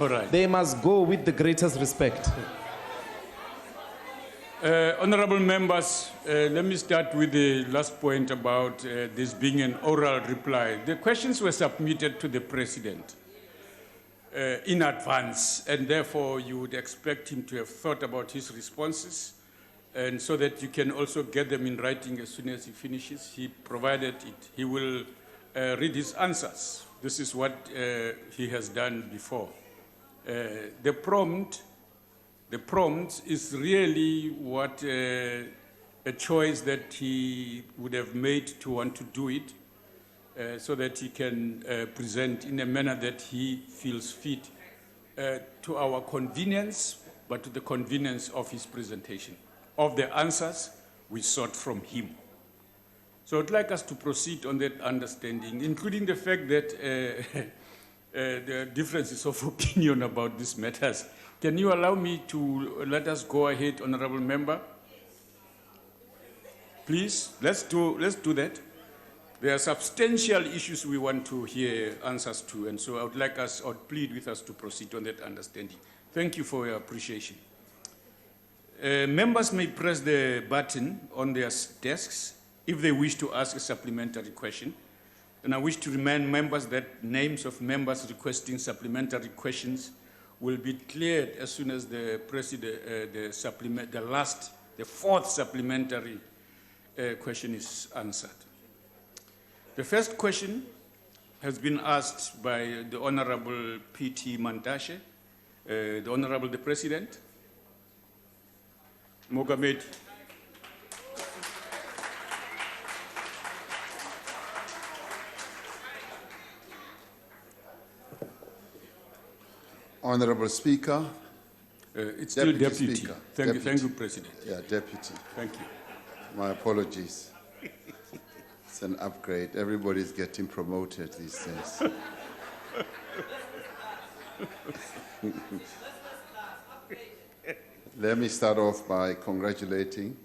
All right. They must go with the greatest respect. Honorable members, let me start with the last point about this being an oral reply. The questions were submitted to the President in advance, and therefore you would expect him to have thought about his responses, and so that you can also get them in writing as soon as he finishes. He provided it. He will read his answers. This is what he has done before. The prompt is really what a choice that he would have made to want to do it, so that he can present in a manner that he feels fit to our convenience, but to the convenience of his presentation, of the answers we sought from him. So I'd like us to proceed on that understanding, including the fact that there are differences of opinion about these matters. Can you allow me to let us go ahead, Honorable Member? Please, let's do that. There are substantial issues we want to hear answers to, and so I would plead with us to proceed on that understanding. Thank you for your appreciation. Members may press the button on their desks if they wish to ask a supplementary question. And I wish to remind members that names of members requesting supplementary questions will be cleared as soon as the fourth supplementary question is answered. The first question has been asked by the Honorable P.T. Mantashe, the Honorable the President. Mogamed. Honorable Speaker. It's still Deputy. Speaker. Thank you, President. Yeah, Deputy. Thank you. My apologies. It's an upgrade. Everybody's getting promoted these days. Let me start off by congratulating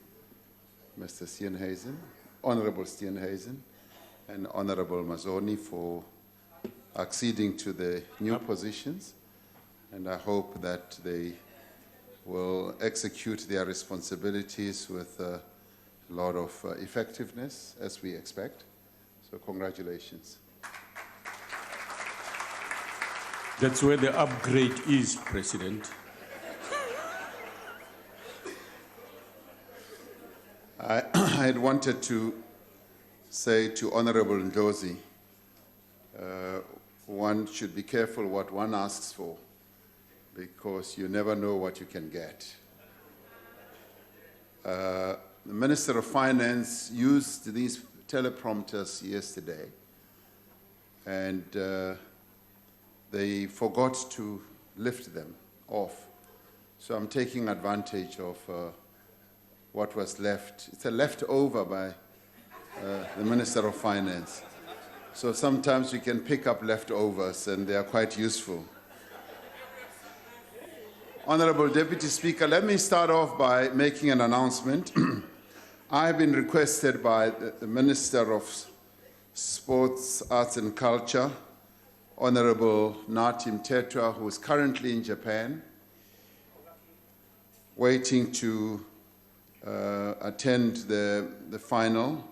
Mr. Steenhuisen, Honorable Steenhuisen, and Honorable Mazzoni for acceding to the new positions. And I hope that they will execute their responsibilities with a lot of effectiveness, as we expect. So congratulations. That's where the upgrade is, President. I had wanted to say to Honorable Ndozi, one should be careful what one asks for, because you never know what you can get. The Minister of Finance used these teleprompters yesterday, and they forgot to lift them off. So I'm taking advantage of what was left. It's a leftover by the Minister of Finance. So sometimes you can pick up leftovers, and they are quite useful. Honorable Deputy Speaker, let me start off by making an announcement. I have been requested by the Minister of Sports, Arts and Culture, Honorable Natim Tetra, who is currently in Japan, waiting to attend the final,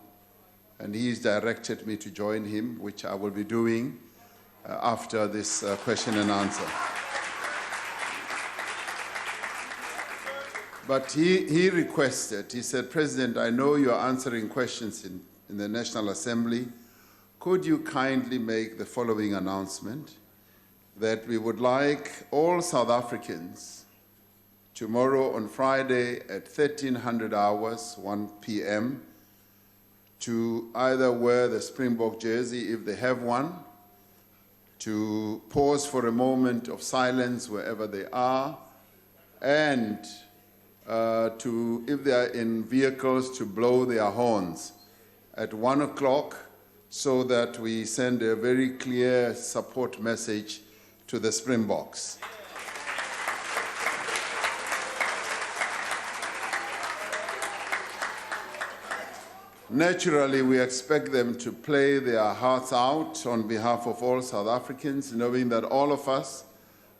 and he's directed me to join him, which I will be doing after this question and answer. But he requested, he said, President, I know you're answering questions in the National Assembly. Could you kindly make the following announcement, that we would like all South Africans tomorrow on Friday at 1300 hours, 1 p.m., to either wear the Springbok jersey if they have one, to pause for a moment of silence wherever they are, and to, if they are in vehicles, to blow their horns at 1 o'clock, so that we send a very clear support message to the Springboks. Naturally, we expect them to play their hearts out on behalf of all South Africans, knowing that all of us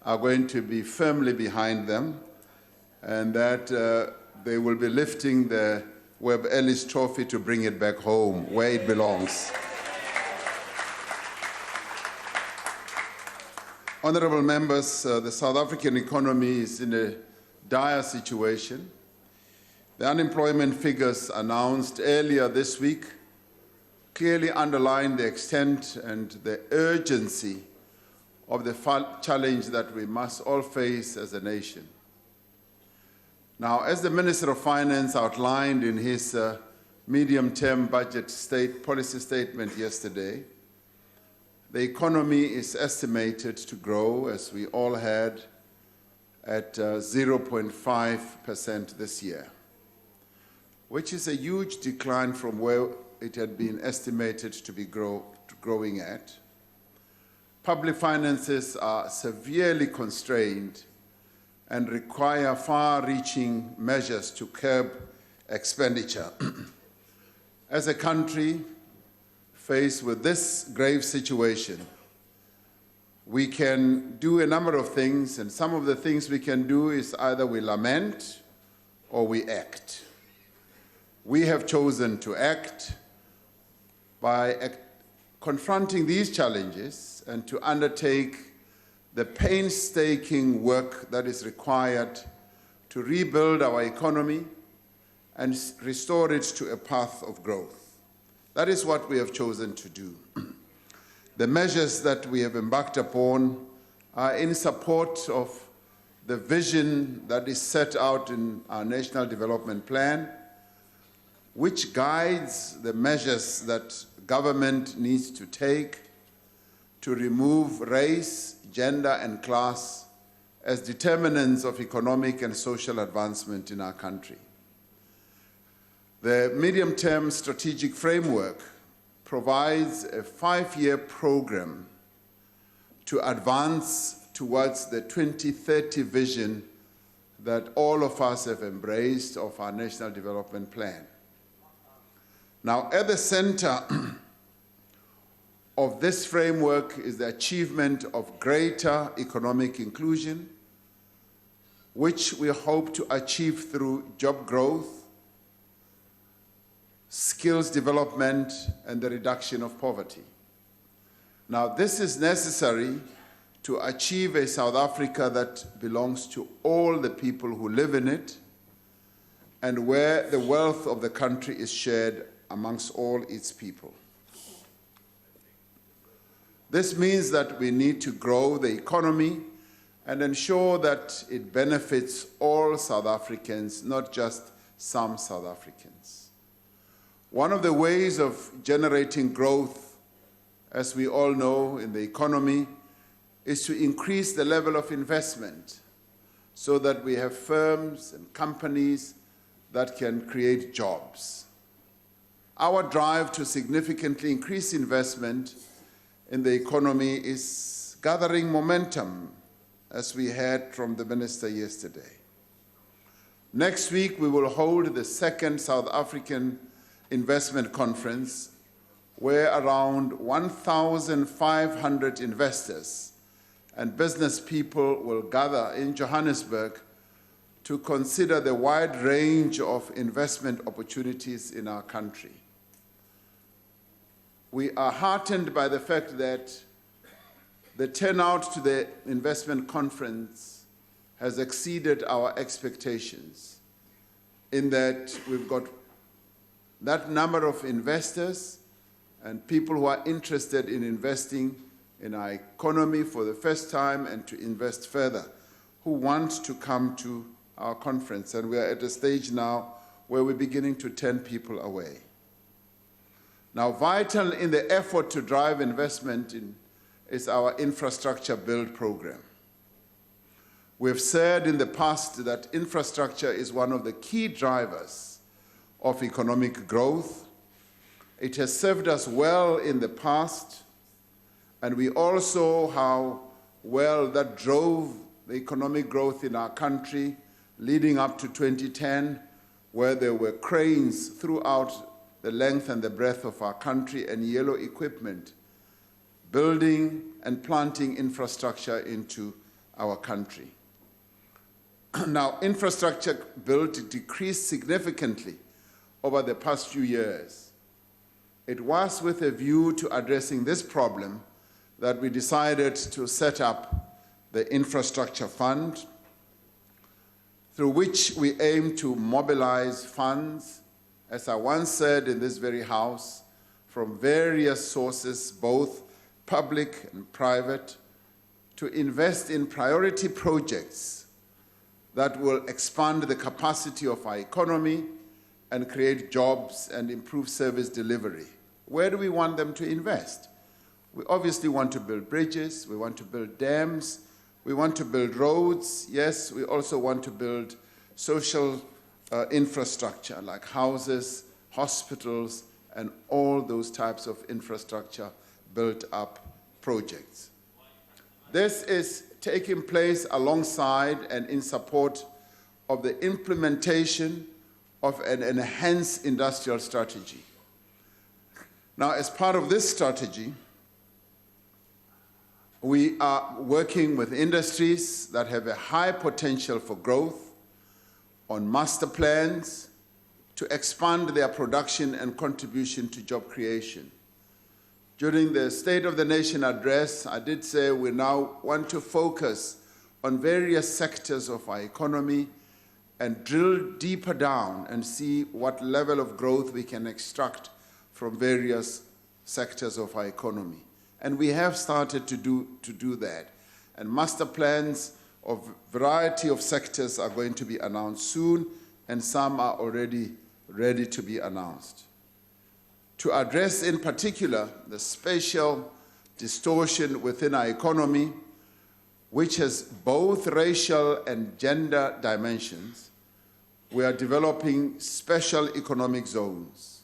are going to be firmly behind them, and that they will be lifting the Webb Ellis Trophy to bring it back home where it belongs. Honorable members, the South African economy is in a dire situation. The unemployment figures announced earlier this week clearly underline the extent and the urgency of the challenge that we must all face as a nation. Now, as the Minister of Finance outlined in his medium-term budget policy statement yesterday, the economy is estimated to grow, as we all heard, at 0.5% this year, which is a huge decline from where it had been estimated to be growing at. Public finances are severely constrained and require far-reaching measures to curb expenditure. As a country faced with this grave situation, we can do a number of things, and some of the things we can do is either we lament or we act. We have chosen to act by confronting these challenges and to undertake the painstaking work that is required to rebuild our economy and restore it to a path of growth. That is what we have chosen to do. The measures that we have embarked upon are in support of the vision that is set out in our National Development Plan, which guides the measures that government needs to take to remove race, gender, and class as determinants of economic and social advancement in our country. The medium-term strategic framework provides a 5-year program to advance towards the 2030 vision that all of us have embraced of our National Development Plan. Now, at the center of this framework is the achievement of greater economic inclusion, which we hope to achieve through job growth, skills development, and the reduction of poverty. Now, this is necessary to achieve a South Africa that belongs to all the people who live in it and where the wealth of the country is shared amongst all its people. This means that we need to grow the economy and ensure that it benefits all South Africans, not just some South Africans. One of the ways of generating growth, as we all know in the economy, is to increase the level of investment so that we have firms and companies that can create jobs. Our drive to significantly increase investment in the economy is gathering momentum, as we heard from the Minister yesterday. Next week, we will hold the second South African Investment Conference, where around 1,500 investors and business people will gather in Johannesburg to consider the wide range of investment opportunities in our country. We are heartened by the fact that the turnout to the investment conference has exceeded our expectations, in that we've got that number of investors and people who are interested in investing in our economy for the first time and to invest further, who want to come to our conference. And we are at a stage now where we're beginning to turn people away. Now, vital in the effort to drive investment is our infrastructure build program. We've said in the past that infrastructure is one of the key drivers of economic growth. It has served us well in the past, and we all saw how well that drove the economic growth in our country leading up to 2010, where there were cranes throughout the length and the breadth of our country and yellow equipment, building and planting infrastructure into our country. Now, infrastructure build decreased significantly over the past few years. It was with a view to addressing this problem that we decided to set up the Infrastructure Fund, through which we aim to mobilize funds, as I once said in this very house, from various sources, both public and private, to invest in priority projects that will expand the capacity of our economy and create jobs and improve service delivery. Where do we want them to invest? We obviously want to build bridges, we want to build dams, we want to build roads. Yes, we also want to build social infrastructure like houses, hospitals, and all those types of infrastructure built up projects. This is taking place alongside and in support of the implementation of an enhanced industrial strategy. Now, as part of this strategy, we are working with industries that have a high potential for growth on master plans to expand their production and contribution to job creation. During the State of the Nation address, I did say we now want to focus on various sectors of our economy and drill deeper down and see what level of growth we can extract from various sectors of our economy. And we have started to do that. And master plans of variety of sectors are going to be announced soon, and some are already ready to be announced. To address in particular the spatial distortion within our economy, which has both racial and gender dimensions, we are developing special economic zones.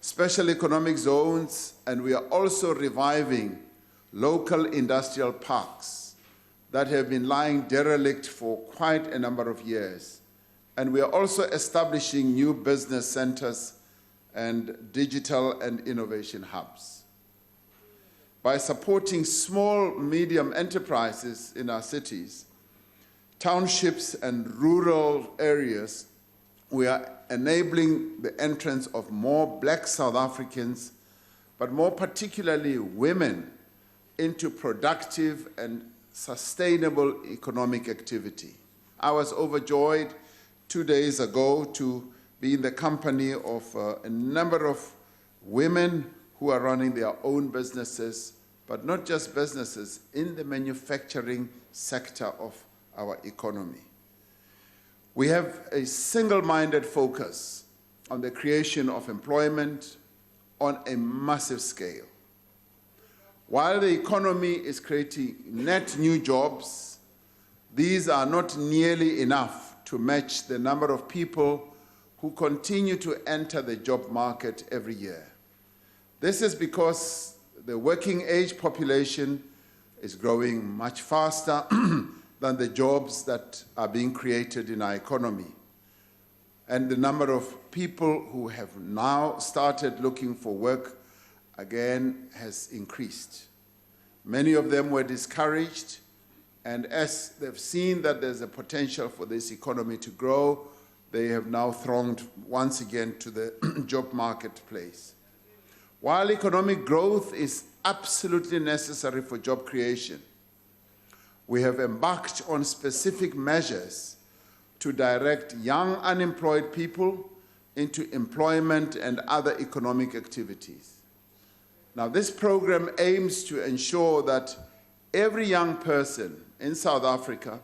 Special economic zones, and we are also reviving local industrial parks that have been lying derelict for quite a number of years. And we are also establishing new business centers and digital and innovation hubs. By supporting small, medium enterprises in our cities, townships and rural areas, we are enabling the entrance of more Black South Africans, but more particularly women, into productive and sustainable economic activity. I was overjoyed 2 days ago to be in the company of a number of women who are running their own businesses, but not just businesses, in the manufacturing sector of our economy. We have a single-minded focus on the creation of employment on a massive scale. While the economy is creating net new jobs, these are not nearly enough to match the number of people who continue to enter the job market every year. This is because the working age population is growing much faster than the jobs that are being created in our economy. And the number of people who have now started looking for work again has increased. Many of them were discouraged, and as they've seen that there's a potential for this economy to grow, they have now thronged once again to the job marketplace. While economic growth is absolutely necessary for job creation, we have embarked on specific measures to direct young unemployed people into employment and other economic activities. Now, this program aims to ensure that every young person in South Africa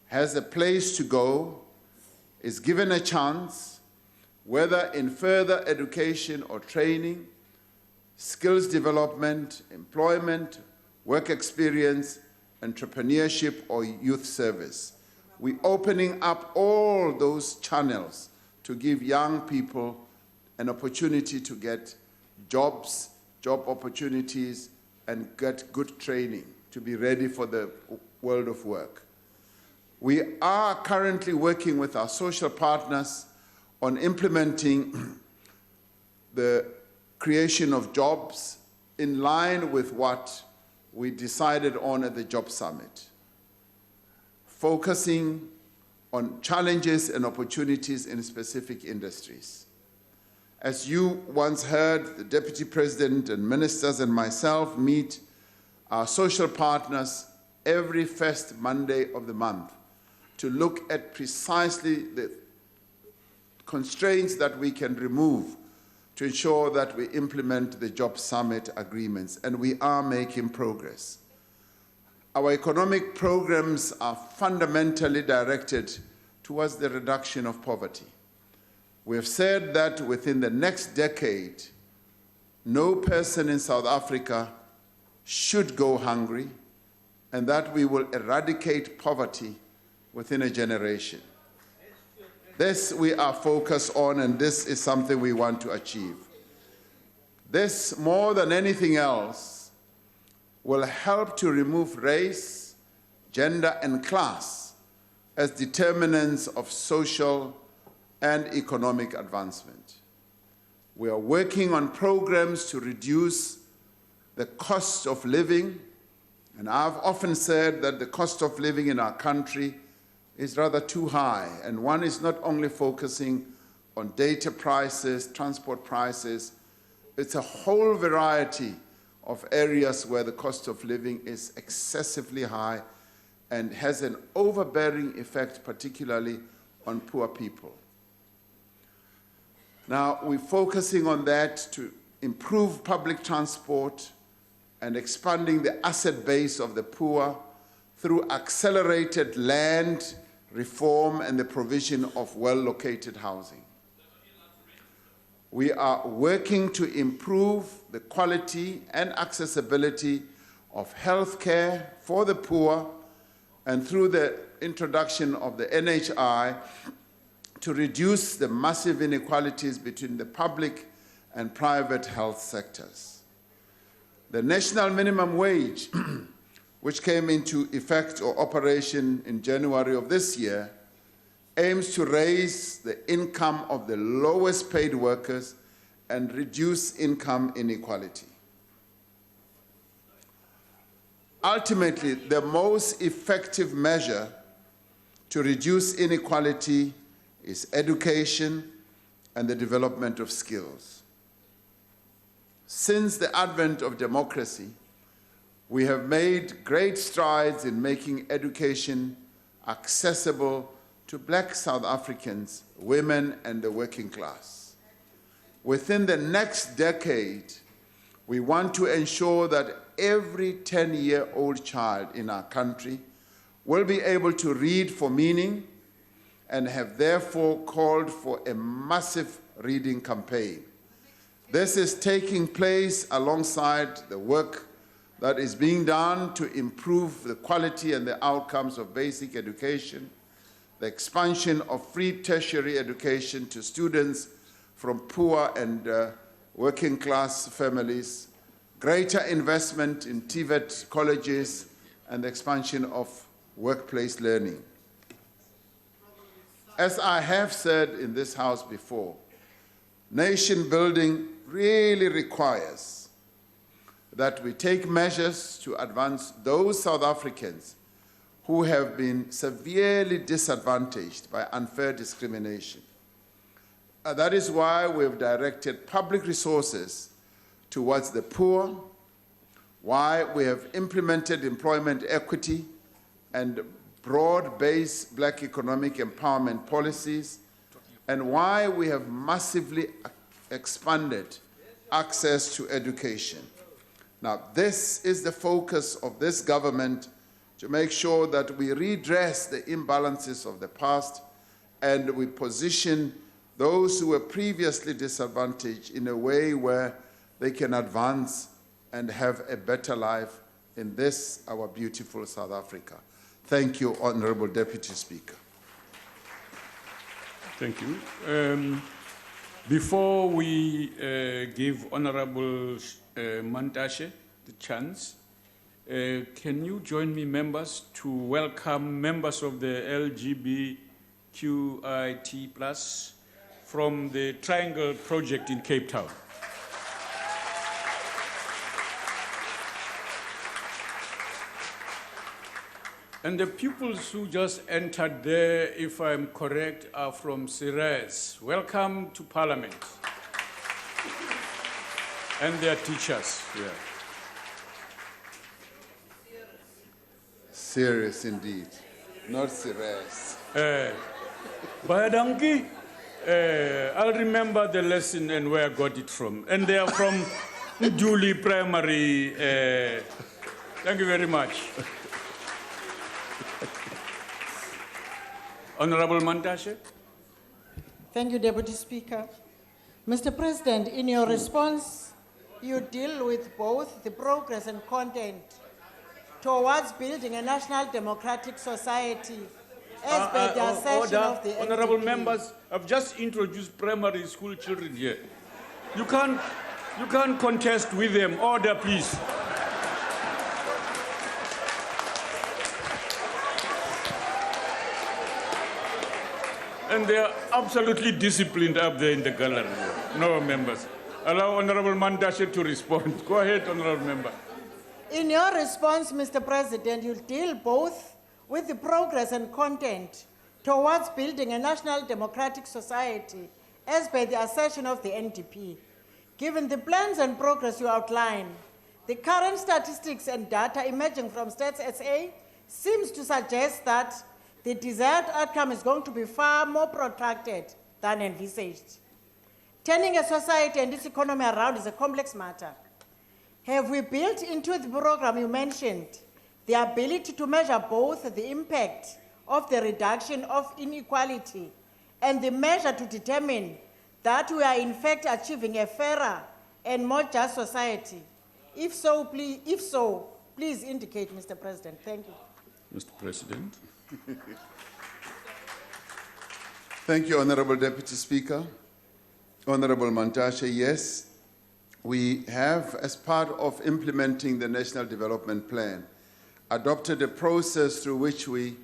has a place to go, is given a chance, whether in further education or training, skills development, employment, work experience, entrepreneurship, or youth service. We're opening up all those channels to give young people an opportunity to get jobs, job opportunities, and get good training to be ready for the world of work. We are currently working with our social partners on implementing the creation of jobs in line with what we decided on at the Job Summit, focusing on challenges and opportunities in specific industries. As you once heard, the Deputy President and ministers and myself meet our social partners every first Monday of the month to look at precisely the constraints that we can remove to ensure that we implement the Job Summit agreements, and we are making progress. Our economic programs are fundamentally directed towards the reduction of poverty. We have said that within the next decade, no person in South Africa should go hungry, and that we will eradicate poverty within a generation. This we are focused on, and this is something we want to achieve. This, more than anything else, will help to remove race, gender, and class as determinants of social and economic advancement. We are working on programs to reduce the cost of living, and I've often said that the cost of living in our country is rather too high, and one is not only focusing on data prices, transport prices, it's a whole variety of areas where the cost of living is excessively high and has an overbearing effect, particularly on poor people. Now, we're focusing on that to improve public transport and expanding the asset base of the poor through accelerated land reform and the provision of well-located housing. We are working to improve the quality and accessibility of health care for the poor, and through the introduction of the NHI to reduce the massive inequalities between the public and private health sectors. The national minimum wage, which came into effect or operation in January of this year, aims to raise the income of the lowest paid workers and reduce income inequality. Ultimately, the most effective measure to reduce inequality is education and the development of skills. Since the advent of democracy, we have made great strides in making education accessible to Black South Africans, women, and the working class. Within the next decade, we want to ensure that every 10-year-old child in our country will be able to read for meaning, and have therefore called for a massive reading campaign. This is taking place alongside the work that is being done to improve the quality and the outcomes of basic education, the expansion of free tertiary education to students from poor and working class families, greater investment in TVET colleges, and the expansion of workplace learning. As I have said in this House before, nation building really requires that we take measures to advance those South Africans who have been severely disadvantaged by unfair discrimination. That is why we've directed public resources towards the poor, why we have implemented employment equity and broad-based Black economic empowerment policies, and why we have massively expanded access to education. Now, this is the focus of this government, to make sure that we redress the imbalances of the past and we position those who were previously disadvantaged in a way where they can advance and have a better life in this, our beautiful South Africa. Thank you, Honorable Deputy Speaker. Thank you. Before we give Honorable Mantashe the chance, can you join me, members, to welcome members of the LGBTQIT+ from the Triangle Project in Cape Town. And the pupils who just entered there, if I'm correct, are from Ceres. Welcome to Parliament. And their teachers. Yeah. Serious indeed, not serious. Bayadanki, I'll remember the lesson and where I got it from. And they are from Julie Primary. Thank you very much. Honorable Mantashe. Thank you, Deputy Speaker. Mr. President, in your response, you deal with both the progress and content towards building a national democratic society as per the assertion of the Honorable NDP. members, I've just introduced primary school children here. You can't contest with them. Order, please. And they are absolutely disciplined up there in the gallery. No members. Allow Honorable Mandashe to respond. Go ahead, Honorable Member. In your response, Mr. President, you deal both with the progress and content towards building a national democratic society as per the assertion of the NDP. Given the plans and progress you outline, the current statistics and data emerging from Stats SA seems to suggest that the desired outcome is going to be far more protracted than envisaged. Turning a society and its economy around is a complex matter. Have we built into the program you mentioned the ability to measure both the impact of the reduction of inequality and the measure to determine that we are in fact achieving a fairer and more just society? If so, please indicate, Mr. President. Thank you. Mr. President. Thank you, Honorable Deputy Speaker. Honorable Mantashe, yes, we have, as part of implementing the National Development Plan, adopted a process through which we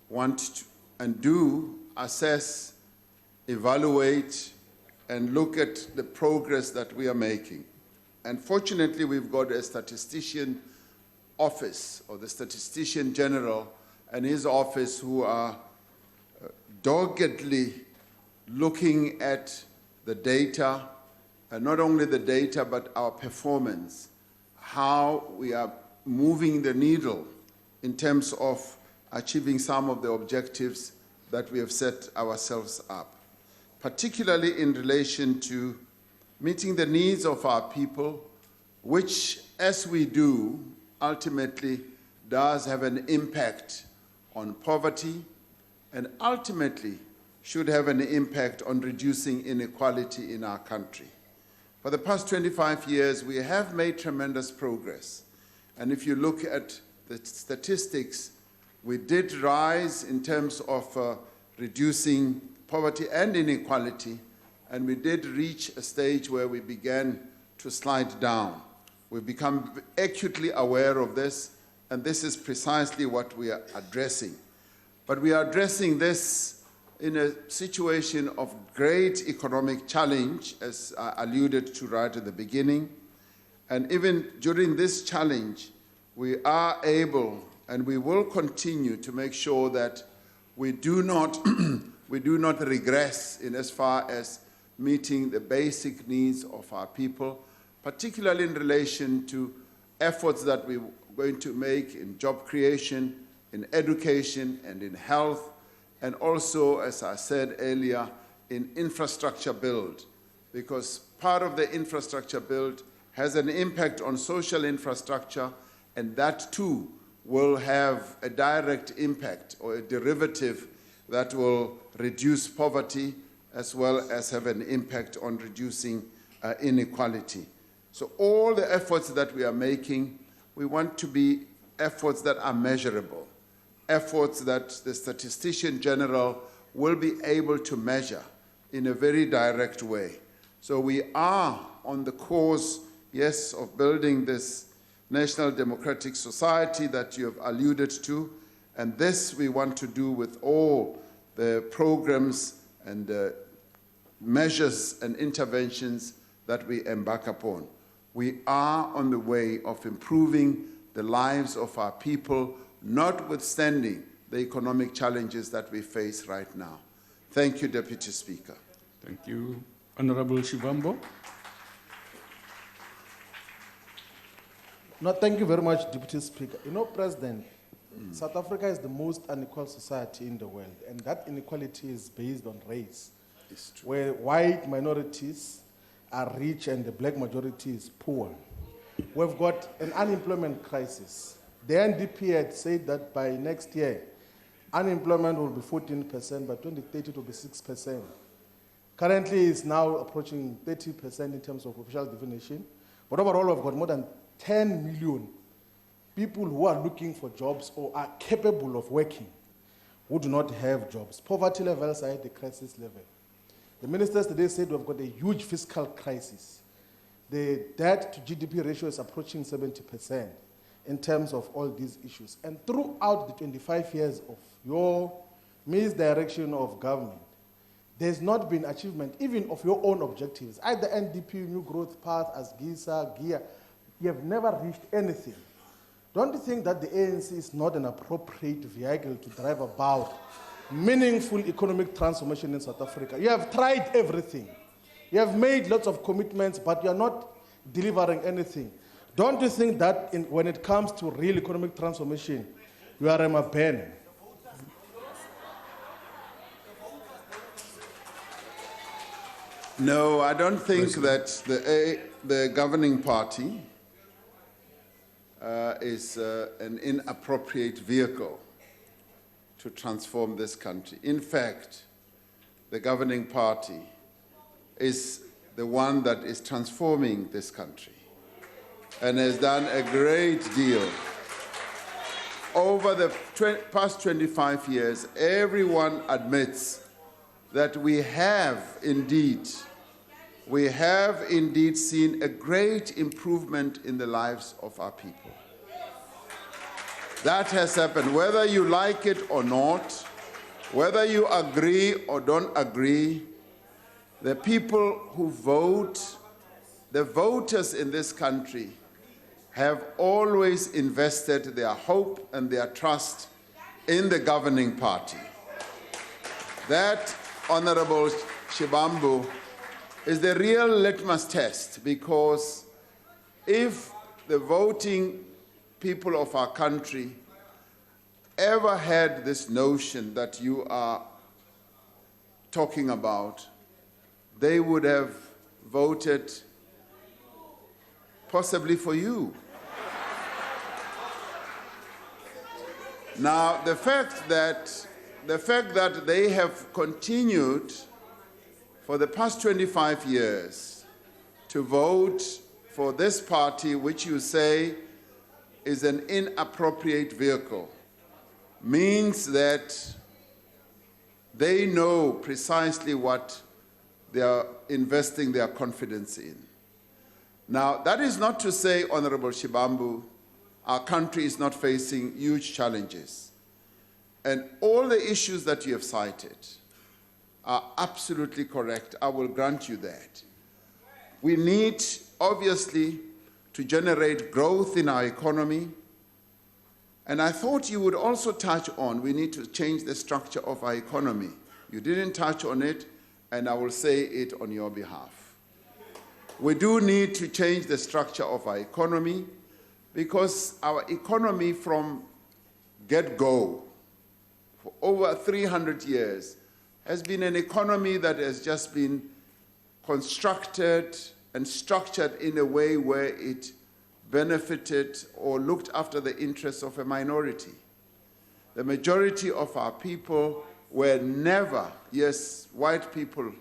want to, and do assess, evaluate, and look at the progress that we are making. And fortunately, we've got a statistician office, or the Statistician General and his office, who are doggedly looking at the data, and not only the data, but our performance, how we are moving the needle in terms of achieving some of the objectives that we have set ourselves up, particularly in relation to meeting the needs of our people, which, as we do, ultimately does have an impact on poverty and ultimately should have an impact on reducing inequality in our country. For the past 25 years, we have made tremendous progress. And if you look at the statistics, we did rise in terms of reducing poverty and inequality, and we did reach a stage where we began to slide down. We've become acutely aware of this, and this is precisely what we are addressing. But we are addressing this in a situation of great economic challenge, as I alluded to right at the beginning. And even during this challenge, we are able and we will continue to make sure that we do not, we do not regress in as far as meeting the basic needs of our people, particularly in relation to efforts that we're going to make in job creation, in education, and in health, and also, as I said earlier, in infrastructure build, because part of the infrastructure build has an impact on social infrastructure, and that too will have a direct impact or a derivative that will reduce poverty as well as have an impact on reducing inequality. So all the efforts that we are making, we want to be efforts that are measurable, efforts that the Statistician General will be able to measure in a very direct way. So we are on the course, yes, of building this national democratic society that you have alluded to, and this we want to do with all the programs and measures and interventions that we embark upon. We are on the way of improving the lives of our people notwithstanding the economic challenges that we face right now. Thank you, Deputy Speaker. Thank you. Honorable Shivambo. No, thank you very much, Deputy Speaker. You know, President, South Africa is the most unequal society in the world, and that inequality is based on race, It's true. where white minorities are rich and the black majority is poor. We've got an unemployment crisis. The NDP had said that by next year, unemployment will be 14%, by 2030 it will be 6%. Currently, it's now approaching 30% in terms of official definition. But overall, we've got more than 10 million people who are looking for jobs or are capable of working who do not have jobs. Poverty levels are at the crisis level. The ministers today said we've got a huge fiscal crisis. The debt to GDP ratio is approaching 70% in terms of all these issues. And throughout the 25 years of your misdirection of government, there's not been achievement even of your own objectives. Either NDP, New Growth Path, as GIA, you have never reached anything. Don't you think that the ANC is not an appropriate vehicle to drive about meaningful economic transformation in South Africa? You have tried everything. You have made lots of commitments, but you are not delivering anything. Don't you think that when it comes to real economic transformation, you are a Mabene? No, I don't think that the governing party is an inappropriate vehicle to transform this country. In fact, the governing party is the one that is transforming this country and has done a great deal. Over the past 25 years, everyone admits that we have indeed seen a great improvement in the lives of our people. That has happened, whether you like it or not, whether you agree or don't agree. The people who vote, the voters in this country, have always invested their hope and their trust in the governing party. That, Honorable Shivambu, is the real litmus test, because if the voting people of our country ever had this notion that you are talking about, they would have voted possibly for you. Now, the fact that they have continued for the past 25 years to vote for this party, which you say is an inappropriate vehicle, means that they know precisely what they are investing their confidence in. Now, that is not to say, Honorable Shivambu, our country is not facing huge challenges. And all the issues that you have cited are absolutely correct. I will grant you that. We need, obviously, to generate growth in our economy. And I thought you would also touch on, we need to change the structure of our economy. You didn't touch on it, and I will say it on your behalf. We do need to change the structure of our economy, because our economy from get-go, for over 300 years, has been an economy that has just been constructed and structured in a way where it benefited or looked after the interests of a minority. The majority of our people were never, yes, white people,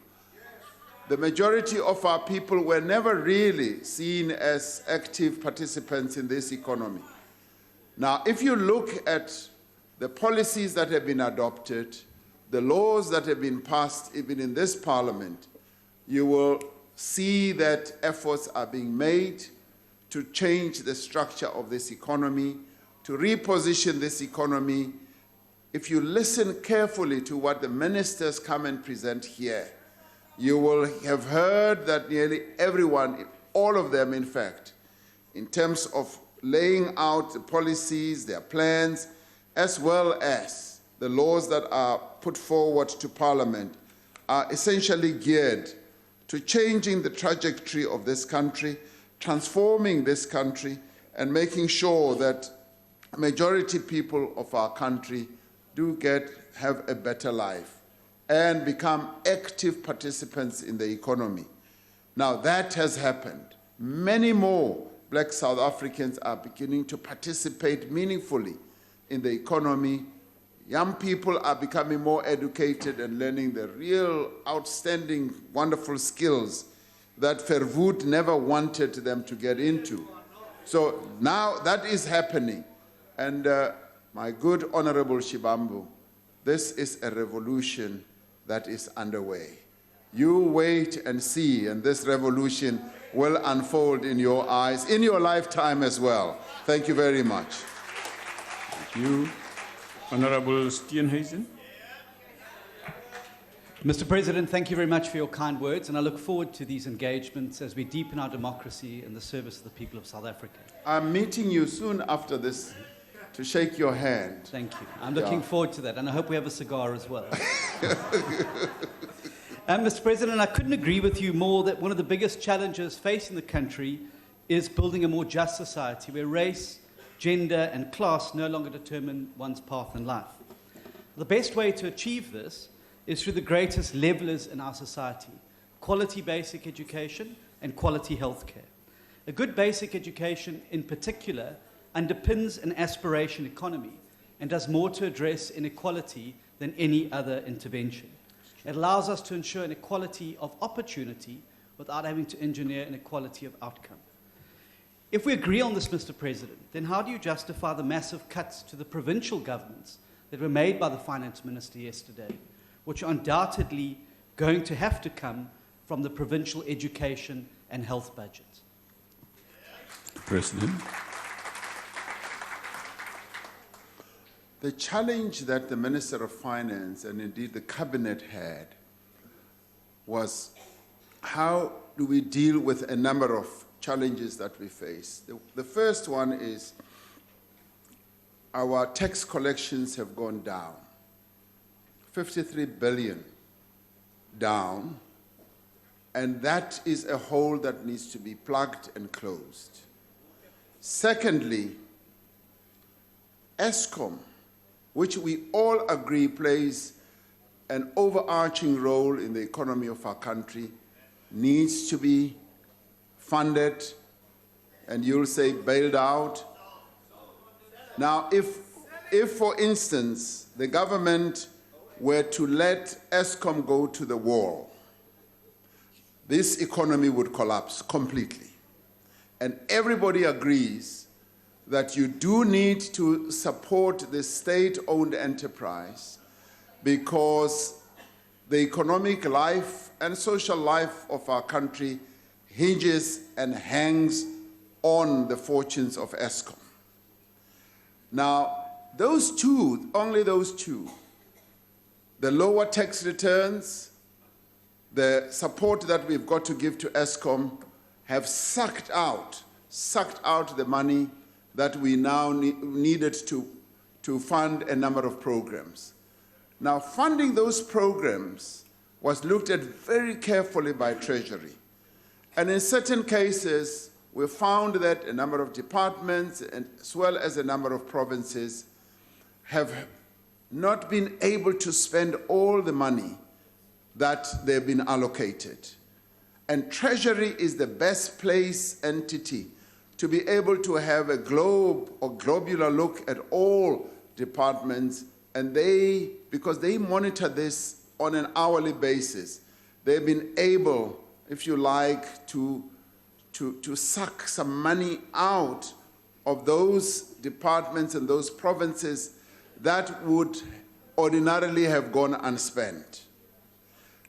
the majority of our people were never really seen as active participants in this economy. Now, if you look at the policies that have been adopted, the laws that have been passed even in this parliament, you will see that efforts are being made to change the structure of this economy, to reposition this economy. If you listen carefully to what the ministers come and present here, you will have heard that nearly everyone, all of them in fact, in terms of laying out the policies, their plans, as well as the laws that are put forward to Parliament, are essentially geared to changing the trajectory of this country, transforming this country, and making sure that majority people of our country do have a better life and become active participants in the economy. Now that has happened. Many more Black South Africans are beginning to participate meaningfully in the economy. Young people are becoming more educated and learning the real outstanding, wonderful skills that Verwoerd never wanted them to get into. So now that is happening. And my good Honorable Shibambu, this is a revolution that is underway. You wait and see, and this revolution will unfold in your eyes, in your lifetime as well. Thank you very much. Thank you. Honorable Steenhuisen. Mr. President, thank you very much for your kind words, and I look forward to these engagements as we deepen our democracy in the service of the people of South Africa. I'm meeting you soon after this to shake your hand. Thank you. I'm looking forward to that, and I hope we have a cigar as well. Mr. President, I couldn't agree with you more that one of the biggest challenges facing the country is building a more just society where race, gender, and class no longer determine one's path in life. The best way to achieve this is through the greatest levelers in our society: quality basic education and quality healthcare. A good basic education, in particular, underpins an aspiration economy and does more to address inequality than any other intervention. It allows us to ensure an equality of opportunity without having to engineer an equality of outcome. If we agree on this, Mr. President, then how do you justify the massive cuts to the provincial governments that were made by the Finance Minister yesterday, which are undoubtedly going to have to come from the provincial education and health budgets? President. The challenge that the Minister of Finance and indeed the Cabinet had was how do we deal with a number of challenges that we face. The first one is our tax collections have gone down, 53 billion down, and that is a hole that needs to be plugged and closed. Secondly, Eskom, which we all agree plays an overarching role in the economy of our country, needs to be funded, and you'll say bailed out. Now, if for instance, the government were to let Eskom go to the wall, this economy would collapse completely. And everybody agrees that you do need to support the state-owned enterprise because the economic life and social life of our country hinges and hangs on the fortunes of Eskom. Now, those two, only those two, the lower tax returns, the support that we've got to give to Eskom, have sucked out the money that we now needed to fund a number of programs. Now, funding those programs was looked at very carefully by Treasury. And in certain cases, we found that a number of departments, as well as a number of provinces, have not been able to spend all the money that they've been allocated. And Treasury is the best place entity to be able to have a globular look at all departments, and because they monitor this on an hourly basis, they've been able, if you like, to suck some money out of those departments and those provinces that would ordinarily have gone unspent.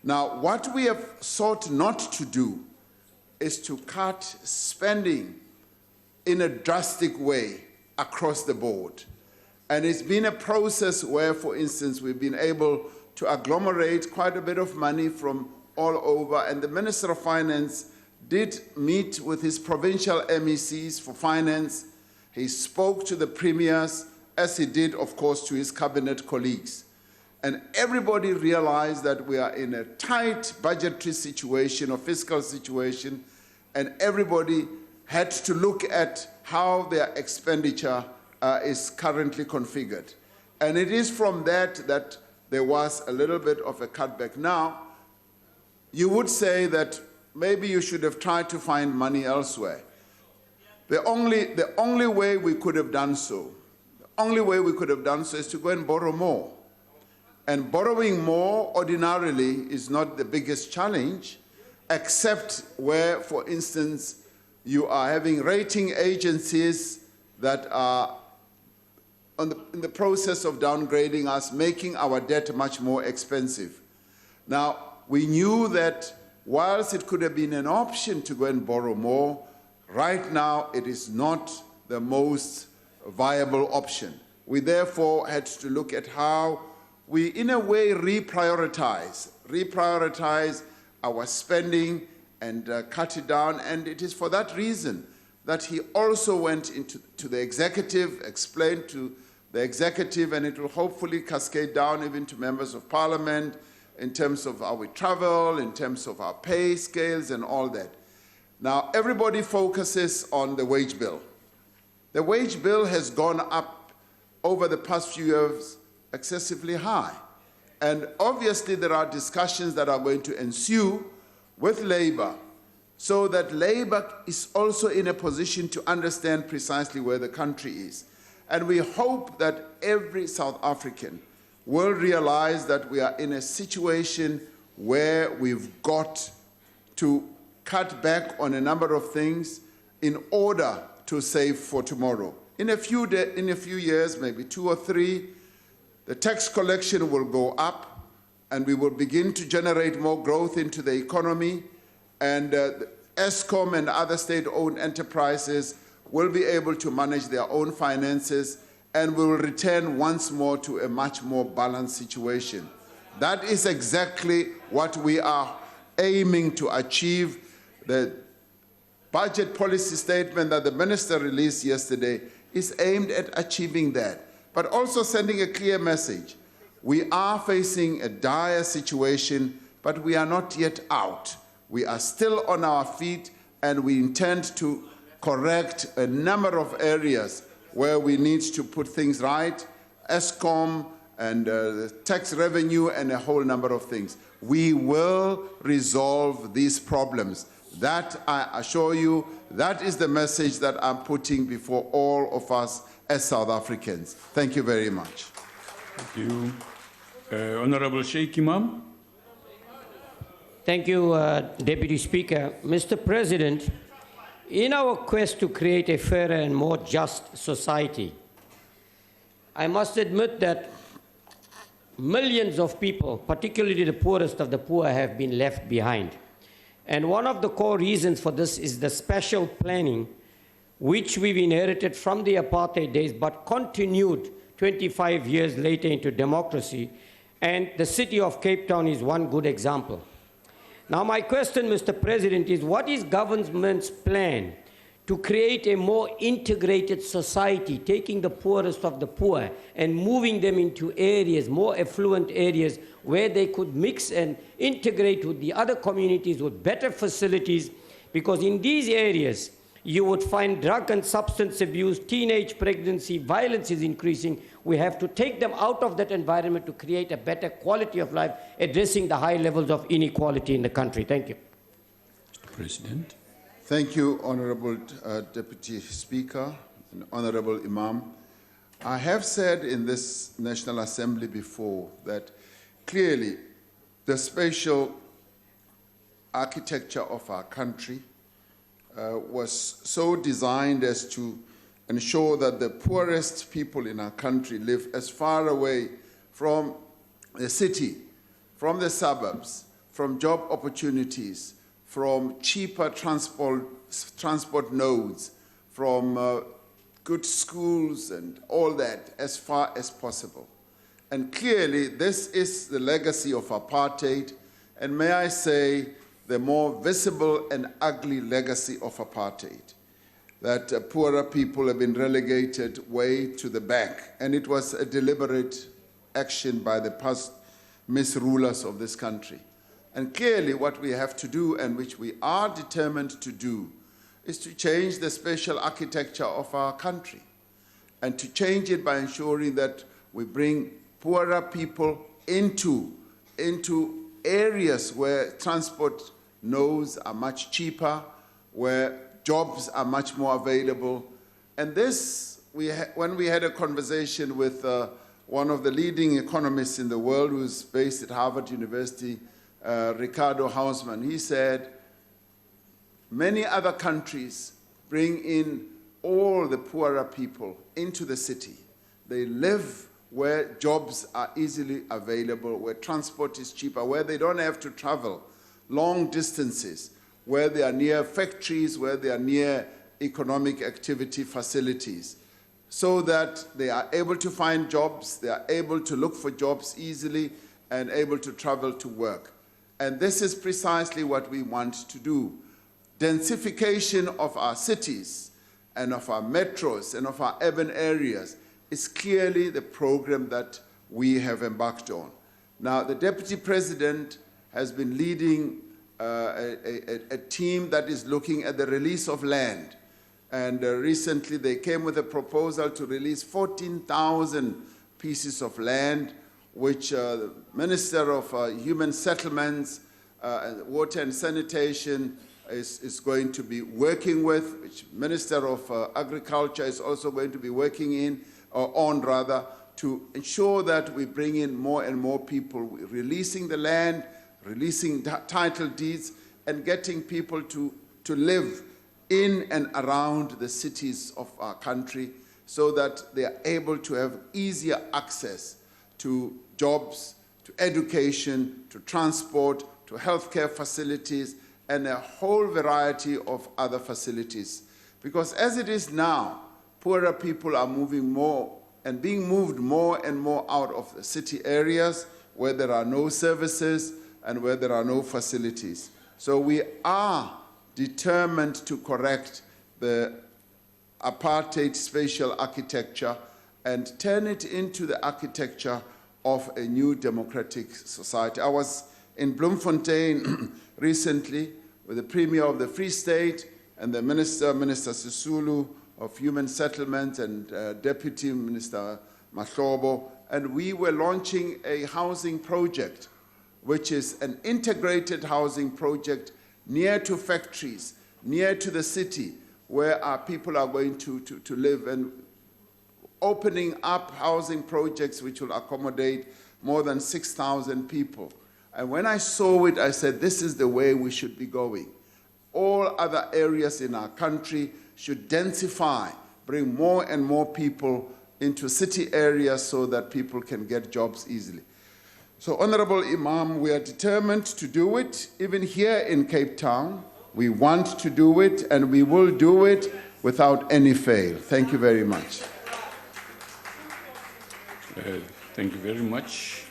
Now, what we have sought not to do is to cut spending in a drastic way across the board. And it's been a process where, for instance, we've been able to agglomerate quite a bit of money from all over, and the Minister of Finance did meet with his provincial MECs for finance. He spoke to the premiers as he did, of course, to his cabinet colleagues. And everybody realized that we are in a tight budgetary situation or fiscal situation, and everybody had to look at how their expenditure is currently configured. And it is from that that there was a little bit of a cutback. Now, you would say that maybe you should have tried to find money elsewhere. The only way we could have done so, is to go and borrow more. And borrowing more ordinarily is not the biggest challenge, except where, for instance, you are having rating agencies that are in the process of downgrading us, making our debt much more expensive. Now, we knew that whilst it could have been an option to go and borrow more, right now it is not the most viable option. We therefore had to look at how we, in a way, reprioritize our spending and cut it down. And it is for that reason that he also went to the executive, explained to the executive, and it will hopefully cascade down even to members of parliament in terms of how we travel, in terms of our pay scales and all that. Now, everybody focuses on the wage bill. The wage bill has gone up over the past few years excessively high. And obviously there are discussions that are going to ensue with Labour so that Labour is also in a position to understand precisely where the country is. And we hope that every South African will realize that we are in a situation where we've got to cut back on a number of things in order to save for tomorrow. In a few years, maybe 2 or 3, the tax collection will go up and we will begin to generate more growth into the economy, and Eskom and other state-owned enterprises will be able to manage their own finances, and we will return once more to a much more balanced situation. That is exactly what we are aiming to achieve. The budget policy statement that the minister released yesterday is aimed at achieving that, but also sending a clear message. We are facing a dire situation, but we are not yet out. We are still on our feet, and we intend to correct a number of areas where we need to put things right, Eskom and the tax revenue and a whole number of things. We will resolve these problems. That, I assure you, that is the message that I'm putting before all of us as South Africans. Thank you very much. Thank you. Honorable Sheikh Imam. Thank you, Deputy Speaker. Mr. President, in our quest to create a fairer and more just society, I must admit that millions of people, particularly the poorest of the poor, have been left behind. And one of the core reasons for this is the spatial planning, which we've inherited from the apartheid days, but continued 25 years later into democracy. And the city of Cape Town is one good example. Now, my question, Mr. President, is what is government's plan to create a more integrated society, taking the poorest of the poor and moving them into areas, more affluent areas, where they could mix and integrate with the other communities with better facilities? Because in these areas, you would find drug and substance abuse, teenage pregnancy, violence is increasing. We have to take them out of that environment to create a better quality of life, addressing the high levels of inequality in the country. Thank you. Mr. President. Thank you, Honorable Deputy Speaker and Honorable Imam. I have said in this National Assembly before that clearly the spatial architecture of our country was so designed as to ensure that the poorest people in our country live as far away from the city, from the suburbs, from job opportunities, from cheaper transport nodes, from good schools and all that as far as possible. And clearly this is the legacy of apartheid, and may I say, the more visible and ugly legacy of apartheid. that poorer people have been relegated way to the back. And it was a deliberate action by the past misrulers of this country. And clearly what we have to do, and which we are determined to do, is to change the spatial architecture of our country, and to change it by ensuring that we bring poorer people into areas where transport nodes are much cheaper, where jobs are much more available. And this, when we had a conversation with one of the leading economists in the world who's based at Harvard University, Ricardo Hausmann, he said, many other countries bring in all the poorer people into the city. They live where jobs are easily available, where transport is cheaper, where they don't have to travel long distances, where they are near factories, where they are near economic activity facilities, so that they are able to find jobs, they are able to look for jobs easily, and able to travel to work. And this is precisely what we want to do. Densification of our cities and of our metros and of our urban areas is clearly the program that we have embarked on. Now, the Deputy President has been leading a team that is looking at the release of land. And recently they came with a proposal to release 14,000 pieces of land, which the Minister of Human Settlements, Water and Sanitation is going to be working with, which Minister of Agriculture is also going to be working on, to ensure that we bring in more and more people, releasing the land, releasing title deeds, and getting people to live in and around the cities of our country so that they are able to have easier access to jobs, to education, to transport, to healthcare facilities, and a whole variety of other facilities. Because as it is now, poorer people are moving more and being moved more and more out of the city areas where there are no services and where there are no facilities. So we are determined to correct the apartheid spatial architecture and turn it into the architecture of a new democratic society. I was in Bloemfontein recently with the Premier of the Free State and the Minister Sisulu of Human Settlement and Deputy Minister Mahlobo, and we were launching a housing project, which is an integrated housing project near to factories, near to the city, where our people are going to live, and opening up housing projects which will accommodate more than 6,000 people. And when I saw it, I said, this is the way we should be going. All other areas in our country should densify, bring more and more people into city areas so that people can get jobs easily. So, Honorable Imam, we are determined to do it. Even here in Cape Town, we want to do it, and we will do it without any fail. Thank you very much. Thank you very much.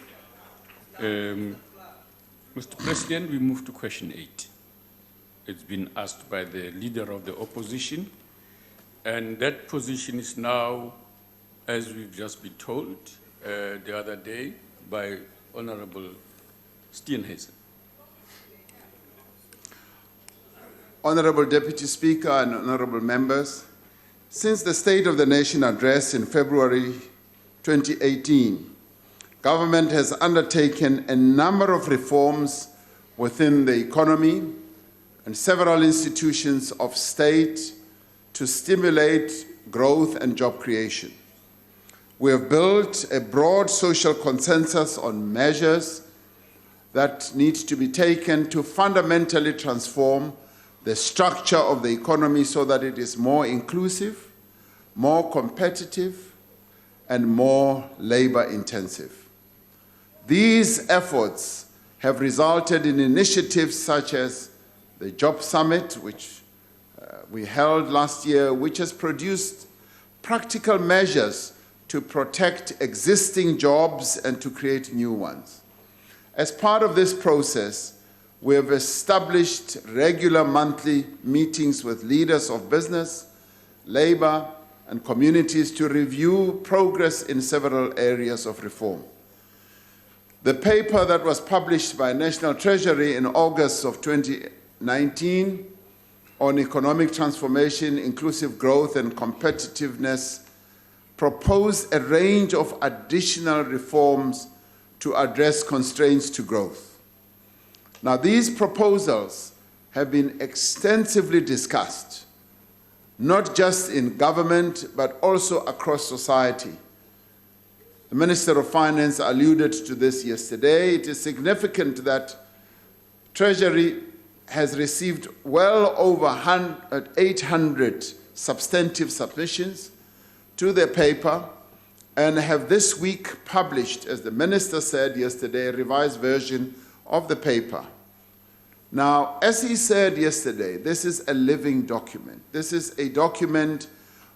Mr. President, we move to question 8. It's been asked by the leader of the opposition, and that position is now, as we've just been told the other day, by Honorable Steenhuisen. Honorable Deputy Speaker and honorable members, since the State of the Nation address in February 2018, government has undertaken a number of reforms within the economy and several institutions of state to stimulate growth and job creation. We have built a broad social consensus on measures that need to be taken to fundamentally transform the structure of the economy so that it is more inclusive, more competitive, and more labor-intensive. These efforts have resulted in initiatives such as the Job Summit, which we held last year, which has produced practical measures to protect existing jobs and to create new ones. As part of this process, we have established regular monthly meetings with leaders of business labor, and communities to review progress in several areas of reform. The paper that was published by National Treasury in August of 2019 on economic transformation, inclusive growth, and competitiveness proposed a range of additional reforms to address constraints to growth. Now, these proposals have been extensively discussed, not just in government, but also across society. The Minister of Finance alluded to this yesterday. It is significant that Treasury has received well over 800 substantive submissions to their paper and have this week published, as the Minister said yesterday, a revised version of the paper. Now, as he said yesterday, this is a living document. This is a document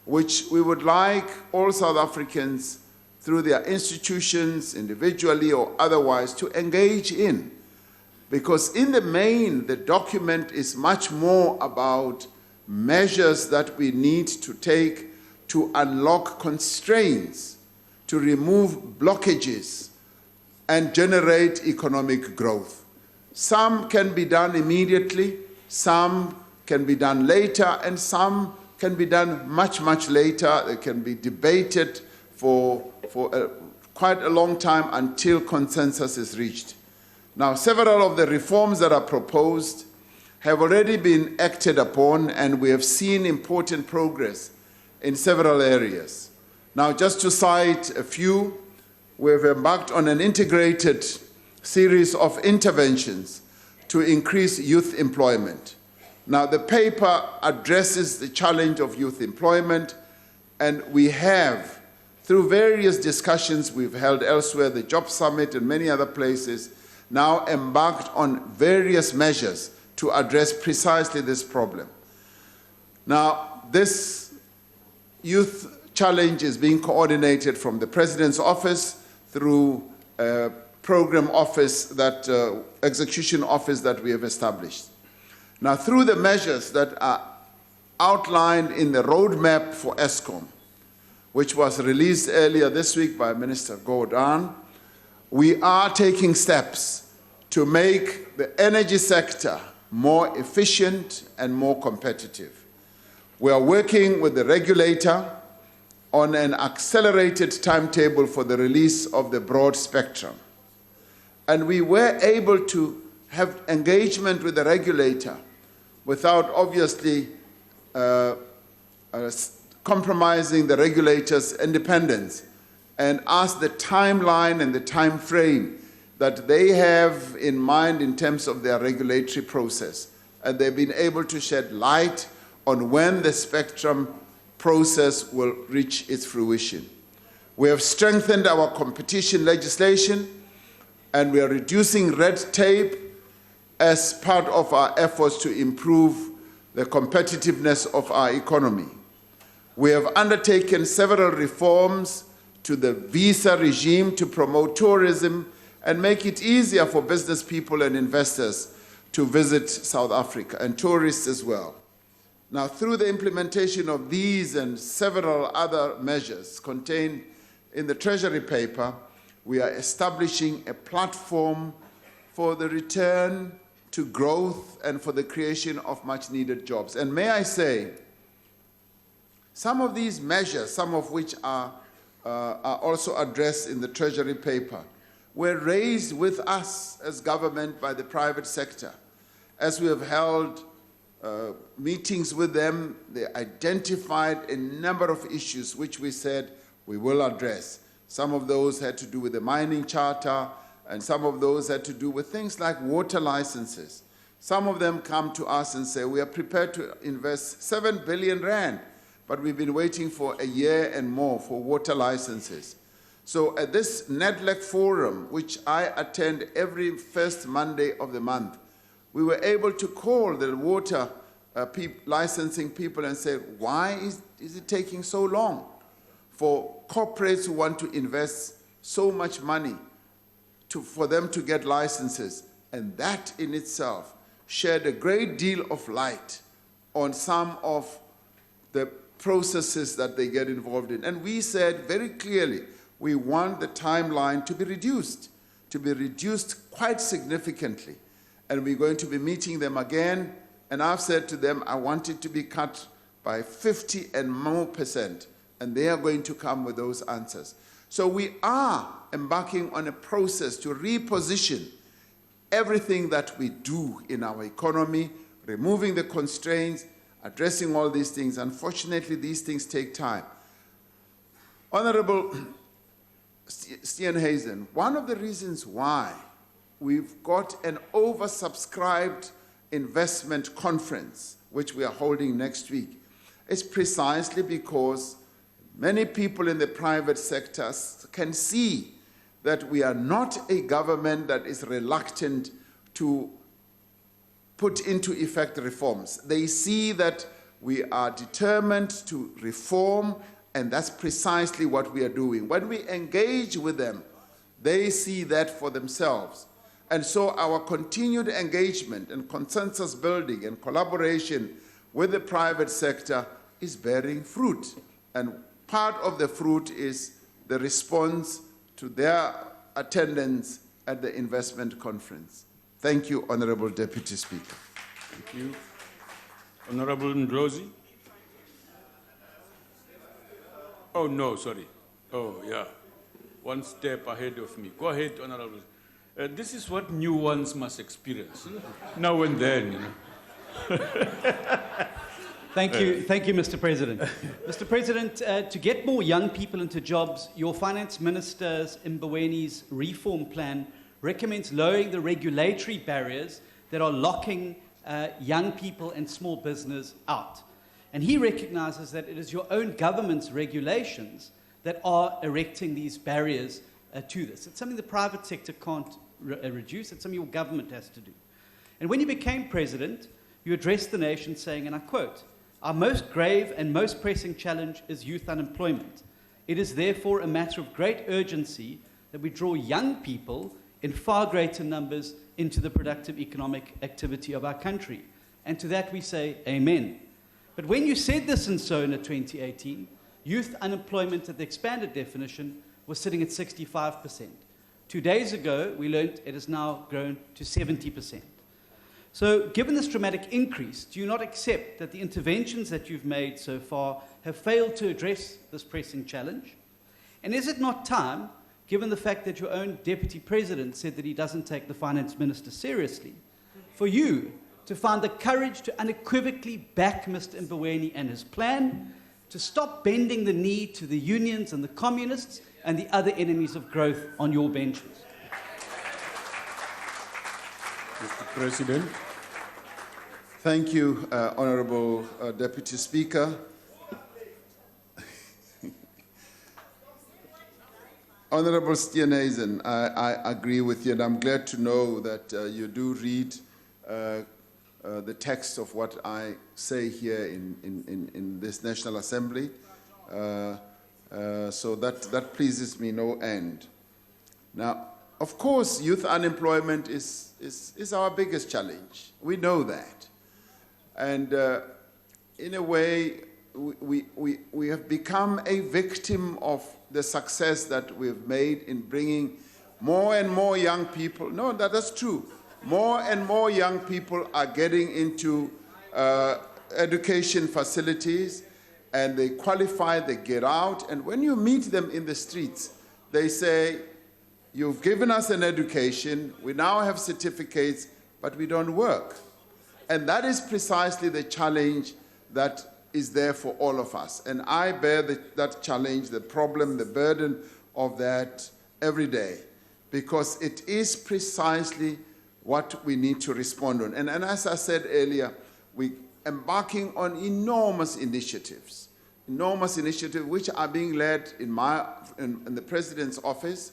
which we would like all South Africans, through their institutions, individually or otherwise, to engage in. Because in the main, the document is much more about measures that we need to take to unlock constraints, to remove blockages, and generate economic growth. Some can be done immediately, some can be done later, and some can be done much, much later. They can be debated for quite a long time until consensus is reached. Now, several of the reforms that are proposed have already been acted upon, and we have seen important progress in several areas. Now, just to cite a few, we have embarked on an integrated series of interventions to increase youth employment. Now, the paper addresses the challenge of youth employment, and we have, through various discussions we've held elsewhere, the Job Summit and many other places, now embarked on various measures to address precisely this problem. Now, this youth challenge is being coordinated from the President's office through a program office, that execution office that we have established. Now, through the measures that are outlined in the roadmap for Eskom, which was released earlier this week by Minister Gordhan, we are taking steps to make the energy sector more efficient and more competitive. We are working with the regulator on an accelerated timetable for the release of the broad spectrum. And we were able to have engagement with the regulator without obviously compromising the regulator's independence, and ask the timeline and the time frame that they have in mind in terms of their regulatory process. And they've been able to shed light on when the spectrum process will reach its fruition. We have strengthened our competition legislation, and we are reducing red tape as part of our efforts to improve the competitiveness of our economy. We have undertaken several reforms to the visa regime to promote tourism and make it easier for business people and investors to visit South Africa, and tourists as well. Now, through the implementation of these and several other measures contained in the Treasury paper, we are establishing a platform for the return to growth and for the creation of much-needed jobs. And may I say, some of these measures, some of which are also addressed in the Treasury paper, were raised with us as government by the private sector. As we have held meetings with them, they identified a number of issues which we said we will address. Some of those had to do with the mining charter, and some of those had to do with things like water licenses. Some of them come to us and say, we are prepared to invest 7 billion rand, but we've been waiting for a year and more for water licenses. So at this NEDLEC forum, which I attend every first Monday of the month, we were able to call the water licensing people and say, why is it taking so long for corporates who want to invest so much money for them to get licenses? And that in itself shed a great deal of light on some of the processes that they get involved in. And we said very clearly, we want the timeline to be reduced quite significantly. And we're going to be meeting them again. And I've said to them, I want it to be cut by 50% and more. And they are going to come with those answers. So we are embarking on a process to reposition everything that we do in our economy, removing the constraints, addressing all these things. Unfortunately, these things take time. Honorable Steenhuisen, one of the reasons why we've got an oversubscribed investment conference, which we are holding next week, is precisely because many people in the private sector can see that we are not a government that is reluctant to put into effect reforms. They see that we are determined to reform, and that's precisely what we are doing. When we engage with them, they see that for themselves. And so our continued engagement and consensus building and collaboration with the private sector is bearing fruit. And part of the fruit is the response to their attendance at the investment conference. Thank you, Honorable Deputy Speaker. Thank you. Honorable Ndlozi? Oh, no, sorry. Oh, yeah. One step ahead of me. Go ahead, Honorable. This is what new ones must experience, now and then, you know. Thank you, Mr. President. Mr. President, to get more young people into jobs, your Finance Minister's Mbowene's reform plan recommends lowering the regulatory barriers that are locking young people and small business out. And he recognizes that it is your own government's regulations that are erecting these barriers to this. It's something the private sector can't reduce. It's something your government has to do. And when you became president, you addressed the nation saying, and I quote, "Our most grave and most pressing challenge is youth unemployment. It is therefore a matter of great urgency that we draw young people in far greater numbers into the productive economic activity of our country." And to that we say, amen. But when you said this in SONA 2018, youth unemployment at the expanded definition was sitting at 65%. 2 days ago, we learned it has now grown to 70%. So given this dramatic increase, do you not accept that the interventions that you've made so far have failed to address this pressing challenge? And is it not time, given the fact that your own deputy president said that he doesn't take the finance minister seriously, for you to find the courage to unequivocally back Mr. Mbowene and his plan, to stop bending the knee to the unions and the communists and the other enemies of growth on your benches? Mr. President. Thank you, Honorable Deputy Speaker. Honorable Steenhuisen, I agree with you, and I'm glad to know that you do read the text of what I say here in this National Assembly. So that pleases me no end. Now, of course, youth unemployment is our biggest challenge. We know that. And in a way, we have become a victim of the success that we've made in bringing more and more young people. No, that's true. More and more young people are getting into education facilities, and they qualify, they get out, and when you meet them in the streets, they say, "You've given us an education, we now have certificates, but we don't work." And that is precisely the challenge that is there for all of us. And I bear that challenge, the problem, the burden of that every day, because it is precisely what we need to respond on. And as I said earlier, we're embarking on enormous initiatives which are being led in the President's office,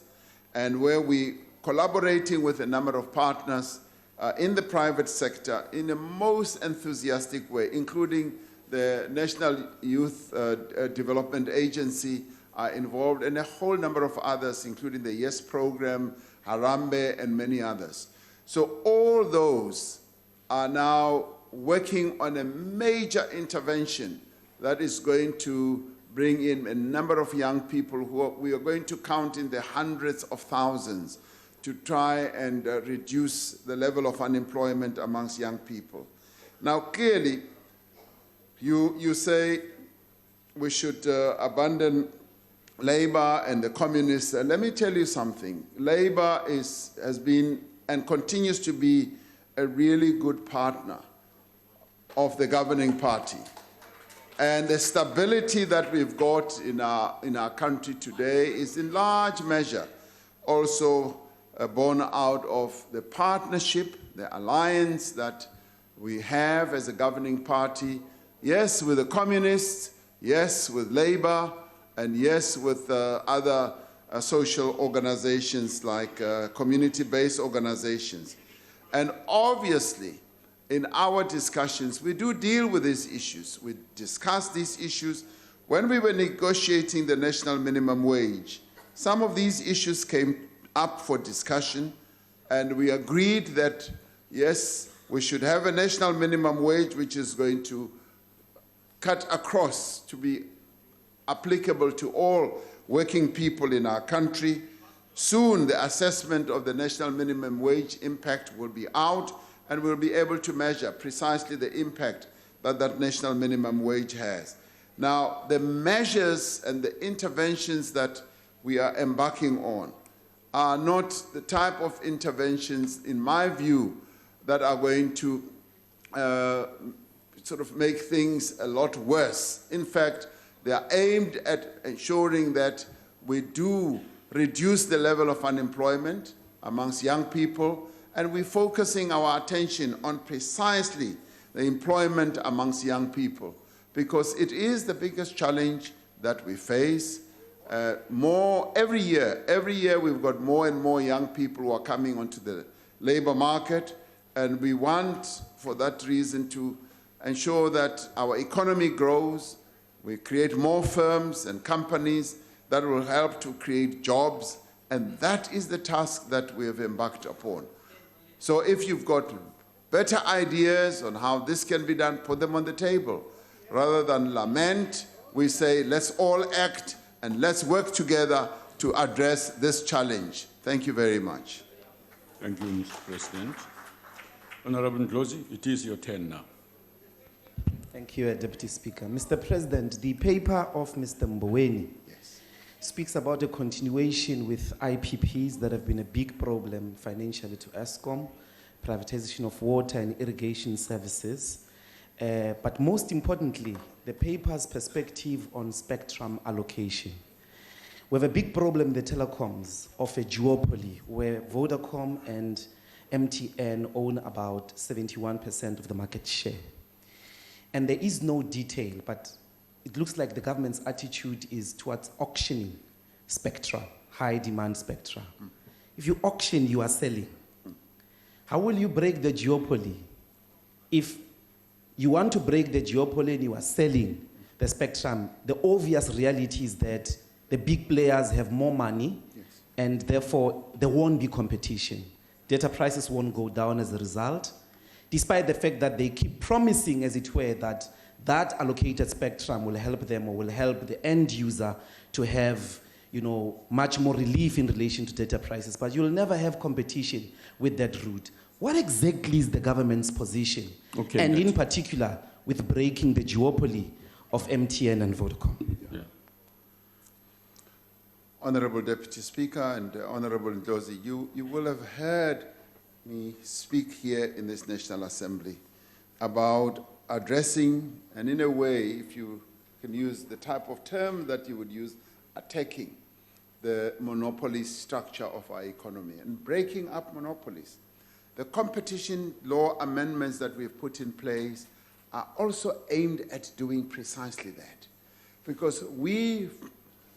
and where we're collaborating with a number of partners in the private sector in the most enthusiastic way, including the National Youth Development Agency are involved, and a whole number of others, including the YES program, Harambe, and many others. So all those are now working on a major intervention that is going to bring in a number of young people we are going to count in the hundreds of thousands to try and reduce the level of unemployment amongst young people. Now, clearly, you say we should abandon Labour and the communists. Let me tell you something. Labour has been and continues to be a really good partner of the governing party. And the stability that we've got in our country today is in large measure also born out of the partnership, the alliance that we have as a governing party, yes, with the communists, yes, with Labour, and yes, with other social organizations like community-based organizations. And obviously, in our discussions, we do deal with these issues. We discuss these issues. When we were negotiating the national minimum wage, some of these issues came up for discussion, and we agreed that, yes, we should have a national minimum wage which is going to cut across to be applicable to all working people in our country. Soon, the assessment of the national minimum wage impact will be out, and we'll be able to measure precisely the impact that that national minimum wage has. Now, the measures and the interventions that we are embarking on are not the type of interventions, in my view, that are going to sort of make things a lot worse. In fact, they are aimed at ensuring that we do reduce the level of unemployment amongst young people, and we're focusing our attention on precisely the employment amongst young people, because it is the biggest challenge that we face. Every year we've got more and more young people who are coming onto the labor market, and we want, for that reason, to ensure that our economy grows. We create more firms and companies that will help to create jobs, and that is the task that we have embarked upon. So if you've got better ideas on how this can be done, put them on the table. Rather than lament, we say, let's all act and let's work together to address this challenge. Thank you very much. Thank you, Mr. President. Honorable Ndlozi, it is your turn now. Thank you, Deputy Speaker. Mr. President, the paper of Mr. Mboweni speaks about a continuation with IPPs that have been a big problem financially to Eskom, privatization of water and irrigation services. But most importantly, the paper's perspective on spectrum allocation. We have a big problem in the telecoms of a duopoly where Vodacom and MTN own about 71% of the market share. And there is no detail, but it looks like the government's attitude is towards auctioning spectra, high demand spectra. If you auction, you are selling. How will you break the duopoly? If you want to break the duopoly and you are selling the spectrum, the obvious reality is that the big players have more money, and therefore there won't be competition. Data prices won't go down as a result, despite the fact that they keep promising, as it were, that that allocated spectrum will help them or will help the end user to have, much more relief in relation to data prices. But you'll never have competition with that route. What exactly is the government's position? And in particular, with breaking the duopoly of MTN and Vodacom? Yeah. Honorable Deputy Speaker and Honorable Ndlozi, you will have heard me speak here in this National Assembly about addressing, and in a way, if you can use the type of term that you would use, attacking the monopoly structure of our economy and breaking up monopolies. The competition law amendments that we've put in place are also aimed at doing precisely that. Because we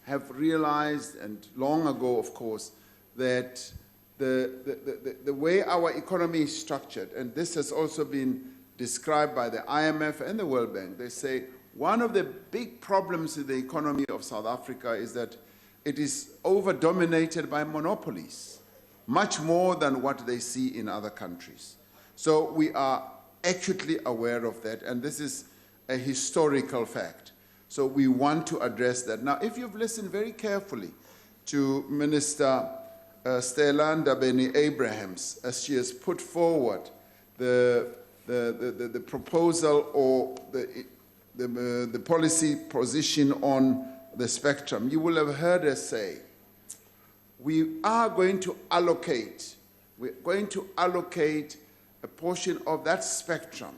have realized, and long ago, of course, that the way our economy is structured, and this has also been described by the IMF and the World Bank, they say one of the big problems in the economy of South Africa is that it is over-dominated by monopolies, much more than what they see in other countries. So we are acutely aware of that, and this is a historical fact. So we want to address that. Now, if you've listened very carefully to Minister Stella Ndabeni-Abrahams, as she has put forward the proposal or the policy position on the spectrum, you will have heard her say, we're going to allocate a portion of that spectrum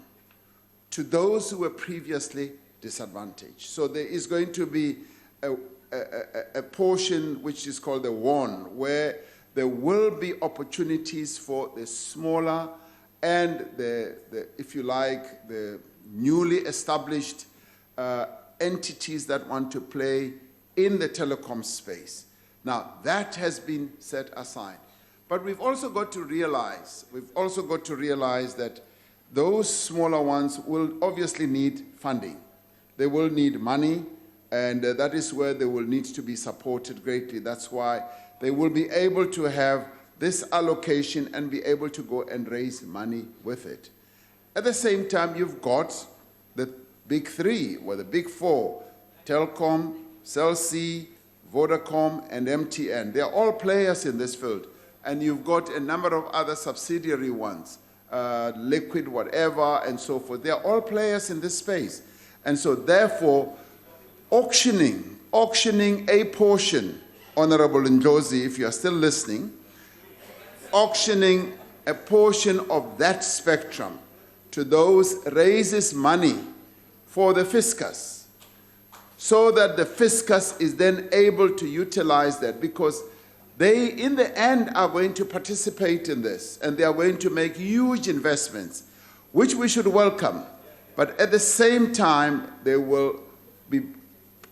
to those who were previously disadvantaged. So there is going to be a portion which is called the WAN, where there will be opportunities for the smaller and if you like, the newly established entities that want to play in the telecom space. Now, that has been set aside. But we've also got to realize that those smaller ones will obviously need funding. They will need money, and that is where they will need to be supported greatly. That's why they will be able to have this allocation and be able to go and raise money with it. At the same time, you've got the big three, or the big four, Telkom, Cell C, Vodacom, and MTN. They're all players in this field. And you've got a number of other subsidiary ones, Liquid, whatever, and so forth. They're all players in this space. And so therefore, auctioning a portion, Honorable Ndlozi, if you are still listening, auctioning a portion of that spectrum to those raises money for the fiscus, so that the fiscus is then able to utilize that, because they, in the end, are going to participate in this, and they are going to make huge investments, which we should welcome. But at the same time, they will be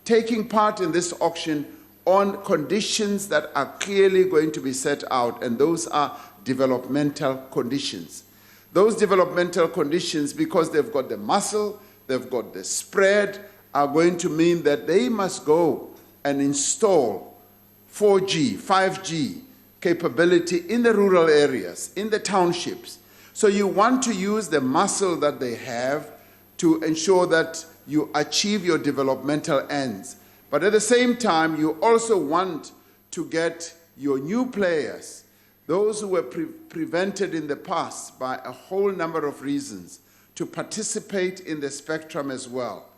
taking part in this auction on conditions that are clearly going to be set out, and those are developmental conditions. Those developmental conditions, because they've got the muscle, they've got the spread, are going to mean that they must go and install 4G, 5G capability in the rural areas, in the townships. So you want to use the muscle that they have to ensure that you achieve your developmental ends. But at the same time, you also want to get your new players, those who were prevented in the past by a whole number of reasons, to participate in the spectrum as well.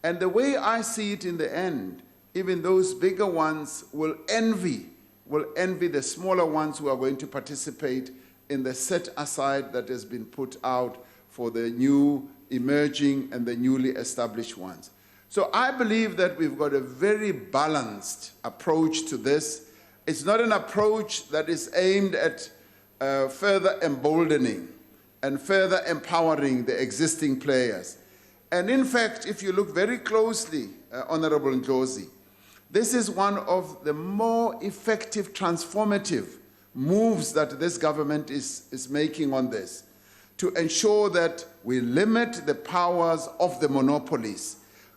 And the way I see it in the end, even those bigger ones will envy the smaller ones who are going to participate in the set aside that has been put out for the new emerging and the newly established ones. So I believe that we've got a very balanced approach to this. It's not an approach that is aimed at further emboldening and further empowering the existing players. And in fact, if you look very closely, Honorable Ndlozi, this is one of the more effective, transformative moves that this government is making on this, to ensure that we limit the powers of the monopolies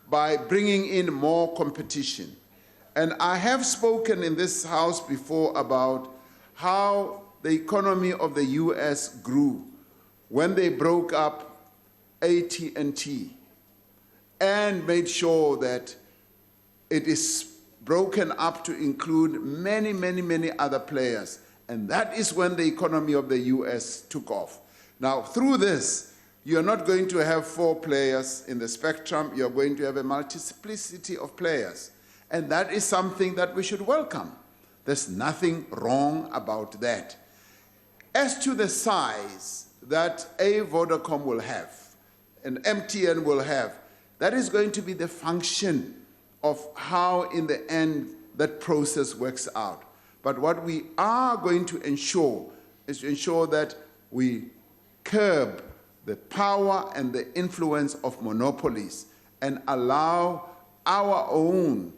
by bringing in more competition. And I have spoken in this House before about how the economy of the US grew when they broke up AT&T and made sure that it is broken up to include many, many, many other players. And that is when the economy of the US took off. Now, through this, you're not going to have 4 players in the spectrum. You're going to have a multiplicity of players. And that is something that we should welcome. There's nothing wrong about that. As to the size that a Vodacom will have, and MTN will have, that is going to be the function of how, in the end, that process works out. But what we are going to ensure is to ensure that we curb the power and the influence of monopolies and allow our own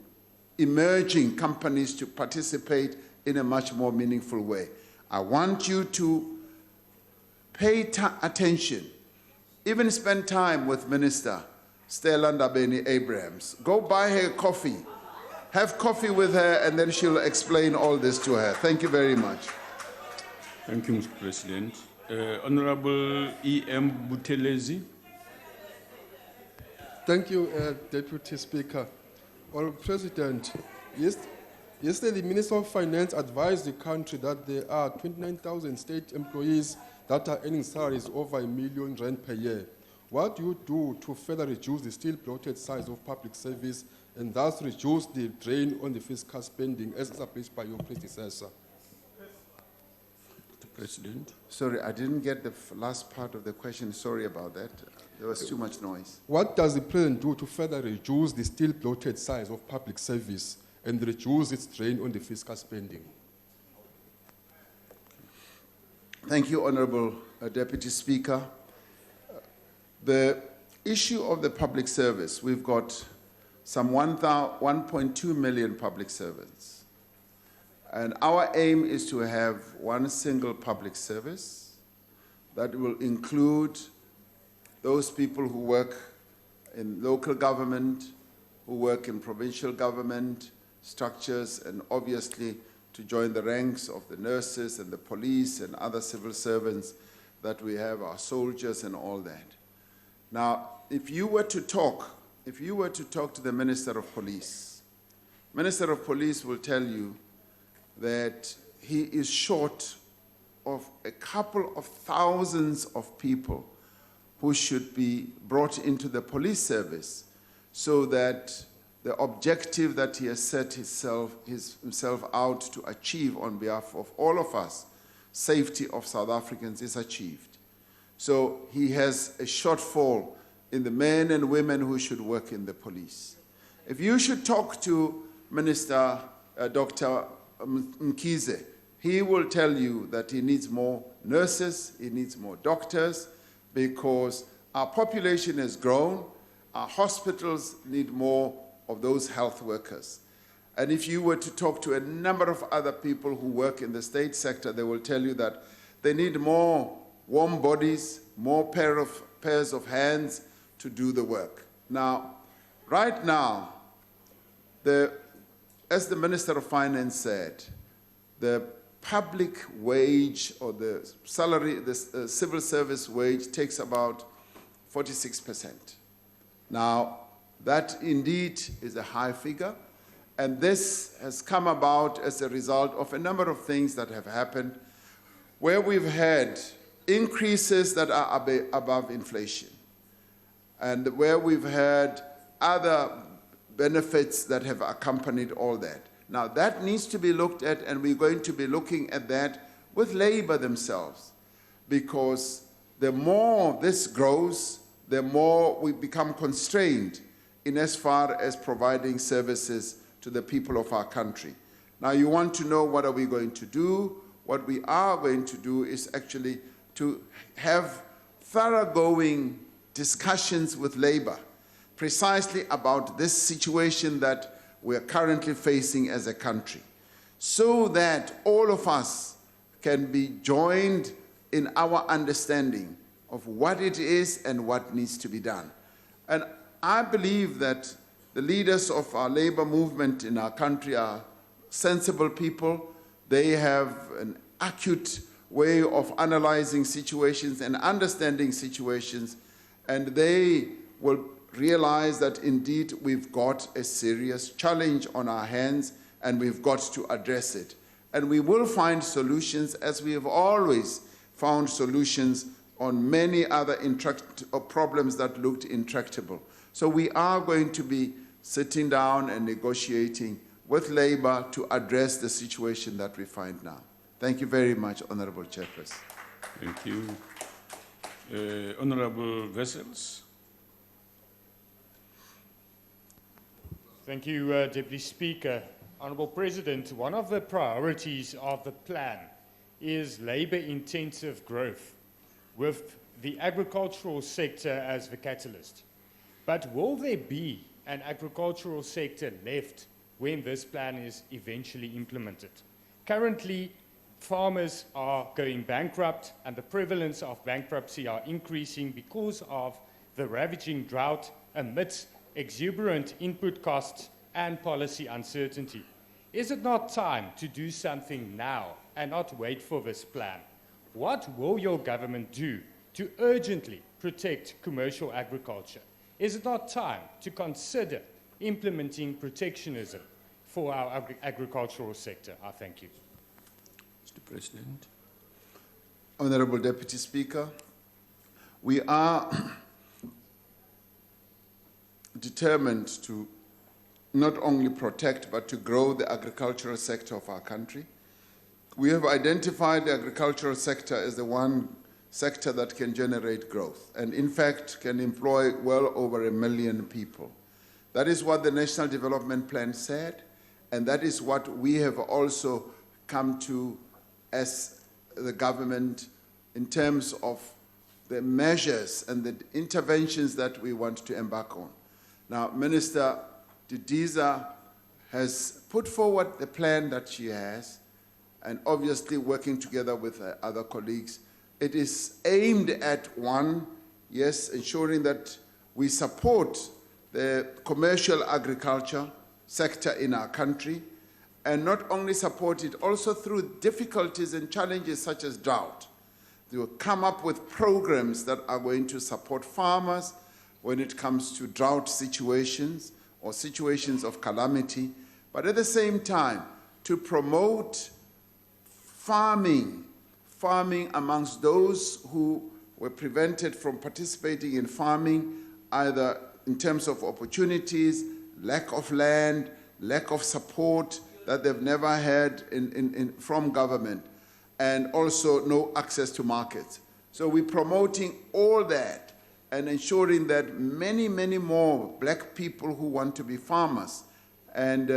emerging companies to participate in a much more meaningful way. I want you to pay attention, even spend time with Minister Stella Ndabeni-Abrahams. Go buy her coffee. Have coffee with her, and then she'll explain all this to her. Thank you very much. Thank you, Mr. President. Honorable E.M. Buthelezi. Thank you, Deputy Speaker. Well, President, yesterday the Minister of Finance advised the country that there are 29,000 state employees that are earning salaries over R1 million per year. What do you do to further reduce the still bloated size of public service and thus reduce the drain on the fiscal spending as established by your predecessor? Mr. President. Sorry, I didn't get the last part of the question. Sorry about that. There was too much noise. What does the President do to further reduce the still bloated size of public service and reduce its drain on the fiscal spending? Thank you, Honorable Deputy Speaker. The issue of the public service, we've got some 1.2 million public servants. And our aim is to have one single public service that will include those people who work in local government, who work in provincial government structures, and obviously to join the ranks of the nurses and the police and other civil servants that we have, our soldiers and all that. Now, if you were to talk to the Minister of Police will tell you that he is short of a couple of thousands of people who should be brought into the police service so that the objective that he has set himself out to achieve on behalf of all of us, safety of South Africans, is achieved. So he has a shortfall in the men and women who should work in the police. If you should talk to Minister Dr. Mkhize, he will tell you that he needs more nurses, he needs more doctors, because our population has grown, our hospitals need more of those health workers. And if you were to talk to a number of other people who work in the state sector, they will tell you that they need more warm bodies, more pairs of hands to do the work. Now, right now, as the Minister of Finance said, the public wage or the salary, the civil service wage takes about 46%. Now, that indeed is a high figure, and this has come about as a result of a number of things that have happened, where we've had increases that are above inflation, and where we've had other benefits that have accompanied all that. Now, that needs to be looked at, and we're going to be looking at that with labor themselves, because the more this grows, the more we become constrained in as far as providing services to the people of our country. Now, you want to know what are we going to do? What we are going to do is actually to have thoroughgoing discussions with labor precisely about this situation that we are currently facing as a country, so that all of us can be joined in our understanding of what it is and what needs to be done. And I believe that the leaders of our labor movement in our country are sensible people. They have an acute way of analyzing situations and understanding situations, and they will realize that indeed we've got a serious challenge on our hands and we've got to address it. And we will find solutions, as we have always found solutions on many other problems that looked intractable. So we are going to be sitting down and negotiating with labor to address the situation that we find now. Thank you very much, Honorable Chairperson. Thank you. Honorable Wessels. Thank you, Deputy Speaker. Honourable President, one of the priorities of the plan is labour-intensive growth, with the agricultural sector as the catalyst. But will there be an agricultural sector left when this plan is eventually implemented? Currently, farmers are going bankrupt, and the prevalence of bankruptcy are increasing because of the ravaging drought amidst exuberant input costs and policy uncertainty. Is it not time to do something now and not wait for this plan? What will your government do to urgently protect commercial agriculture? Is it not time to consider implementing protectionism for our agricultural sector? I thank you. Mr. President. Honorable Deputy Speaker, we are determined to not only protect but to grow the agricultural sector of our country. We have identified the agricultural sector as the one sector that can generate growth and in fact can employ well over 1 million people. That is what the National Development Plan said, and that is what we have also come to as the government in terms of the measures and the interventions that we want to embark on. Now, Minister Didiza has put forward the plan that she has, and obviously working together with other colleagues. It is aimed at, one, yes, ensuring that we support the commercial agriculture sector in our country, and not only support it, also through difficulties and challenges such as drought. They will come up with programs that are going to support farmers when it comes to drought situations or situations of calamity, but at the same time to promote farming amongst those who were prevented from participating in farming, either in terms of opportunities, lack of land, lack of support that they've never had from government, and also no access to markets. So we're promoting all that and ensuring that many, many more black people who want to be farmers. And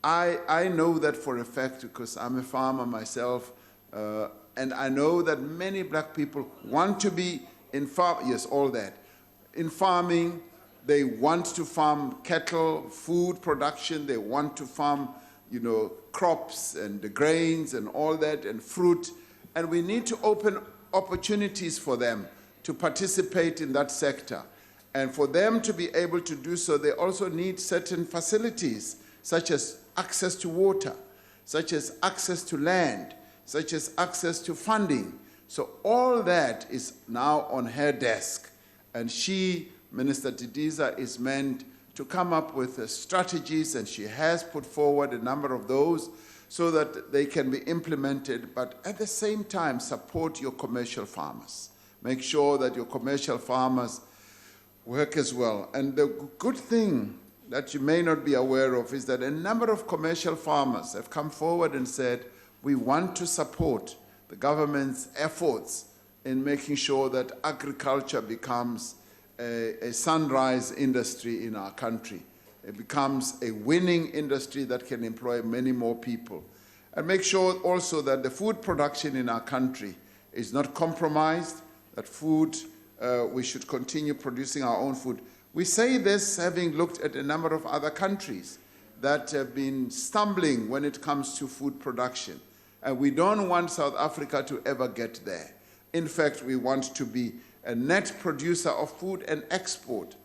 I know that for a fact because I'm a farmer myself, and I know that many black people want to be in in farming. They want to farm cattle, food production. They want to farm, crops and the grains and all that and fruit. And we need to open opportunities for them to participate in that sector. And for them to be able to do so, they also need certain facilities, such as access to water, such as access to land, such as access to funding. So all that is now on her desk. And she, Minister Didiza, is meant to come up with strategies, and she has put forward a number of those so that they can be implemented, but at the same time support your commercial farmers. Make sure that your commercial farmers work as well. And the good thing that you may not be aware of is that a number of commercial farmers have come forward and said, we want to support the government's efforts in making sure that agriculture becomes a sunrise industry in our country. It becomes a winning industry that can employ many more people. And make sure also that the food production in our country is not compromised, that we should continue producing our own food. We say this having looked at a number of other countries that have been stumbling when it comes to food production. And we don't want South Africa to ever get there. In fact, we want to be a net producer of food and export.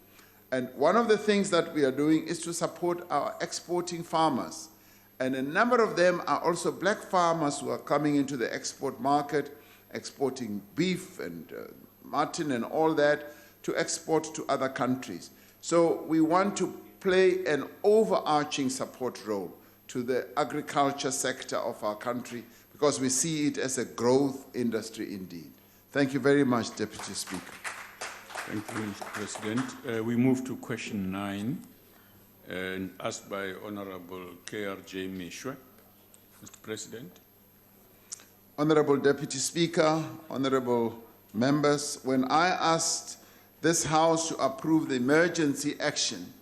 And one of the things that we are doing is to support our exporting farmers. And a number of them are also black farmers who are coming into the export market, exporting beef and mutton and all that to export to other countries. So we want to play an overarching support role to the agriculture sector of our country because we see it as a growth industry indeed. Thank you very much, Deputy Speaker. Thank you, Mr. President. We move to question 9, and asked by Honorable KRJ Mishwe. Mr. President. Honorable Deputy Speaker, honorable members, when I asked this House to approve the emergency action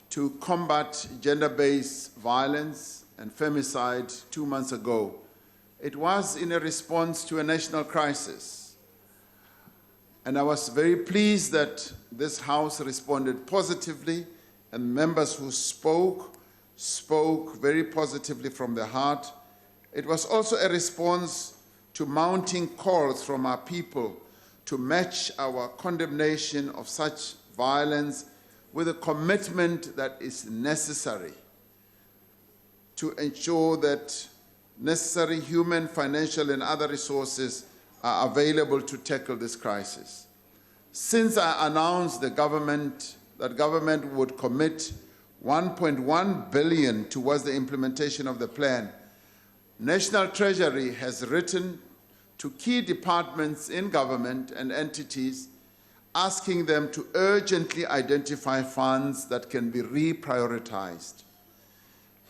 to combat gender-based violence and femicide 2 months ago, it was in a response to a national crisis. And I was very pleased that this House responded positively, and members who spoke very positively from the heart. It was also a response to mounting calls from our people to match our condemnation of such violence with a commitment that is necessary to ensure that necessary human, financial, and other resources are available to tackle this crisis. Since I announced that government would commit 1.1 billion towards the implementation of the plan, National Treasury has written to key departments in government and entities asking them to urgently identify funds that can be reprioritized.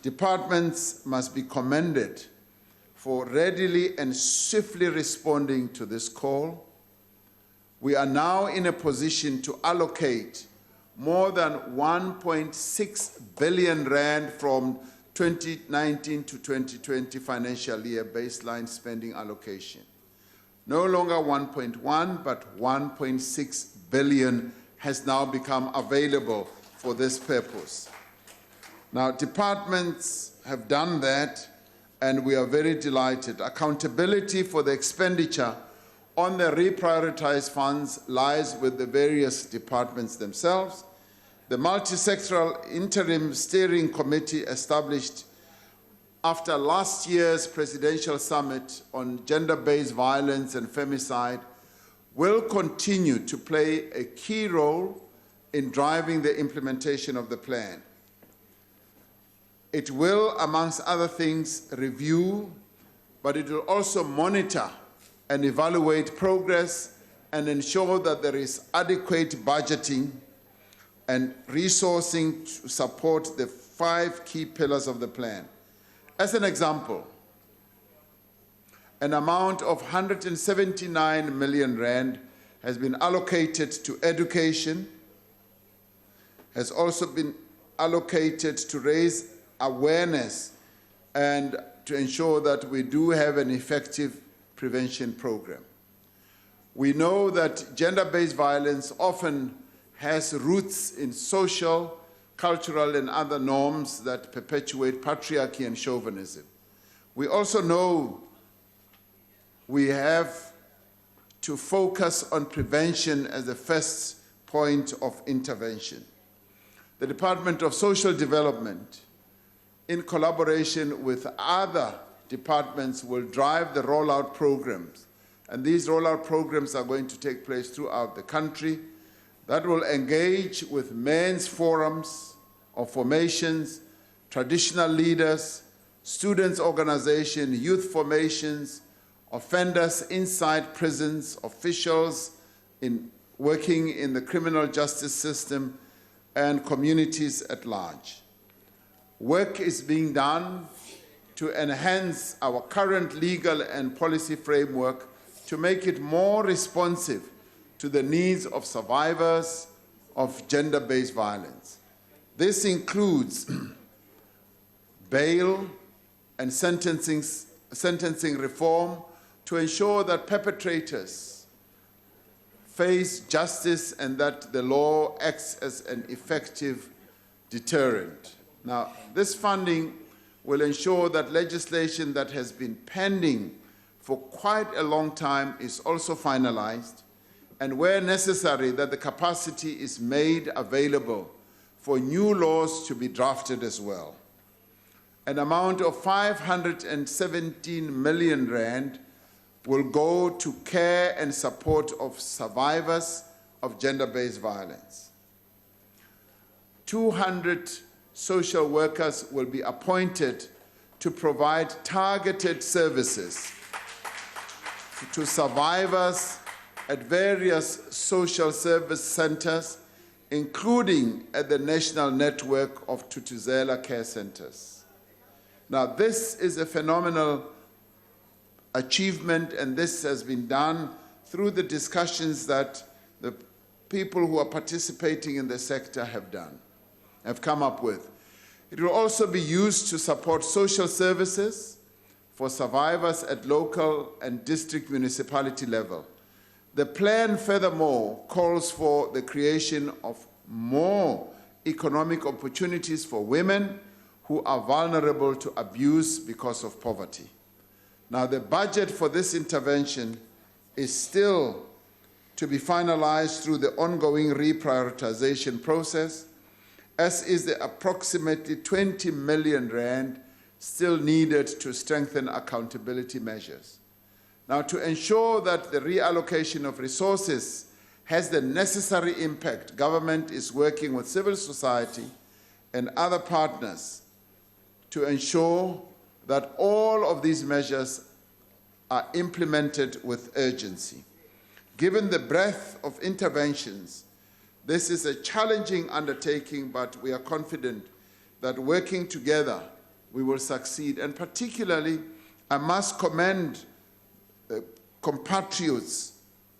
Departments must be commended for readily and swiftly responding to this call. We are now in a position to allocate more than 1.6 billion rand from 2019 to 2020 financial year baseline spending allocation. No longer 1.1, but 1.6 billion has now become available for this purpose. Now, departments have done that, and we are very delighted. Accountability for the expenditure on the reprioritized funds lies with the various departments themselves. The multi-sectoral interim steering committee established after last year's presidential summit on gender-based violence and femicide will continue to play a key role in driving the implementation of the plan. It will, amongst other things, review, but it will also monitor and evaluate progress and ensure that there is adequate budgeting and resourcing to support the 5 key pillars of the plan. As an example, an amount of 179 million rand has been allocated to education, has also been allocated to raise awareness and to ensure that we do have an effective prevention program. We know that gender-based violence often has roots in social, cultural, and other norms that perpetuate patriarchy and chauvinism. We also know we have to focus on prevention as the first point of intervention. The Department of Social Development, in collaboration with other departments, will drive the rollout programs. And these rollout programs are going to take place throughout the country. That will engage with men's forums or formations, traditional leaders, students' organization, youth formations, offenders inside prisons, officials working in the criminal justice system, and communities at large. Work is being done to enhance our current legal and policy framework to make it more responsive to the needs of survivors of gender-based violence. This includes bail and sentencing reform to ensure that perpetrators face justice and that the law acts as an effective deterrent. Now, this funding will ensure that legislation that has been pending for quite a long time is also finalized, and where necessary, that the capacity is made available for new laws to be drafted as well. An amount of 517 million rand will go to care and support of survivors of gender-based violence. 200 social workers will be appointed to provide targeted services to survivors at various social service centers, including at the national network of Tutuzela care centers. Now, this is a phenomenal achievement, and this has been done through the discussions that the people who are participating in the sector have come up with. It will also be used to support social services for survivors at local and district municipality level. The plan, furthermore, calls for the creation of more economic opportunities for women who are vulnerable to abuse because of poverty. Now, the budget for this intervention is still to be finalized through the ongoing reprioritization process, as is the approximately 20 million rand still needed to strengthen accountability measures. Now, to ensure that the reallocation of resources has the necessary impact. Government is working with civil society and other partners to ensure that all of these measures are implemented with urgency. Given the breadth of interventions, this is a challenging undertaking, but we are confident that working together we will succeed. And particularly, I must commend the compatriots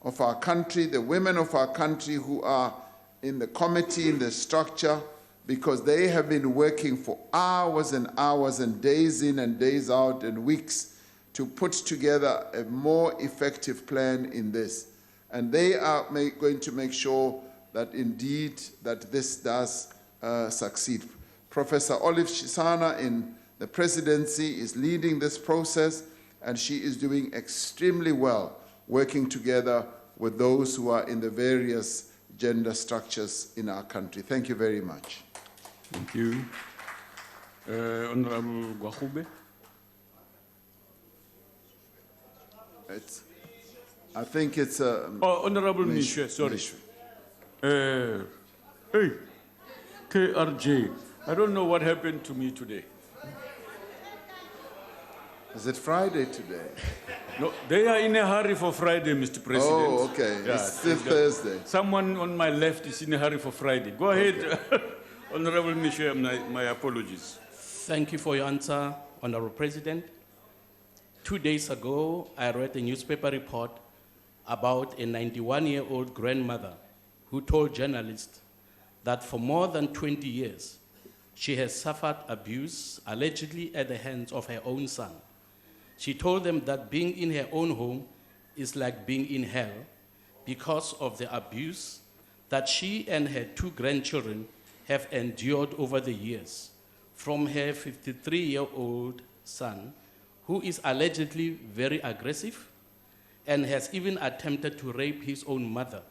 of our country, the women of our country who are in the committee, in the structure, because they have been working for hours and hours and days in and days out and weeks to put together a more effective plan in this. And they are going to make sure that indeed that this does succeed. Professor Olive Shisana in the presidency is leading this process, and she is doing extremely well working together with those who are in the various gender structures in our country. Thank you very much. Thank you. Honorable Gwahube. I think it's a... Honorable Misha, sorry. Hey, KRJ, I don't know what happened to me today. Is it Friday today? No, they are in a hurry for Friday, Mr. President. Oh, okay. Yeah, it's still Thursday. Someone on my left is in a hurry for Friday. Go ahead, Honorable Misha, my apologies. Thank you for your answer, Honorable President. 2 days ago, I read a newspaper report about a 91-year-old grandmother who told journalists that for more than 20 years, she has suffered abuse, allegedly at the hands of her own son. She told them that being in her own home is like being in hell because of the abuse that she and her 2 grandchildren have endured over the years from her 53-year-old son, who is allegedly very aggressive and has even attempted to rape his own mother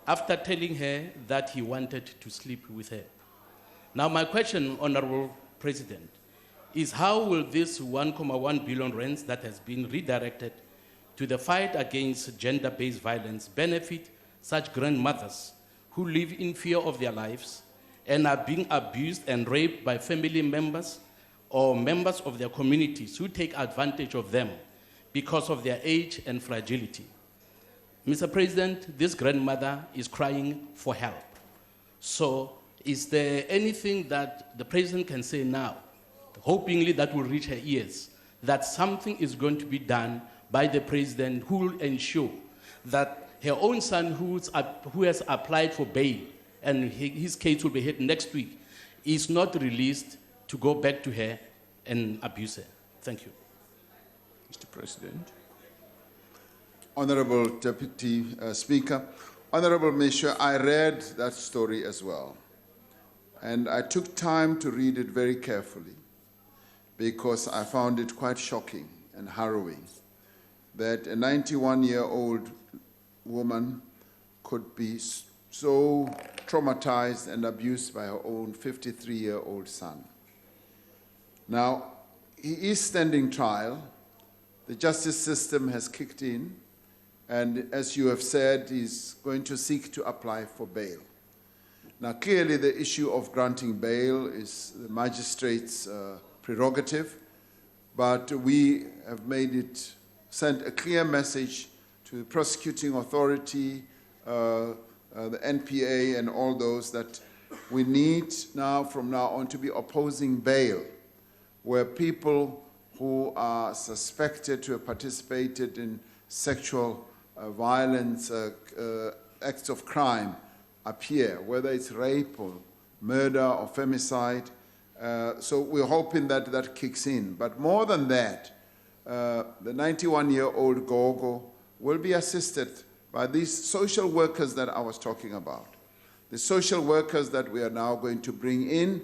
after telling her that he wanted to sleep with her. Now, my question, Honorable President, is how will this 1.1 billion rands that has been redirected to the fight against gender-based violence benefit such grandmothers who live in fear of their lives and are being abused and raped by family members or members of their communities who take advantage of them because of their age and fragility? Mr. President, this grandmother is crying for help. So is there anything that the President can say now, hopingly that will reach her ears, that something is going to be done by the President who will ensure that her own son who has applied for bail and his case will be heard next week is not released to go back to her and abuse her? Thank you. Mr. President. Honorable Deputy Speaker, Honorable Misha, I read that story as well. And I took time to read it very carefully because I found it quite shocking and harrowing that a 91-year-old woman could be so traumatized and abused by her own 53-year-old son. Now, he is standing trial. The justice system has kicked in, and as you have said, he's going to seek to apply for bail. Now, clearly the issue of granting bail is the magistrate's prerogative, but we have sent a clear message to the prosecuting authority, the NPA and all those that we need now, from now on, to be opposing bail, where people who are suspected to have participated in sexual violence, acts of crime appear, whether it's rape or murder or femicide. So we're hoping that that kicks in. But more than that, the 91-year-old Gogo will be assisted by these social workers that I was talking about. The social workers that we are now going to bring in,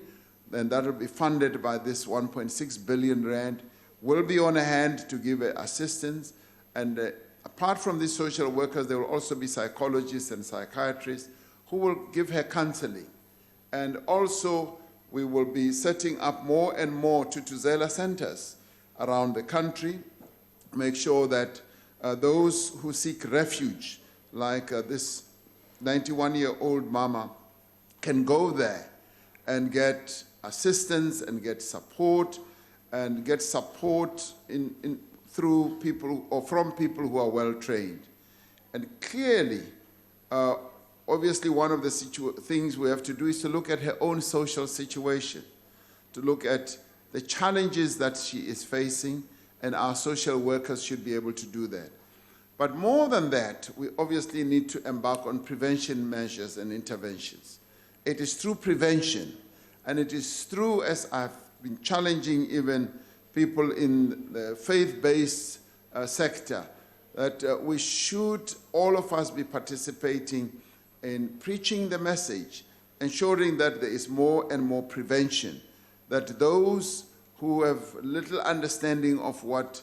and that will be funded by this 1.6 billion rand, will be on hand to give assistance. And apart from these social workers, there will also be psychologists and psychiatrists who will give her counseling. And also, we will be setting up more and more Tutuzela centers around the country, make sure that those who seek refuge, like this 91-year-old mama can go there and get assistance and get support through people or from people who are well trained. And clearly, obviously one of the things we have to do is to look at her own social situation, to look at the challenges that she is facing, and our social workers should be able to do that. But more than that, we obviously need to embark on prevention measures and interventions. It is through prevention, and it is through, as I've been challenging even people in the faith-based sector, that we should, all of us, be participating in preaching the message, ensuring that there is more and more prevention, that those who have little understanding of what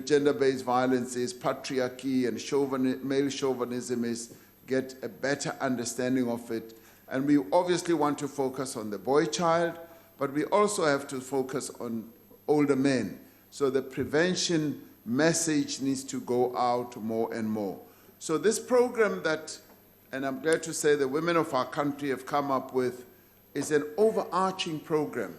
gender-based violence is, patriarchy and male chauvinism is, get a better understanding of it. And we obviously want to focus on the boy child, but we also have to focus on older men. So the prevention message needs to go out more and more. So this program that, and I'm glad to say the women of our country have come up with, is an overarching program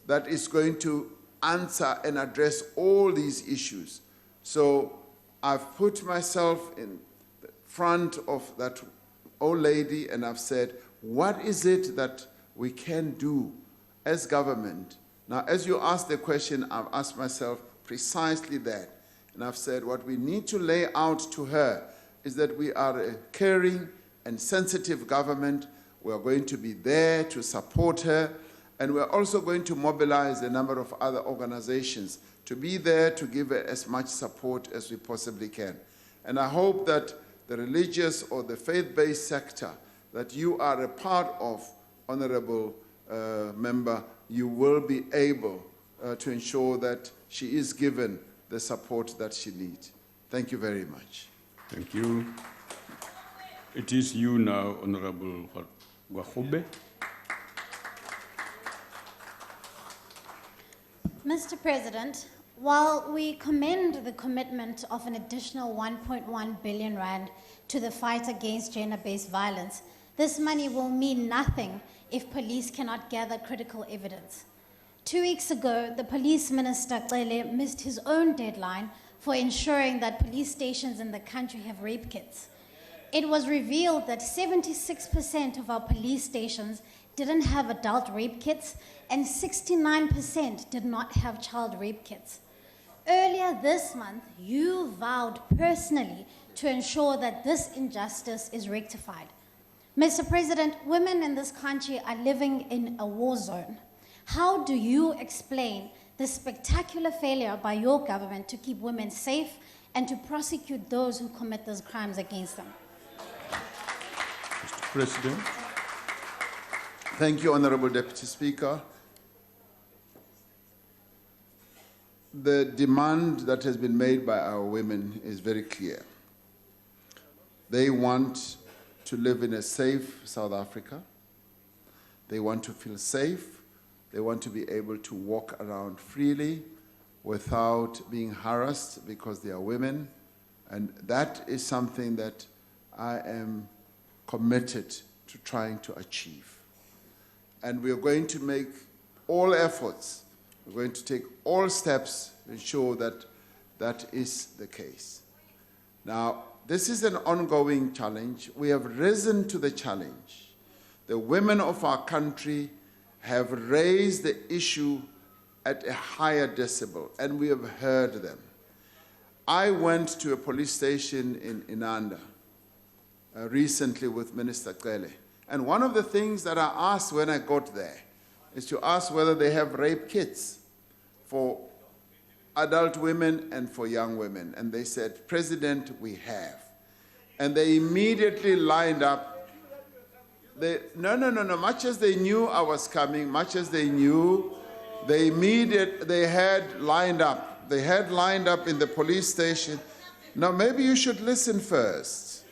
that is going to answer and address all these issues. So I've put myself in the front of that old lady and I've said, what is it that we can do as government? Now, as you asked the question, I've asked myself precisely that. And I've said what we need to lay out to her is that we are a caring and sensitive government. We are going to be there to support her. And we're also going to mobilize a number of other organizations to be there to give her as much support as we possibly can. And I hope that the religious or the faith-based sector that you are a part of, Honorable Member, you will be able to ensure that she is given the support that she needs. Thank you very much. Thank you. It is you now, Honorable Gwakhobe. Mr. President, while we commend the commitment of an additional 1.1 billion rand to the fight against gender-based violence, this money will mean nothing if police cannot gather critical evidence. 2 weeks ago, the Police Minister Cele missed his own deadline for ensuring that police stations in the country have rape kits. It was revealed that 76% of our police stations didn't have adult rape kits and 69% did not have child rape kits. Earlier this month, you vowed personally to ensure that this injustice is rectified. Mr. President, women in this country are living in a war zone. How do you explain the spectacular failure by your government to keep women safe and to prosecute those who commit those crimes against them? Mr. President. Thank you, Honorable Deputy Speaker. The demand that has been made by our women is very clear. They want to live in a safe South Africa. They want to feel safe. They want to be able to walk around freely without being harassed because they are women. And that is something that I am committed to trying to achieve. And we are going to make all efforts. We're going to take all steps to ensure that that is the case. Now, this is an ongoing challenge. We have risen to the challenge. The women of our country have raised the issue at a higher decibel, and we have heard them. I went to a police station in Inanda recently with Minister Cele, and one of the things that I asked when I got there is to ask whether they have rape kits for adult women and for young women. And they said, President, we have. And they immediately lined up. No. Much as they knew I was coming, much as they knew, they had lined up. They had lined up in the police station. Now, maybe you should listen first.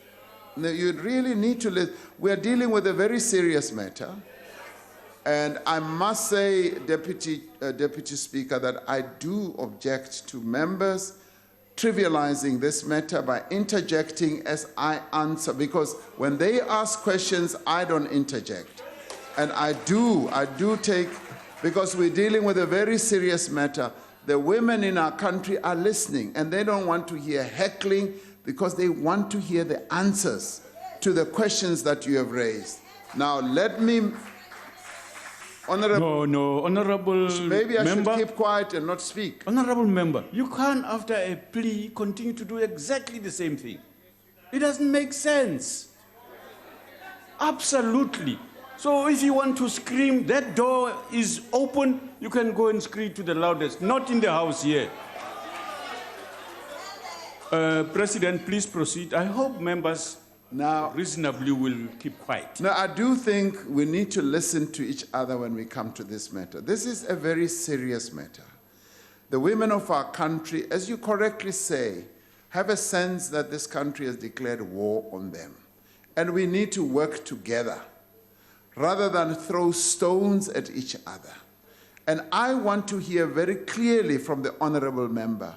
You really need to listen. We are dealing with a very serious matter. And I must say, Deputy Speaker, that I do object to members trivializing this matter by interjecting as I answer, because when they ask questions, I don't interject. And I do take, because we're dealing with a very serious matter. The women in our country are listening, and they don't want to hear heckling, because they want to hear the answers to the questions that you have raised. Now, let me, Honorable, No, Honorable maybe I Member. should keep quiet and not speak. Honorable Member, you can't, after a plea, continue to do exactly the same thing. It doesn't make sense. Absolutely. So if you want to scream, that door is open, you can go and scream to the loudest, not in the house here. President, please proceed. I hope members Now, reasonably will keep quiet. now, I do think we need to listen to each other when we come to this matter. This is a very serious matter. The women of our country, as you correctly say, have a sense that this country has declared war on them. And we need to work together rather than throw stones at each other. And I want to hear very clearly from the honorable member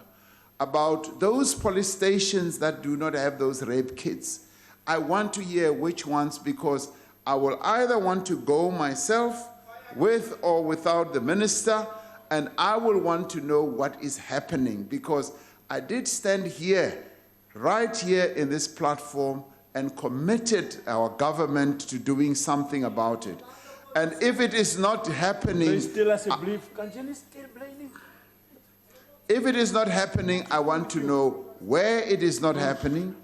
about those police stations that do not have those rape kits. I want to hear which ones, because I will either want to go myself with or without the minister, and I will want to know what is happening, because I did stand here, right here in this platform, and committed our government to doing something about it. And if it is not happening, if it is not happening, I want to know where it is not happening.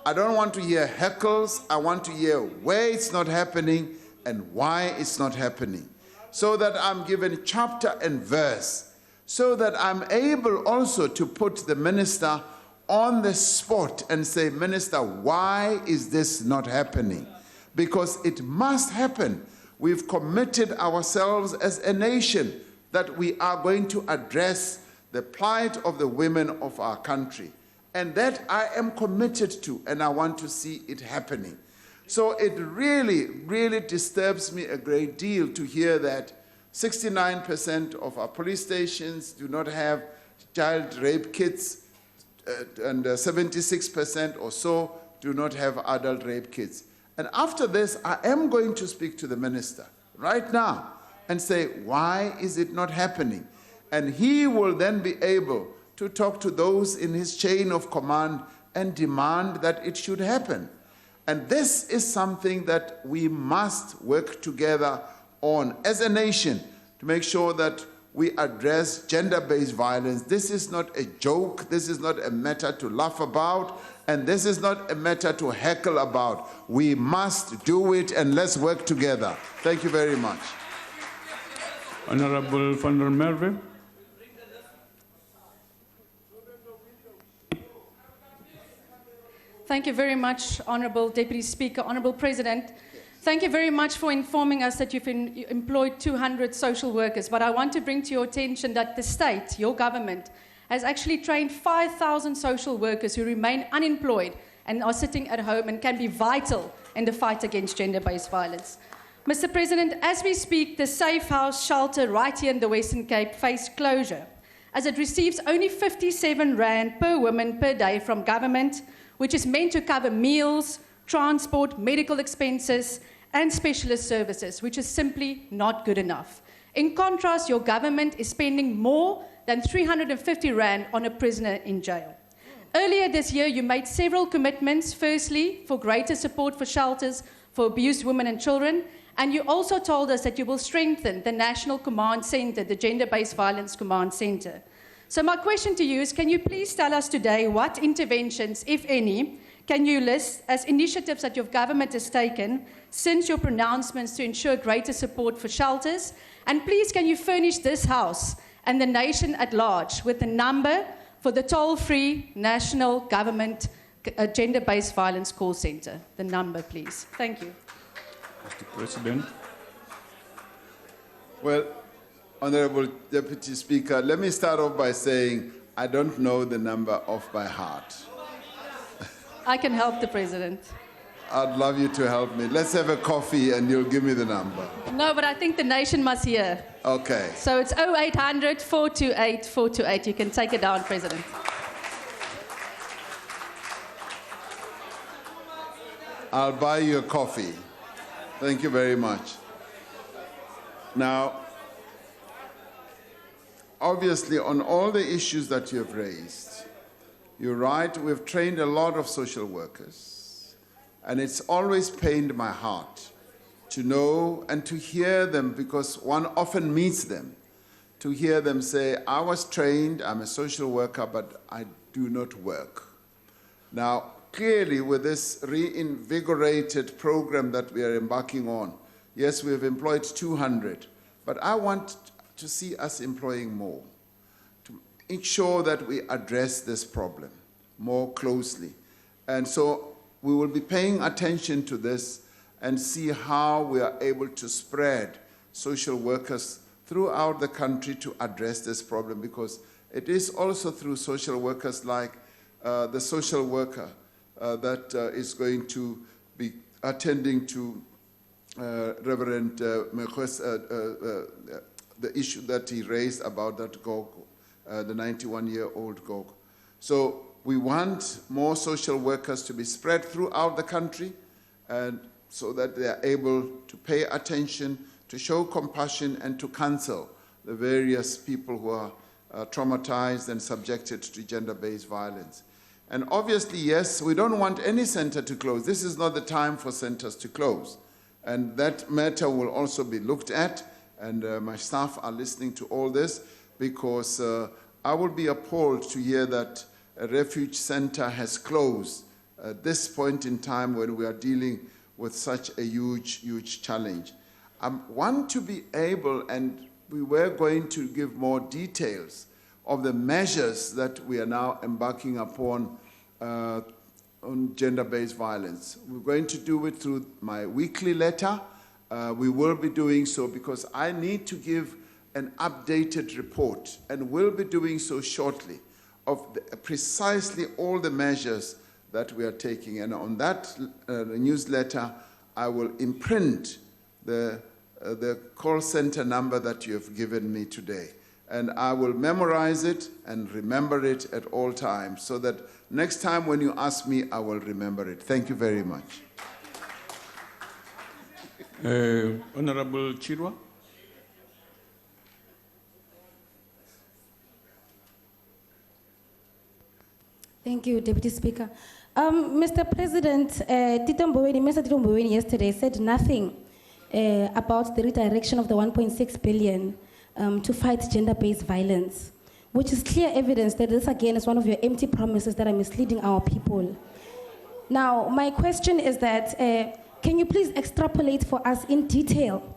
I don't want to hear heckles. I want to hear where it's not happening and why it's not happening, so that I'm given chapter and verse, so that I'm able also to put the minister on the spot and say, Minister, why is this not happening? Because it must happen. We've committed ourselves as a nation that we are going to address the plight of the women of our country. And that I am committed to, and I want to see it happening. So it really, really disturbs me a great deal to hear that 69% of our police stations do not have child rape kits, and 76% or so do not have adult rape kits. And after this, I am going to speak to the minister right now and say, why is it not happening? And he will then be able to talk to those in his chain of command and demand that it should happen. And this is something that we must work together on as a nation to make sure that we address gender-based violence. This is not a joke. This is not a matter to laugh about. And this is not a matter to heckle about. We must do it, and let's work together. Thank you very much. Honorable van der Merwe. Thank you very much, Honourable Deputy Speaker. Honourable President, thank you very much for informing us that you've employed 200 social workers. But I want to bring to your attention that the state, your government, has actually trained 5,000 social workers who remain unemployed and are sitting at home and can be vital in the fight against gender-based violence. Mr. President, as we speak, the Safe House shelter right here in the Western Cape faced closure, as it receives only 57 Rand per woman per day from government, which is meant to cover meals, transport, medical expenses, and specialist services, which is simply not good enough. In contrast, your government is spending more than 350 Rand on a prisoner in jail. Earlier this year, you made several commitments, firstly, for greater support for shelters for abused women and children, and you also told us that you will strengthen the National Command Center, the Gender-Based Violence Command Center. So my question to you is, can you please tell us today what interventions, if any, can you list as initiatives that your government has taken since your pronouncements to ensure greater support for shelters? And please, can you furnish this House and the nation at large with the number for the toll-free National Government Gender-Based Violence Call Center? The number, please. Thank you. Mr. President. Well, Honorable Deputy Speaker, let me start off by saying I don't know the number off by heart. I can help the President. I'd love you to help me. Let's have a coffee and you'll give me the number. No, but I think the nation must hear. Okay. So it's 0800 428 428. You can take it down, President. I'll buy you a coffee. Thank you very much. Now, obviously, on all the issues that you have raised, you're right, we've trained a lot of social workers, and it's always pained my heart to know and to hear them, because one often meets them, to hear them say, I was trained, I'm a social worker, but I do not work. Now, clearly, with this reinvigorated program that we are embarking on, yes, we have employed 200, but I want to see us employing more, to ensure that we address this problem more closely. And so we will be paying attention to this and see how we are able to spread social workers throughout the country to address this problem, because it is also through social workers like the social worker that is going to be attending to Reverend Mekhes, the issue that he raised about that Gogo, the 91-year-old Gogo. So we want more social workers to be spread throughout the country, and so that they are able to pay attention, to show compassion, and to counsel the various people who are traumatized and subjected to gender-based violence. And obviously, yes, we don't want any center to close. This is not the time for centers to close. And that matter will also be looked at, and my staff are listening to all this, because I will be appalled to hear that a refuge center has closed at this point in time when we are dealing with such a huge, huge challenge. I want to be able, and we were going to give more details of the measures that we are now embarking upon on gender-based violence. We're going to do it through my weekly letter. We will be doing so because I need to give an updated report, and will be doing so shortly, of precisely all the measures that we are taking. And on that newsletter, I will imprint the call center number that you have given me today. And I will memorize it and remember it at all times, so that next time when you ask me, I will remember it. Thank you very much. Honorable Chirwa. Thank you, Deputy Speaker. Mr. President, Mr. Tito Mboweni yesterday said nothing about the redirection of the 1.6 billion to fight gender-based violence, which is clear evidence that this again is one of your empty promises that are misleading our people. Now, my question is that, can you please extrapolate for us in detail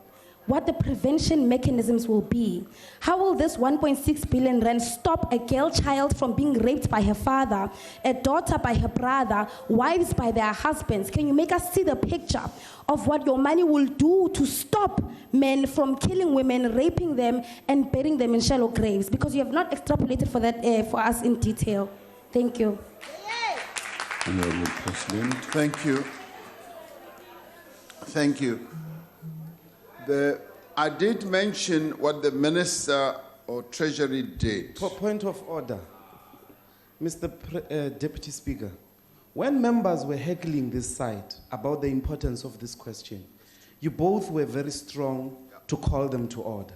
what the prevention mechanisms will be? How will this 1.6 billion rand stop a girl child from being raped by her father, a daughter by her brother, wives by their husbands? Can you make us see the picture of what your money will do to stop men from killing women, raping them, and burying them in shallow graves? Because you have not extrapolated for that for us in detail. Thank you. Honorable President. Thank you. Thank you. I did mention what the Minister or Treasury did. Point of order. Mr. Deputy Speaker, when members were heckling this side about the importance of this question, you both were very strong to call them to order.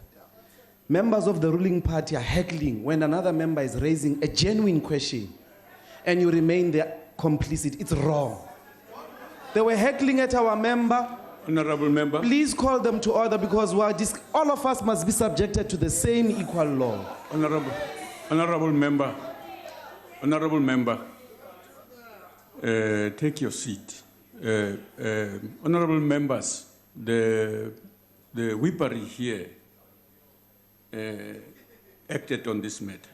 Members of the ruling party are heckling when another member is raising a genuine question, and you remain there complicit. It's wrong. They were heckling at our member. Honorable member. Please call them to order, because all of us must be subjected to the same equal law. Honorable member, take your seat. Honorable members, the whippery here acted on this matter.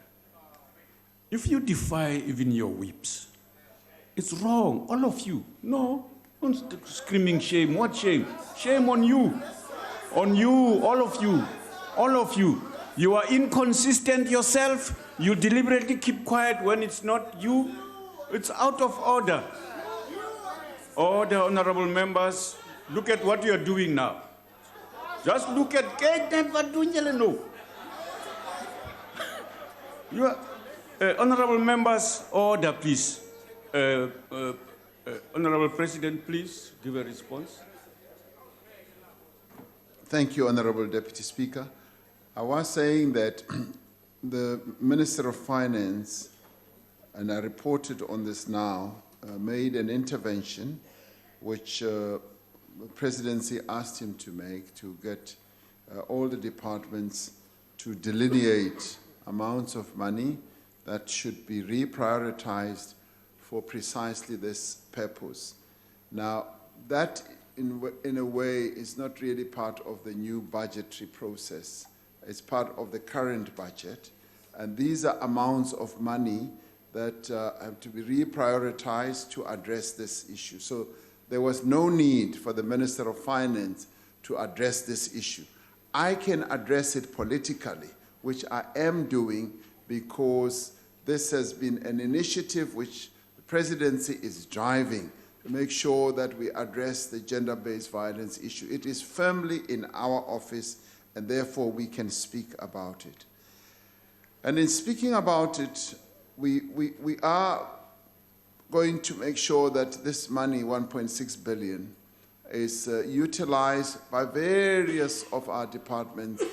If you defy even your whips, it's wrong, all of you. No. Don't screaming shame. What shame? Shame on you. On you, all of you. All of you. You are inconsistent yourself. You deliberately keep quiet when it's not you. It's out of order. Order, honorable members. Look at what you are doing now. Just look at you are, honorable members, order, please. Honorable President, please give a response. Thank you, Honorable Deputy Speaker. I was saying that the Minister of Finance, and I reported on this now, made an intervention which the Presidency asked him to make to get all the departments to delineate amounts of money that should be reprioritized for precisely this purpose. Now, that in a way is not really part of the new budgetary process. It's part of the current budget. And these are amounts of money that have to be reprioritized to address this issue. So there was no need for the Minister of Finance to address this issue. I can address it politically, which I am doing because this has been an initiative which the Presidency is driving to make sure that we address the gender-based violence issue. It is firmly in our office, and therefore we can speak about it. And in speaking about it, we are going to make sure that this money, 1.6 billion, is utilized by various of our departments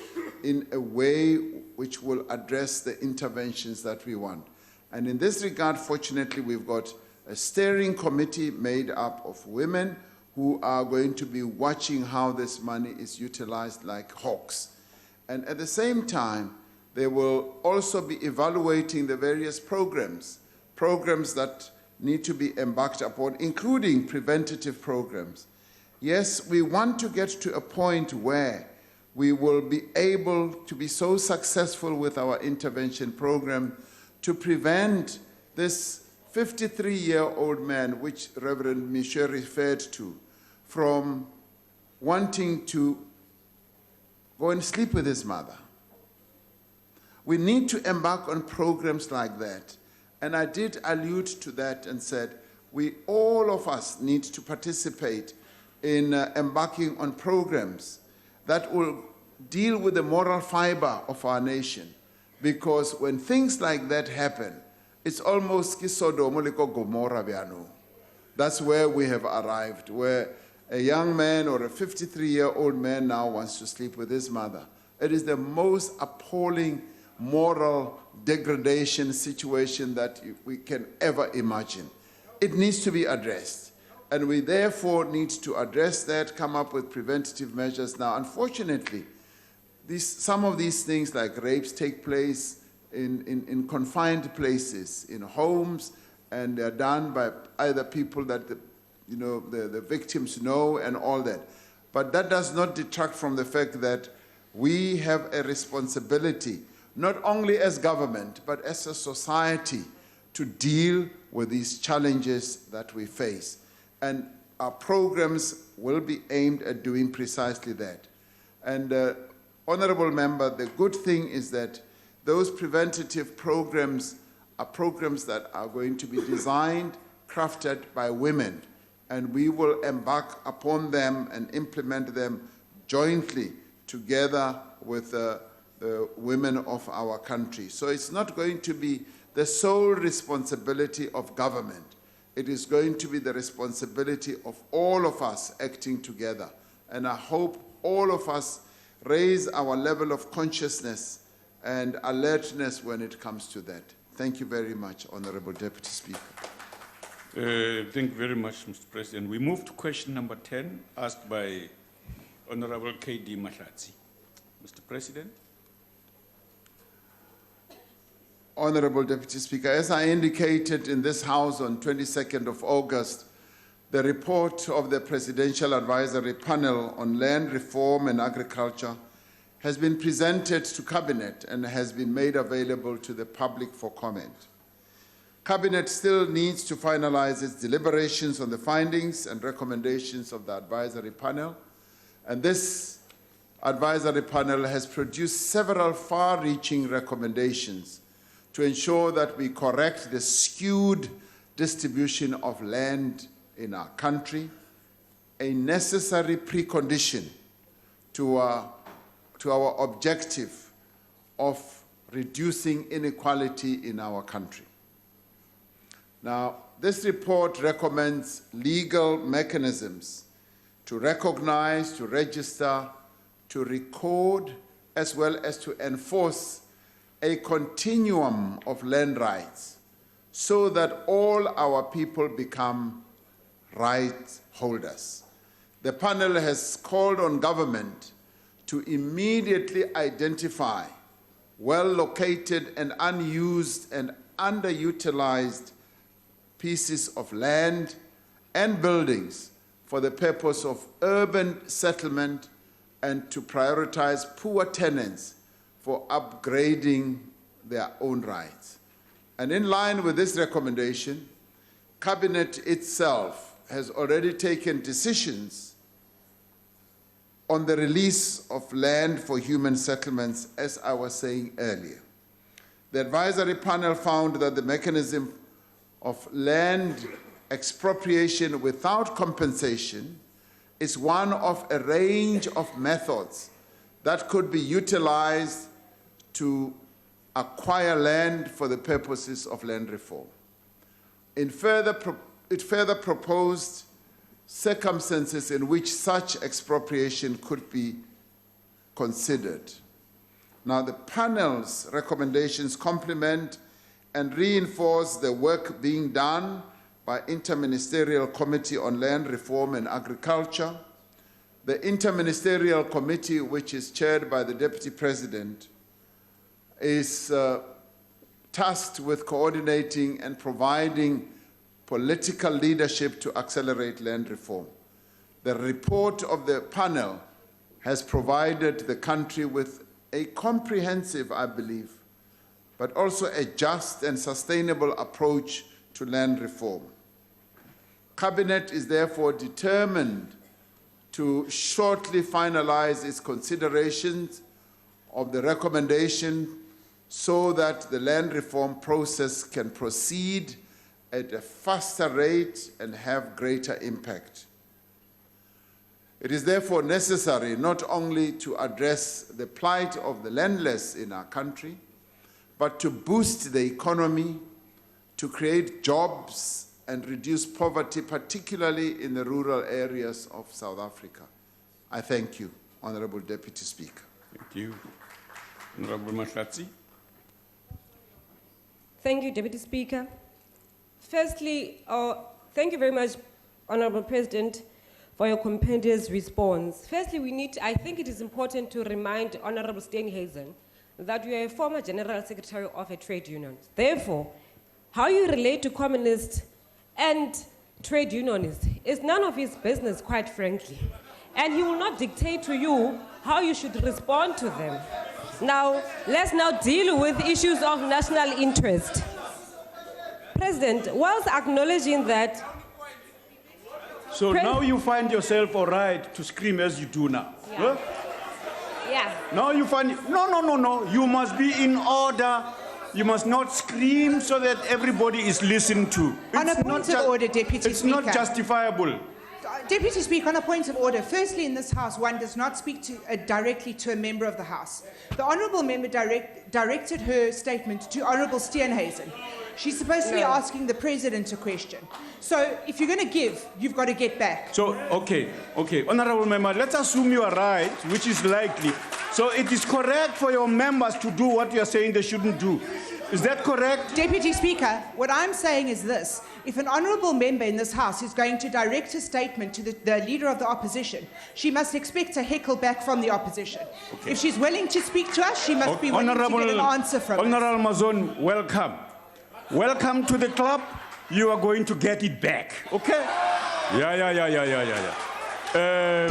in a way which will address the interventions that we want. And in this regard, fortunately, we've got a steering committee made up of women who are going to be watching how this money is utilized like hawks. And at the same time, they will also be evaluating the various programs that need to be embarked upon, including preventative programs. Yes, we want to get to a point where we will be able to be so successful with our intervention program to prevent this 53-year-old man, which Reverend Michel referred to, from wanting to go and sleep with his mother. We need to embark on programs like that. And I did allude to that and said, all of us need to participate in embarking on programs that will deal with the moral fiber of our nation. Because when things like that happen, it's almost Sodom and Gomorrah. That's where we have arrived, where a young man or a 53-year-old man now wants to sleep with his mother. It is the most appalling moral degradation situation that we can ever imagine. It needs to be addressed. And we therefore need to address that, come up with preventative measures. Now, unfortunately, some of these things like rapes take place in confined places, in homes, and they're done by either people that the victims know and all that. But that does not detract from the fact that we have a responsibility, not only as government, but as a society, to deal with these challenges that we face. And our programs will be aimed at doing precisely that. And Honorable Member, the good thing is that those preventative programs are programs that are going to be designed, crafted by women, and we will embark upon them and implement them jointly together with the women of our country. So it's not going to be the sole responsibility of government. It is going to be the responsibility of all of us acting together. And I hope all of us raise our level of consciousness and alertness when it comes to that. Thank you very much, Honorable Deputy Speaker. Thank you very much, Mr. President. We move to question number 10, asked by Honorable K.D. Mahlatsi. Mr. President. Honorable Deputy Speaker, as I indicated in this House on 22nd of August, the report of the Presidential Advisory Panel on Land Reform and Agriculture has been presented to Cabinet and has been made available to the public for comment. Cabinet still needs to finalize its deliberations on the findings and recommendations of the advisory panel, and this advisory panel has produced several far-reaching recommendations to ensure that we correct the skewed distribution of land in our country, a necessary precondition to our objective of reducing inequality in our country. Now, this report recommends legal mechanisms to recognize, to register, to record, as well as to enforce a continuum of land rights so that all our people become right holders. The panel has called on government to immediately identify well-located and unused and underutilized pieces of land and buildings for the purpose of urban settlement and to prioritize poor tenants for upgrading their own rights. And in line with this recommendation, Cabinet itself has already taken decisions on the release of land for human settlements, as I was saying earlier. The advisory panel found that the mechanism of land expropriation without compensation is one of a range of methods that could be utilized to acquire land for the purposes of land reform. It further proposed circumstances in which such expropriation could be considered. Now, the panel's recommendations complement and reinforce the work being done by Interministerial Committee on Land Reform and Agriculture, the Interministerial Committee, which is chaired by the Deputy President, is tasked with coordinating and providing political leadership to accelerate land reform. The report of the panel has provided the country with a comprehensive, I believe, but also a just and sustainable approach to land reform. Cabinet is therefore determined to shortly finalize its considerations of the recommendation so that the land reform process can proceed at a faster rate and have greater impact. It is therefore necessary not only to address the plight of the landless in our country, but to boost the economy, to create jobs and reduce poverty, particularly in the rural areas of South Africa. I thank you, Honorable Deputy Speaker. Thank you. Honorable Mahlatsi. Thank you, Deputy Speaker. Firstly, thank you very much, Honorable President, for your compendious response. Firstly, I think it is important to remind Honorable Steenhuisen that you are a former General Secretary of a trade union. Therefore, how you relate to communists and trade unionists is none of his business, quite frankly. And he will not dictate to you how you should respond to them. Now, let's now deal with issues of national interest. President, whilst acknowledging that... So now you find yourself all right to scream as you do now. Yeah. Huh? Yeah. Now you find, no. You must be in order. You must not scream so that everybody is listened to. On a point of order, Deputy Speaker. It's not justifiable. Deputy Speaker, on a point of order, firstly, in this House, one does not speak directly to a member of the House. The Honourable Member directed her statement to Honourable Steenhuisen. She's supposed to be asking the President a question. So if you're going to give, you've got to get back. So, okay. Honourable Member, let's assume you are right, which is likely. So it is correct for your members to do what you are saying they shouldn't do. Is that correct? Deputy Speaker, what I'm saying is this. If an honourable member in this House is going to direct a statement to the Leader of the Opposition, she must expect a heckle back from the Opposition. Okay. If she's willing to speak to us, she must be willing to get an answer from us. Honourable Mazon, welcome. Welcome to the club. You are going to get it back, okay? Yeah.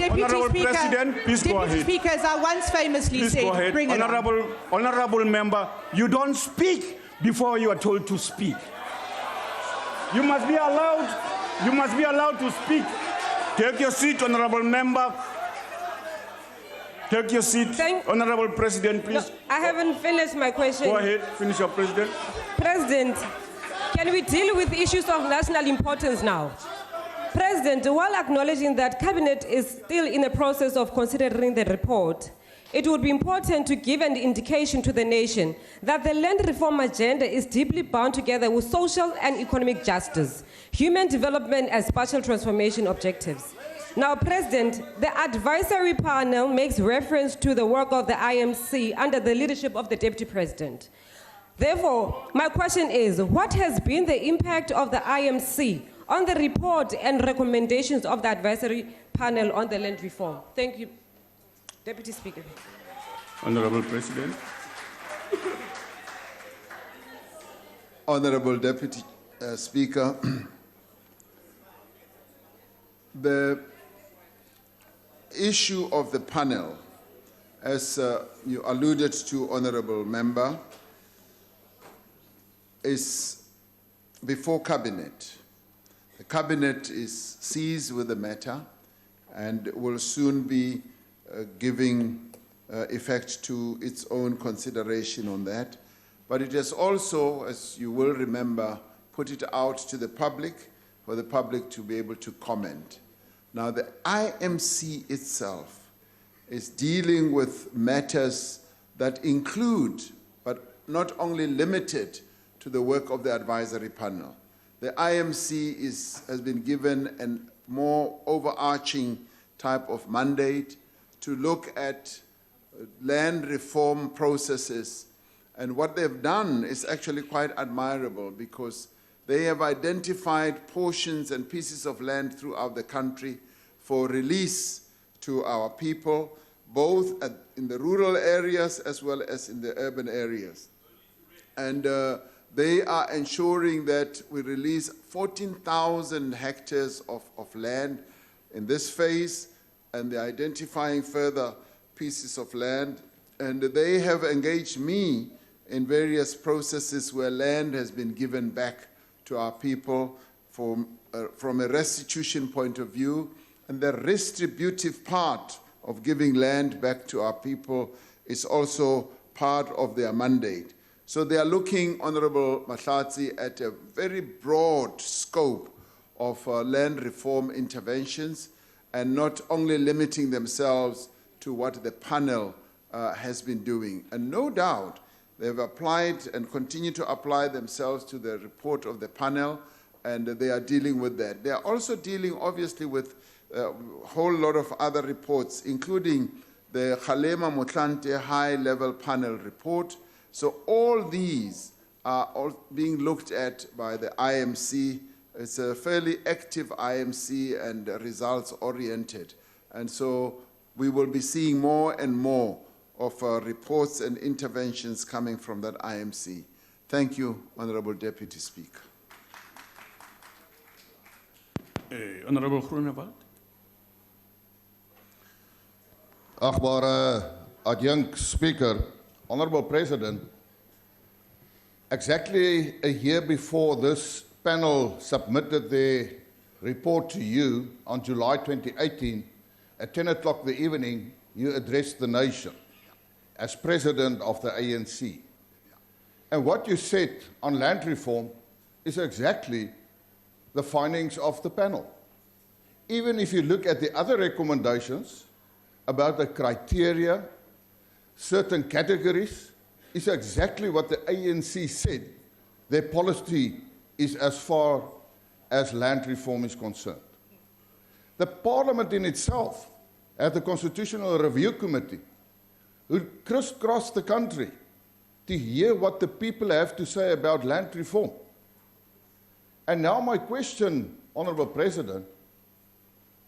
Honourable President, please go ahead. Deputy Speaker, as I once famously said, bring it on. Honourable Member, you don't speak before you are told to speak. You must be allowed to speak. Take your seat, Honourable Member. Take your seat. Honourable President, please. No, I haven't finished my question. Go ahead, finish your President. President, can we deal with issues of national importance now? President, while acknowledging that Cabinet is still in the process of considering the report, it would be important to give an indication to the nation that the land reform agenda is deeply bound together with social and economic justice, human development, and spatial transformation objectives. Now, President, the advisory panel makes reference to the work of the IMC under the leadership of the Deputy President. Therefore, my question is, what has been the impact of the IMC on the report and recommendations of the advisory panel on the land reform? Thank you, Deputy Speaker. Honorable President. Honorable Deputy Speaker, the issue of the panel, as you alluded to, Honorable Member, is before Cabinet. The Cabinet is seized with the matter and will soon be giving effect to its own consideration on that. But it has also, as you will remember, put it out to the public for the public to be able to comment. Now, the IMC itself is dealing with matters that include, but not only limited to the work of the advisory panel. The IMC has been given a more overarching type of mandate to look at land reform processes. And what they've done is actually quite admirable, because they have identified portions and pieces of land throughout the country for release to our people, both in the rural areas as well as in the urban areas. And they are ensuring that we release 14,000 hectares of land in this phase, and they're identifying further pieces of land. And they have engaged me in various processes where land has been given back to our people from a restitution point of view. And the redistributive part of giving land back to our people is also part of their mandate. So they are looking, Honorable Mahlatsi, at a very broad scope of land reform interventions, and not only limiting themselves to what the panel has been doing. And no doubt, they've applied and continue to apply themselves to the report of the panel, and they are dealing with that. They are also dealing, obviously, with a whole lot of other reports, including the Kgalema Motlanthe High-Level Panel report. So all these are all being looked at by the IMC. It's a fairly active IMC and results-oriented. And so we will be seeing more and more of reports and interventions coming from that IMC. Thank you, Honorable Deputy Speaker. Honorable Groenewald. Agbare adjunct Speaker, Honorable President, exactly a year before this panel submitted their report to you on July 2018, at 10 o'clock the evening, you addressed the nation as President of the ANC. And what you said on land reform is exactly the findings of the panel. Even if you look at the other recommendations about the criteria, certain categories, is exactly what the ANC said their policy is as far as land reform is concerned. The Parliament in itself had the Constitutional Review Committee who crisscrossed the country to hear what the people have to say about land reform. And now my question, Honourable President,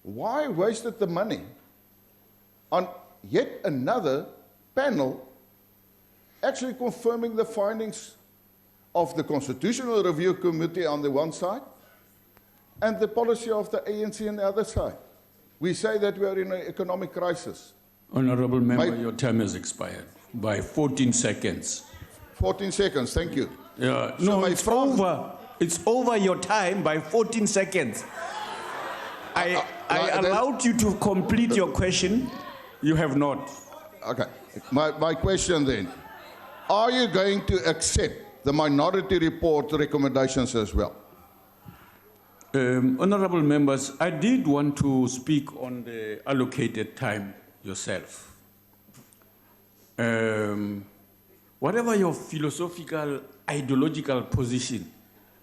why wasted the money on yet another panel actually confirming the findings of the Constitutional Review Committee on the one side and the policy of the ANC on the other side? We say that we are in an economic crisis. Honorable Member, your time has expired by 14 seconds. 14 seconds, thank you. Yeah, So no, my it's over. It's over your time by 14 seconds. I allowed you to complete your question. You have not. Okay. My question then, are you going to accept the minority report recommendations as well? Honorable members, I did want to speak on the allocated time yourself. whatever your philosophical, ideological position,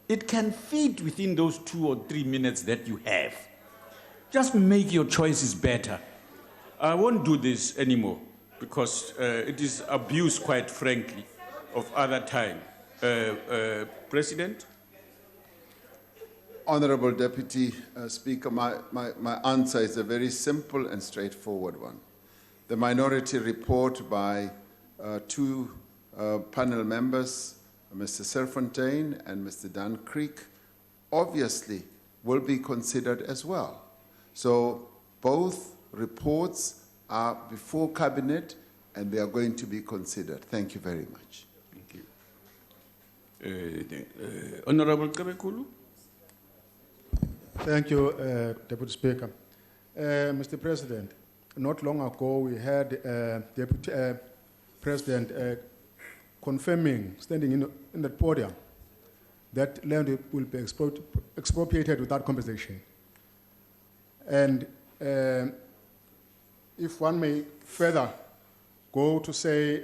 it can fit within those 2 or 3 minutes that you have. Just make your choices better. I won't do this anymore because it is abuse, quite frankly, of other time. President? Honorable Deputy Speaker, my answer is a very simple and straightforward one. The minority report by two panel members, Mr. Serfontein and Mr. Dan Creek, obviously will be considered as well. So both reports are before Cabinet and they are going to be considered. Thank you very much. Thank you. Honorable Kabekulu? Thank you, Deputy Speaker. Mr. President, not long ago we had Deputy President confirming, standing in the podium, that land will be expropriated without compensation. And if one may further go to say,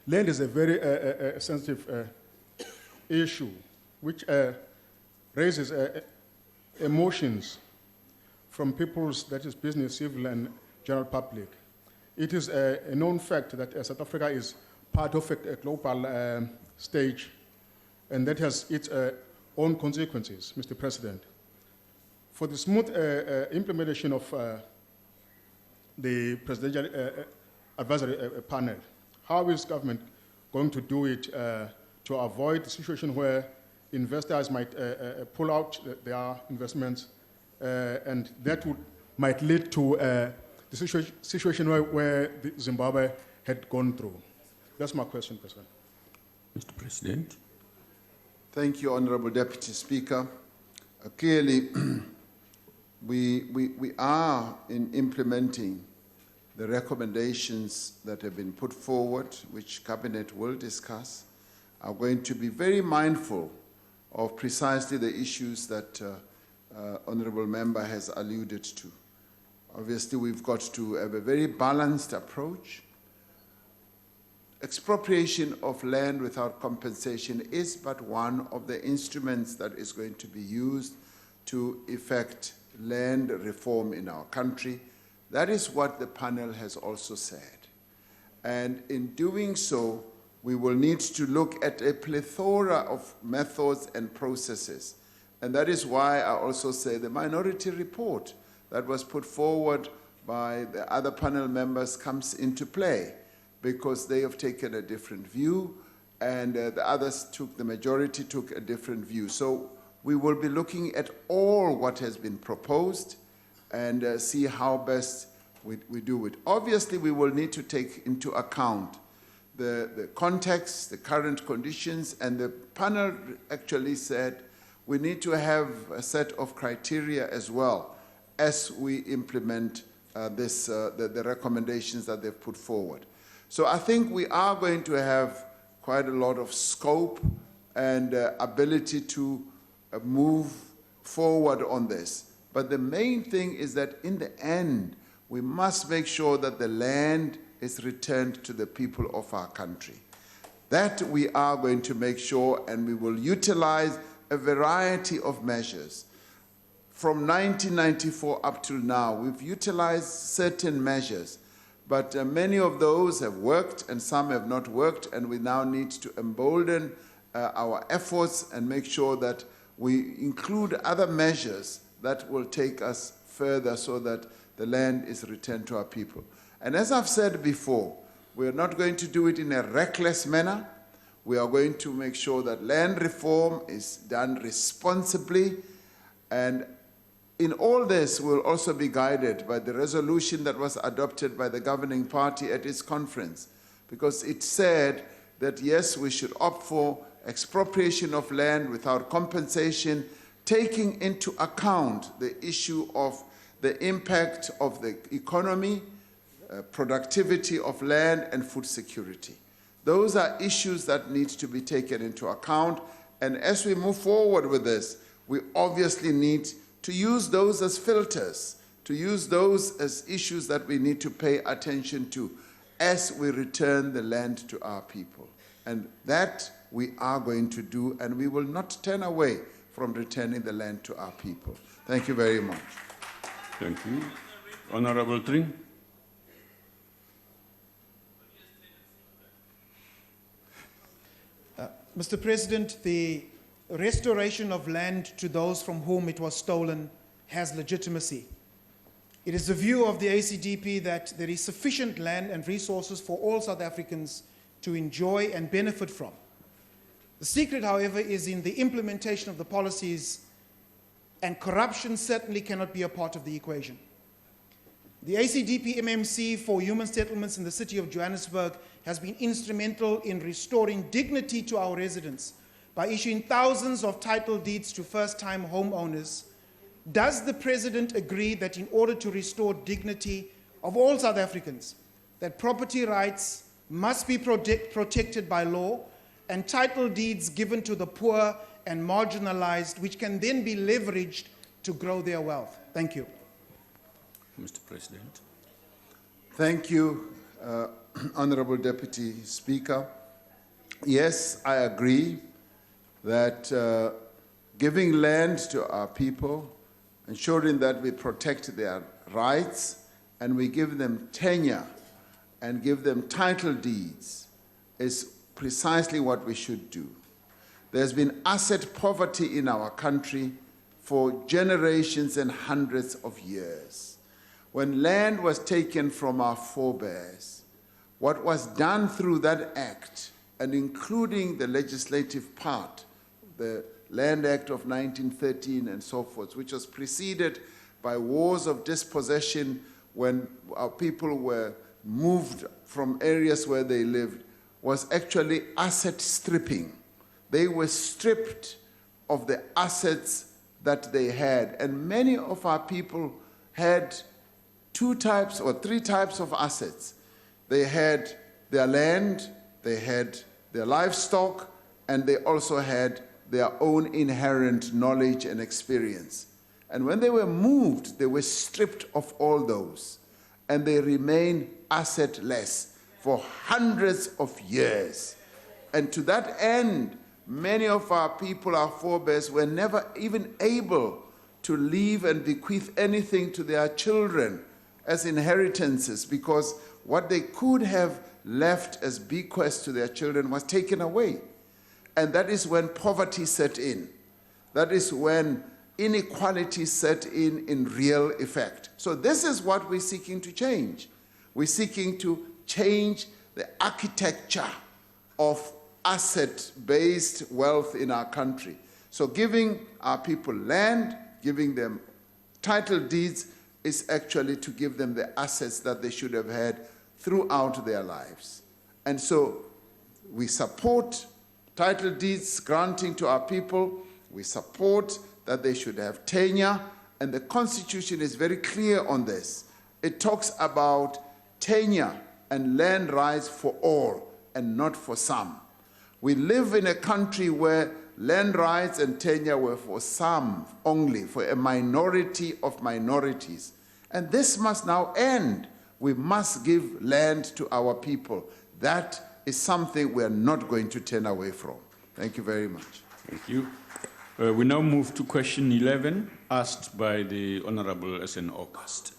land is a very sensitive issue, which raises emotions from people's, that is business, civil, and general public. It is a known fact that South Africa is part of a global stage, and that has its own consequences, Mr. President. For the smooth implementation of the Presidential Advisory Panel, how is government going to do it to avoid the situation where investors might pull out their investments, and that might lead to the situation where Zimbabwe had gone through? That's my question, President. Mr. President. Thank you, Honorable Deputy Speaker. Clearly, we are in implementing the recommendations that have been put forward, which Cabinet will discuss, are going to be very mindful of precisely the issues that Honorable Member has alluded to. Obviously, we've got to have a very balanced approach. Expropriation of land without compensation is but one of the instruments that is going to be used to effect land reform in our country. That is what the panel has also said. And in doing so, we will need to look at a plethora of methods and processes. And that is why I also say the minority report that was put forward by the other panel members comes into play, because they have taken a different view, and the others the majority took a different view. So we will be looking at all what has been proposed and see how best we do it. Obviously, we will need to take into account the context, the current conditions, and the panel actually said we need to have a set of criteria as well as we implement the recommendations that they've put forward. So I think we are going to have quite a lot of scope and ability to move forward on this. But the main thing is that in the end, we must make sure that the land is returned to the people of our country. That we are going to make sure, and we will utilize a variety of measures. From 1994 up till now, we've utilized certain measures, but many of those have worked and some have not worked, and we now need to embolden our efforts and make sure that we include other measures that will take us further so that the land is returned to our people. And as I've said before, we are not going to do it in a reckless manner. We are going to make sure that land reform is done responsibly, and in all this, we'll also be guided by the resolution that was adopted by the governing party at its conference, because it said that, yes, we should opt for expropriation of land without compensation, taking into account the issue of the impact of the economy, productivity of land, and food security. Those are issues that need to be taken into account, and as we move forward with this, we obviously need to use those as filters, to use those as issues that we need to pay attention to. as we return the land to our people. And that we are going to do, and we will not turn away from returning the land to our people. Thank you very much. Thank you. Honorable Tring. Mr. President, the restoration of land to those from whom it was stolen has legitimacy. It is the view of the ACDP that there is sufficient land and resources for all South Africans to enjoy and benefit from. The secret, however, is in the implementation of the policies, and corruption certainly cannot be a part of the equation. The ACDP MMC for Human Settlements in the city of Johannesburg has been instrumental in restoring dignity to our residents by issuing thousands of title deeds to first-time homeowners. Does the President agree that in order to restore dignity of all South Africans, that property rights must be protected by law and title deeds given to the poor and marginalized, which can then be leveraged to grow their wealth? Thank you. Mr. President. Thank you, Honorable Deputy Speaker. Yes, I agree that giving land to our people, ensuring that we protect their rights and we give them tenure and give them title deeds is precisely what we should do. There's been asset poverty in our country for generations and hundreds of years. When land was taken from our forebears, what was done through that act, and including the legislative part, the Land Act of 1913 and so forth, which was preceded by wars of dispossession when our people were moved from areas where they lived, was actually asset stripping. They were stripped of the assets that they had, and many of our people had two types or three types of assets. They had their land, they had their livestock, and they also had their own inherent knowledge and experience. And when they were moved, they were stripped of all those, and they remained assetless for hundreds of years. And to that end, many of our people, our forebears, were never even able to leave and bequeath anything to their children as inheritances, because what they could have left as bequests to their children was taken away. And that is when poverty set in. That is when inequality set in real effect. So this is what we're seeking to change. We're seeking to change the architecture of asset-based wealth in our country. So giving our people land, giving them title deeds, is actually to give them the assets that they should have had throughout their lives. And so we support title deeds granting to our people. We support that they should have tenure, and the Constitution is very clear on this. It talks about tenure and land rights for all and not for some. We live in a country where land rights and tenure were for some only, for a minority of minorities. And this must now end. We must give land to our people. That is something we are not going to turn away from. Thank you very much. Thank you. We now move to question 11, asked by the Honorable S.N. August.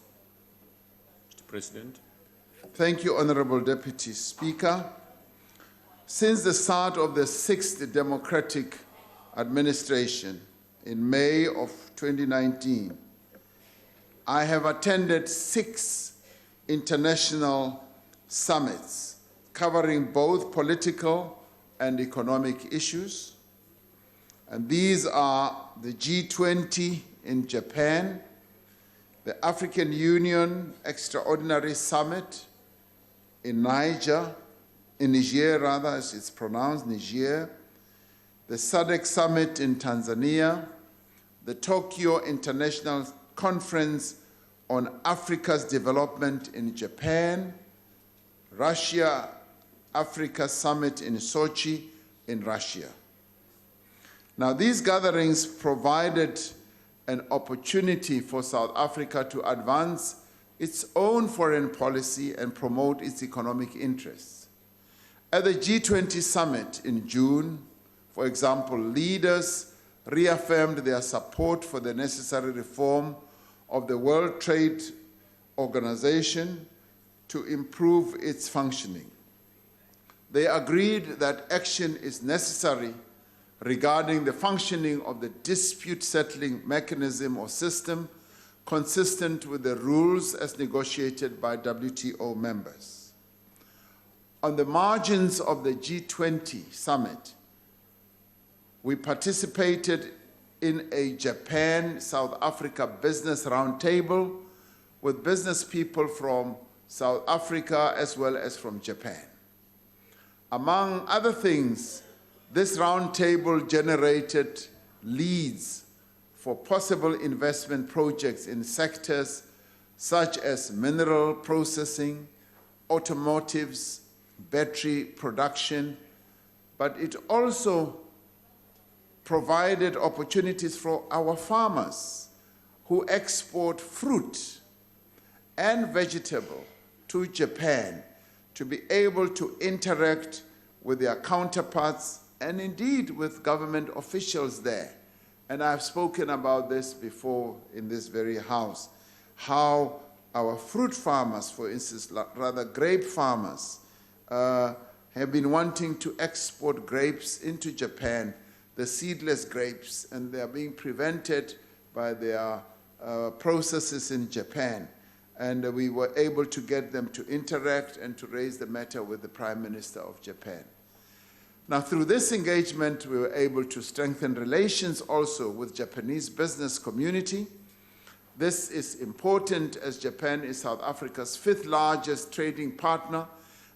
Mr. President. Thank you, Honorable Deputy Speaker. Since the start of the 6th Democratic Administration in May of 2019, I have attended 6 international summits covering both political and economic issues. And these are the G20 in Japan, the African Union Extraordinary Summit in Niger, as it's pronounced, Niger, the SADC Summit in Tanzania, the Tokyo International Conference on Africa's Development in Japan, Russia-Africa Summit in Sochi in Russia. Now, these gatherings provided an opportunity for South Africa to advance its own foreign policy and promote its economic interests. At the G20 summit in June, for example, leaders reaffirmed their support for the necessary reform of the World Trade Organization to improve its functioning. They agreed that action is necessary regarding the functioning of the dispute settling mechanism or system consistent with the rules as negotiated by WTO members. On the margins of the G20 summit, we participated in a Japan-South Africa business roundtable with business people from South Africa as well as from Japan. Among other things, this roundtable generated leads for possible investment projects in sectors such as mineral processing, automotives, battery production, but it also provided opportunities for our farmers who export fruit and vegetable to Japan to be able to interact with their counterparts and indeed with government officials there. And I've spoken about this before in this very house, how our fruit farmers, for instance, rather grape farmers, have been wanting to export grapes into Japan, the seedless grapes, and they are being prevented by their processes in Japan. And we were able to get them to interact and to raise the matter with the Prime Minister of Japan. Now, through this engagement, we were able to strengthen relations also with Japanese business community. This is important as Japan is South Africa's 5th largest trading partner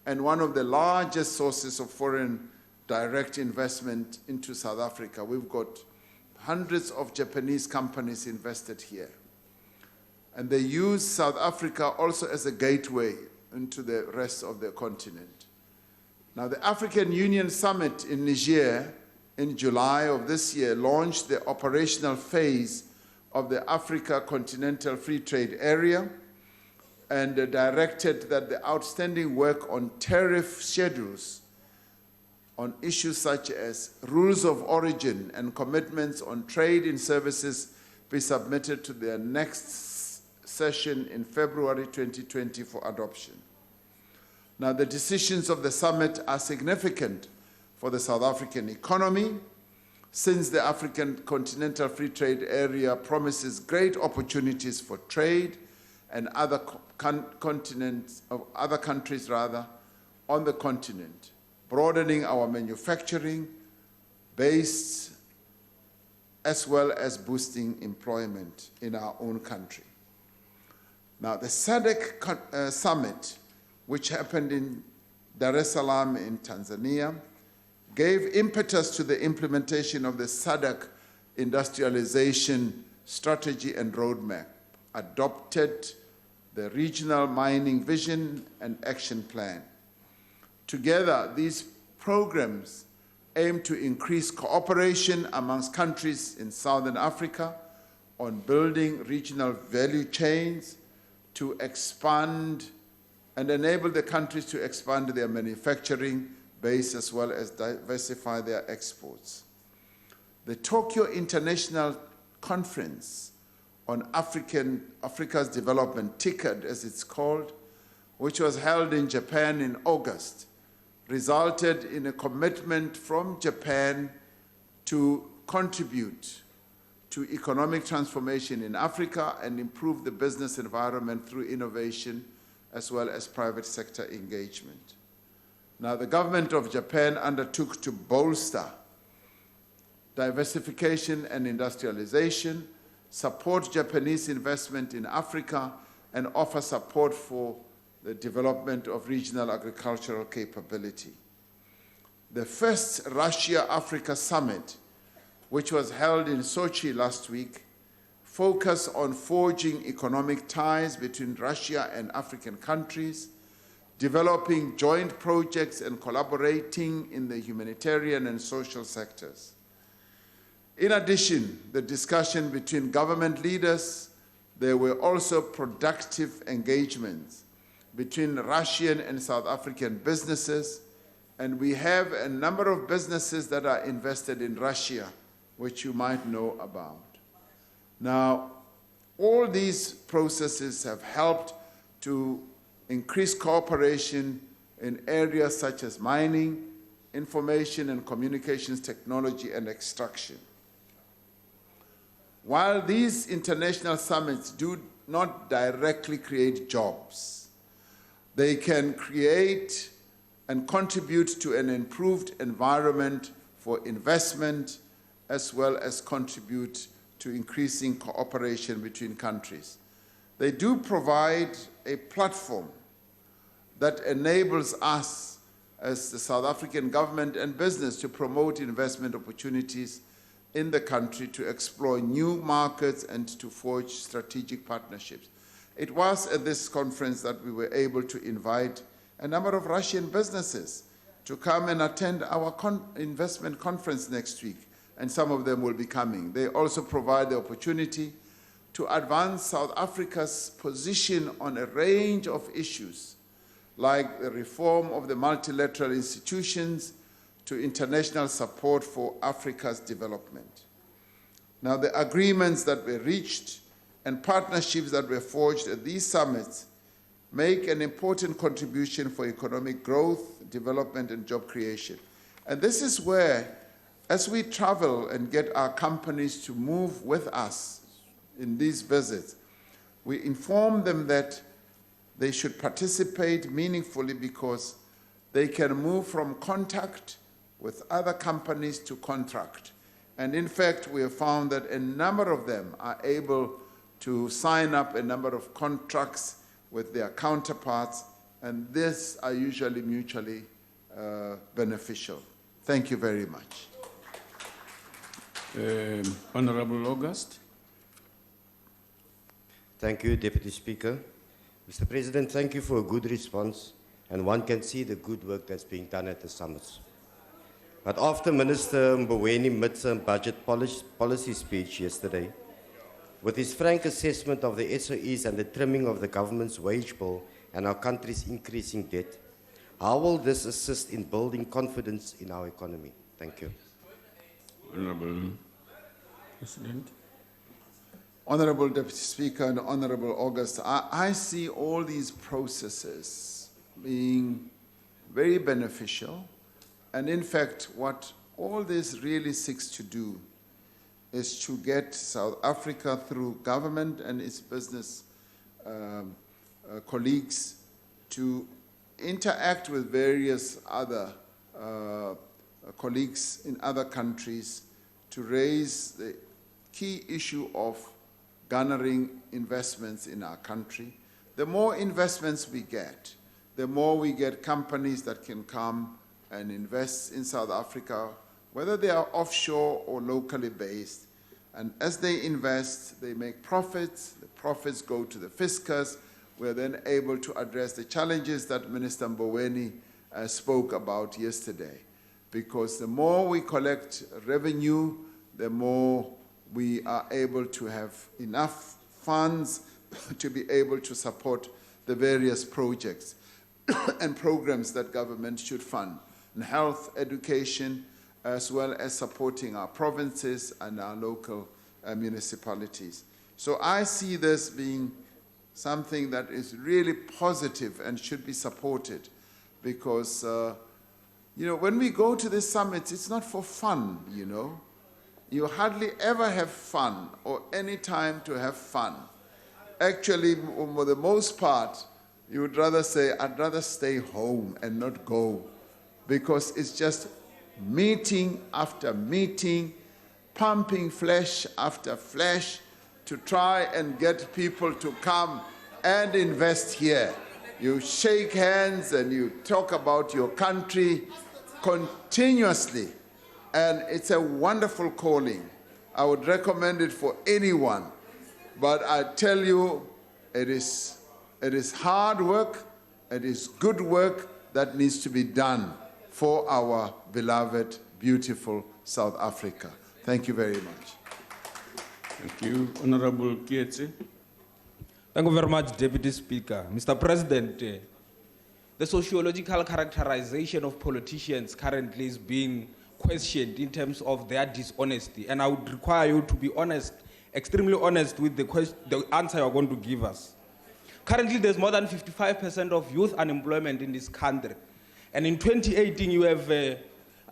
and one of the largest sources of foreign direct investment into South Africa. We've got hundreds of Japanese companies invested here. And they use South Africa also as a gateway into the rest of the continent. Now, the African Union Summit in Niger in July of this year launched the operational phase of the Africa Continental Free Trade Area and directed that the outstanding work on tariff schedules on issues such as rules of origin and commitments on trade in services be submitted to their next session in February 2020 for adoption. Now, the decisions of the summit are significant for the South African economy, since the African Continental Free Trade Area promises great opportunities for trade and other countries on the continent, broadening our manufacturing base as well as boosting employment in our own country. Now, the SADC summit, which happened in Dar es Salaam in Tanzania, gave impetus to the implementation of the SADC industrialization strategy and roadmap, adopted the regional mining vision and action plan. Together, these programs aim to increase cooperation amongst countries in Southern Africa on building regional value chains to expand and enable the countries to expand their manufacturing base as well as diversify their exports. The Tokyo International Conference on Africa's Development, TICAD as it's called, which was held in Japan in August, resulted in a commitment from Japan to contribute to economic transformation in Africa and improve the business environment through innovation as well as private sector engagement. Now, the government of Japan undertook to bolster diversification and industrialization, support Japanese investment in Africa, and offer support for the development of regional agricultural capability. The first Russia-Africa summit, which was held in Sochi last week, focused on forging economic ties between Russia and African countries, developing joint projects and collaborating in the humanitarian and social sectors. In addition, the discussion between government leaders, there were also productive engagements between Russian and South African businesses, and we have a number of businesses that are invested in Russia, which you might know about. Now, all these processes have helped to increase cooperation in areas such as mining, information and communications technology, and extraction. While these international summits do not directly create jobs, they can create and contribute to an improved environment for investment, as well as contribute to increasing cooperation between countries. They do provide a platform that enables us as the South African government and business to promote investment opportunities in the country, to explore new markets and to forge strategic partnerships. It was at this conference that we were able to invite a number of Russian businesses to come and attend our investment conference next week, and some of them will be coming. They also provide the opportunity to advance South Africa's position on a range of issues, like the reform of the multilateral institutions to international support for Africa's development. Now, the agreements that were reached and partnerships that were forged at these summits make an important contribution for economic growth, development, and job creation. And this is where, as we travel and get our companies to move with us in these visits, we inform them that they should participate meaningfully, because they can move from contact with other companies to contract. And in fact, we have found that a number of them are able to sign up a number of contracts with their counterparts, and these are usually mutually beneficial. Thank you very much. Honorable August. Thank you, Deputy Speaker. Mr. President, thank you for a good response, and one can see the good work that's being done at the summits. But after Minister Mboweni midterm budget policy speech yesterday, with his frank assessment of the SOEs and the trimming of the government's wage bill and our country's increasing debt, how will this assist in building confidence in our economy? Thank you. Honorable President. Honorable Deputy Speaker and Honorable August, I see all these processes being very beneficial. And in fact, what all this really seeks to do is to get South Africa, through government and its business colleagues, to interact with various other colleagues in other countries to raise the key issue of garnering investments in our country. The more investments we get, the more we get companies that can come and invest in South Africa, whether they are offshore or locally based. And as they invest, they make profits. The profits go to the fiscus. We're then able to address the challenges that Minister Mboweni spoke about yesterday. Because the more we collect revenue, the more we are able to have enough funds to be able to support the various projects and programs that government should fund, in health, education, as well as supporting our provinces and our local municipalities. So I see this being something that is really positive and should be supported, because when we go to the summits, it's not for fun, You hardly ever have fun, or any time to have fun. Actually, for the most part, you would rather say, I'd rather stay home and not go, because it's just meeting after meeting, pumping flesh after flesh to try and get people to come and invest here. You shake hands and you talk about your country continuously, and it's a wonderful calling. I would recommend it for anyone, but I tell you, it is hard work, it is good work that needs to be done for our beloved, beautiful South Africa. Thank you very much. Thank you. Honorable Kietse. Thank you very much, Deputy Speaker. Mr. President, the sociological characterization of politicians currently is being questioned in terms of their dishonesty. And I would require you to be honest, extremely honest with the answer you're going to give us. Currently, there's more than 55% of youth unemployment in this country. And in 2018, you have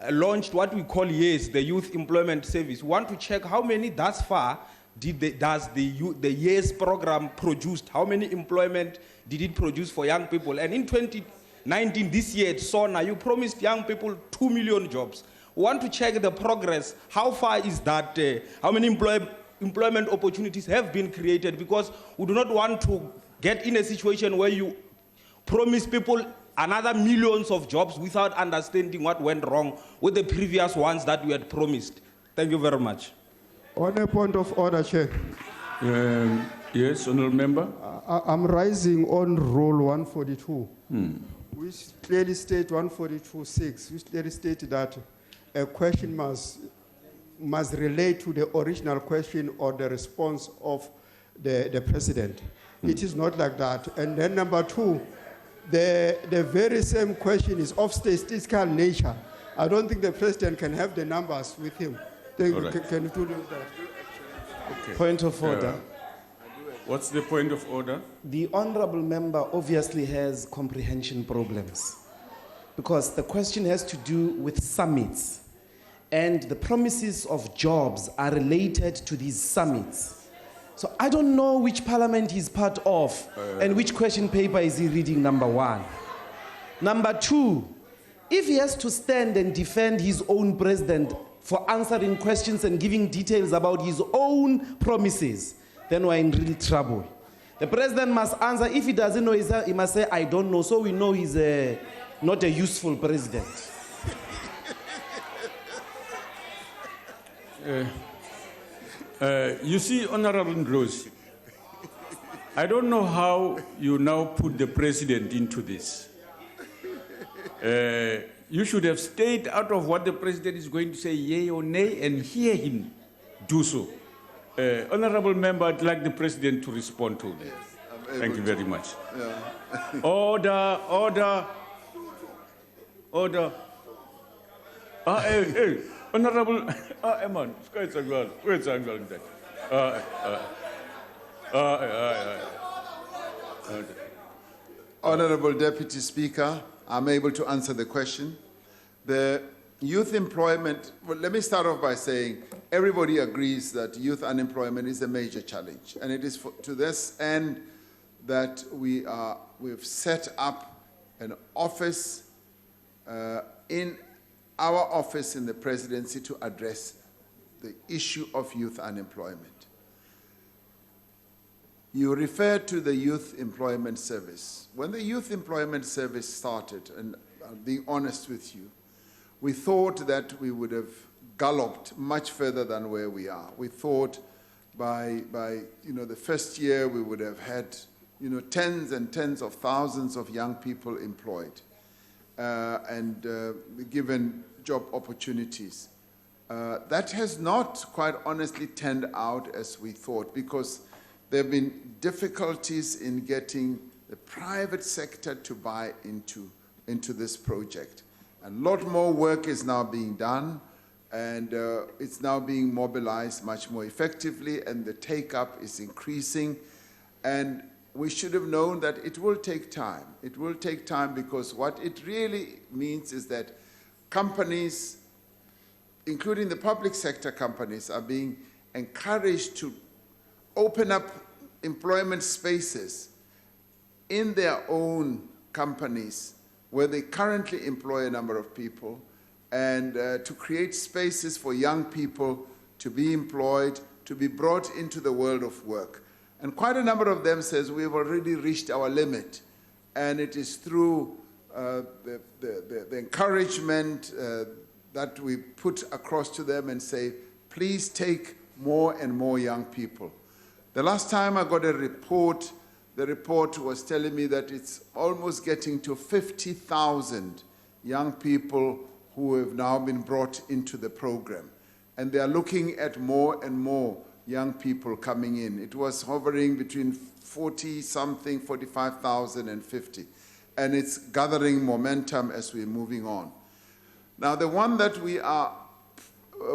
launched what we call YES, the Youth Employment Service. We want to check how many thus far does the YES program produced? How many employment did it produce for young people? And in 2019, this year at SONA, you promised young people 2 million jobs. We want to check the progress. How far is that? How many employment opportunities have been created? Because we do not want to get in a situation where you promise people another millions of jobs without understanding what went wrong with the previous ones that we had promised. Thank you very much. On a point of order, Chair. Yes, Honourable Member. I'm rising on Rule 142, which clearly state 142.6, which clearly state that a question must relate to the original question or the response of the President. It is not like that. And then number two, the very same question is of statistical nature. I don't think the President can have the numbers with him. Can you do that? Okay. Point of order. What's the point of order? The honorable member obviously has comprehension problems because the question has to do with summits, and the promises of jobs are related to these summits. So I don't know which parliament he's part of and which question paper is he reading, number one. Number two, if he has to stand and defend his own president for answering questions and giving details about his own promises, then we're in real trouble. The president must answer. If he doesn't know, he must say, I don't know, so we know he's not a useful president. You see, Honourable Ndlozi, I don't know how you now put the president into this. You should have stayed out of what the president is going to say, yea or nay, and hear him do so. Honourable Member, I'd like the president to respond to that. Thank you very much. Yeah. Order, order, order. Hey, Honourable, Eman, where's Angle? Honourable Deputy Speaker, I'm able to answer the question. The youth employment, well, let me start off by saying everybody agrees that youth unemployment is a major challenge. And it is to this end that we've set up an office in our office in the presidency to address the issue of youth unemployment. You referred to the Youth Employment Service. When the Youth Employment Service started, and I'll be honest with you, we thought that we would have galloped much further than where we are. We thought by the first year we would have had tens and tens of thousands of young people employed and given job opportunities. That has not quite honestly turned out as we thought, because there have been difficulties in getting the private sector to buy into this project. A lot more work is now being done, and it's now being mobilized much more effectively, and the take-up is increasing. And we should have known that it will take time. It will take time, because what it really means is that companies, including the public sector companies, are being encouraged to open up employment spaces in their own companies where they currently employ a number of people, and to create spaces for young people to be employed, to be brought into the world of work. And quite a number of them says we've already reached our limit, and it is through the encouragement that we put across to them and say, please take more and more young people. The last time I got a report, the report was telling me that it's almost getting to 50,000 young people who have now been brought into the program. And they are looking at more and more young people coming in. It was hovering between 40-something, 45,000 and 50. And it's gathering momentum as we're moving on. Now, the one that we are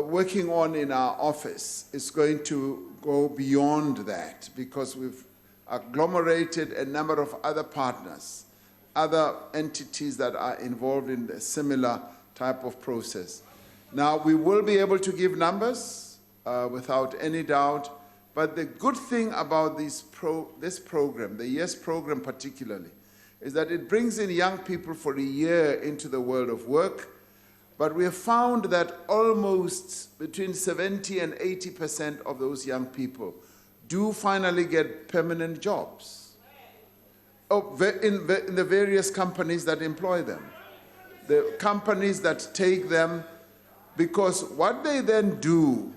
working on in our office is going to go beyond that because we've agglomerated a number of other partners, other entities that are involved in a similar type of process. Now, we will be able to give numbers without any doubt, but the good thing about this program, the YES program particularly, is that it brings in young people for a year into the world of work, but we have found that almost between 70 and 80% of those young people do finally get permanent jobs in the various companies that employ them. The companies that take them, because what they then do,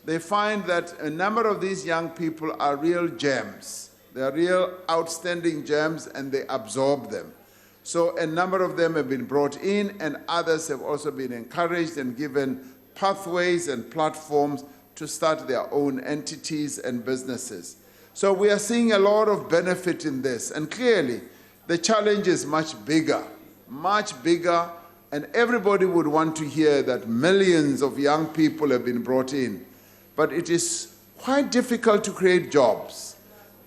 they find that a number of these young people are real gems. They are real outstanding gems and they absorb them. So a number of them have been brought in and others have also been encouraged and given pathways and platforms to start their own entities and businesses. So we are seeing a lot of benefit in this. And clearly, the challenge is much bigger, and everybody would want to hear that millions of young people have been brought in. But it is quite difficult to create jobs.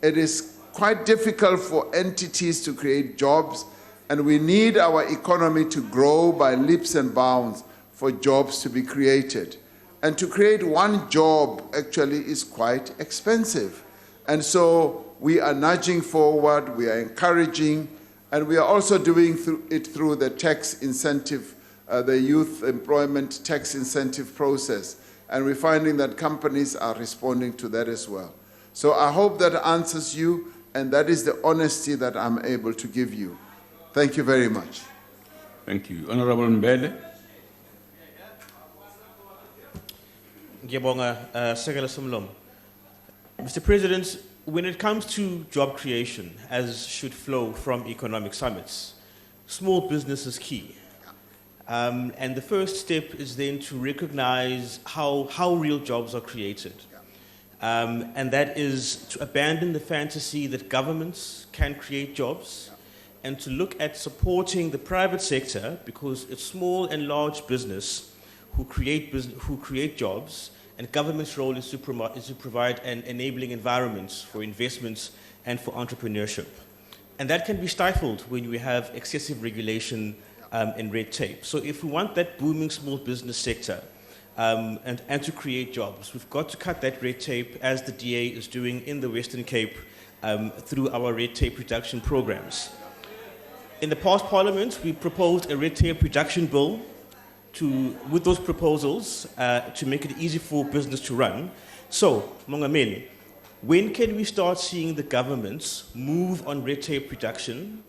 It is quite difficult for entities to create jobs, and we need our economy to grow by leaps and bounds for jobs to be created. And to create one job actually is quite expensive. And so we are nudging forward, we are encouraging, and we are also doing it through the tax incentive, the youth employment tax incentive process. And we're finding that companies are responding to that as well. So I hope that answers you, and that is the honesty that I'm able to give you. Thank you very much. Thank you. Honorable Mbele. Mr. President, when it comes to job creation, as should flow from economic summits, small business is key. And the first step is then to recognize how real jobs are created. And that is to abandon the fantasy that governments can create jobs and to look at supporting the private sector, because it's small and large business who create jobs, and government's role is to provide an enabling environment for investments and for entrepreneurship. And that can be stifled when we have excessive regulation and red tape. So if we want that booming small business sector and to create jobs, we've got to cut that red tape, as the DA is doing in the Western Cape through our red tape reduction programs. In the past Parliament, we proposed a red tape reduction bill with those proposals to make it easy for business to run. So, Mongameli, when can we start seeing the governments move on red tape reduction,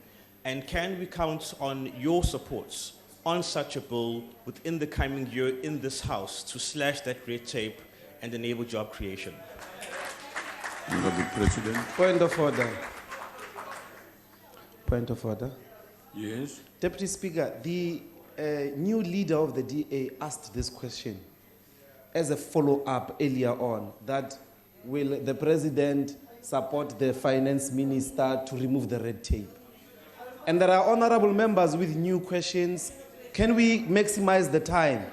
and can we count on your supports on such a bill within the coming year in this House to slash that red tape and enable job creation? Honorable President. Point of order. Point of order. Yes. Deputy Speaker, the new leader of the DA asked this question as a follow-up earlier on, that will the President support the Finance Minister to remove the red tape? And there are honorable members with new questions. Can we maximize the time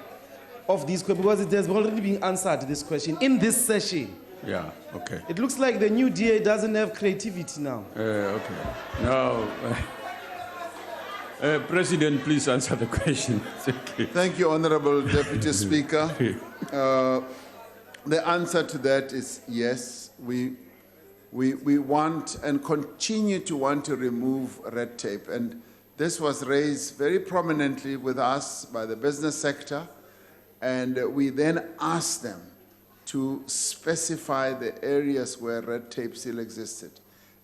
of these questions? Because it has already been answered, this question, in this session. Yeah, okay. It looks like the new DA doesn't have creativity now. Okay. Now, President, please answer the question. Thank you, Honorable Deputy Speaker. The answer to that is yes. We want and continue to want to remove red tape. And this was raised very prominently with us by the business sector. And we then asked them to specify the areas where red tape still existed.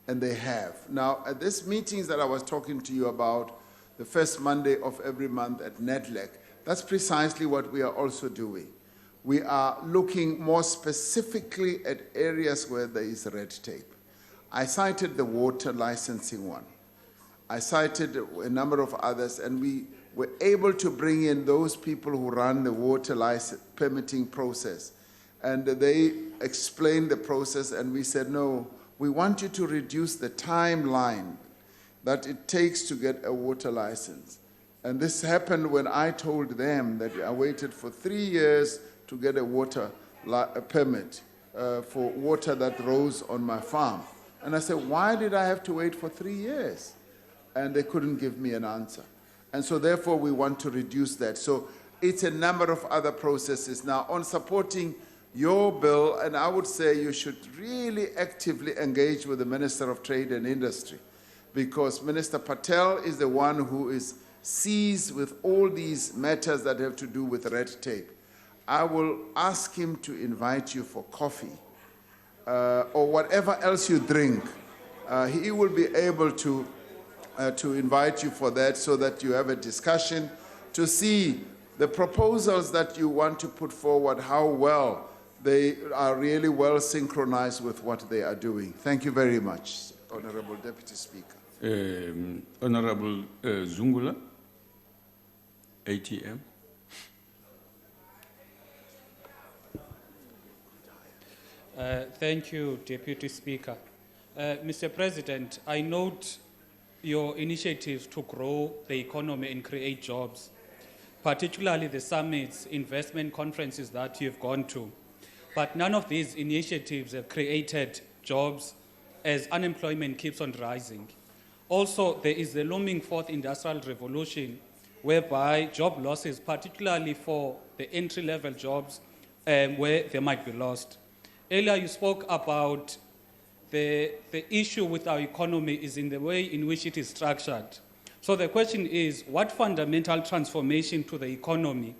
And they have. Now, at these meetings that I was talking to you about, the first Monday of every month at NEDLEC, that's precisely what we are also doing. We are looking more specifically at areas where there is red tape. I cited the water licensing one. I cited a number of others, and we were able to bring in those people who run the water license permitting process. And they explained the process, and we said, no, we want you to reduce the timeline that it takes to get a water license. And this happened when I told them that I waited for 3 years to get a water permit for water that rose on my farm. And I said, why did I have to wait for 3 years? And they couldn't give me an answer. And so therefore we want to reduce that. So it's a number of other processes. Now on supporting your bill, and I would say you should really actively engage with the Minister of Trade and Industry, because Minister Patel is the one who is seized with all these matters that have to do with red tape. I will ask him to invite you for coffee or whatever else you drink. He will be able to invite you for that, so that you have a discussion to see the proposals that you want to put forward, how well they are really well synchronized with what they are doing. Thank you very much, Honorable Deputy Speaker. Honorable Zungula, ATM. Thank you, Deputy Speaker. Mr. President, I note your initiatives to grow the economy and create jobs, particularly the summits, investment conferences that you've gone to. But none of these initiatives have created jobs, as unemployment keeps on rising. Also, there is the looming fourth industrial revolution, whereby job losses, particularly for the entry-level jobs, where they might be lost. Earlier, you spoke about the issue with our economy is in the way in which it is structured. So the question is, what fundamental transformation to the economy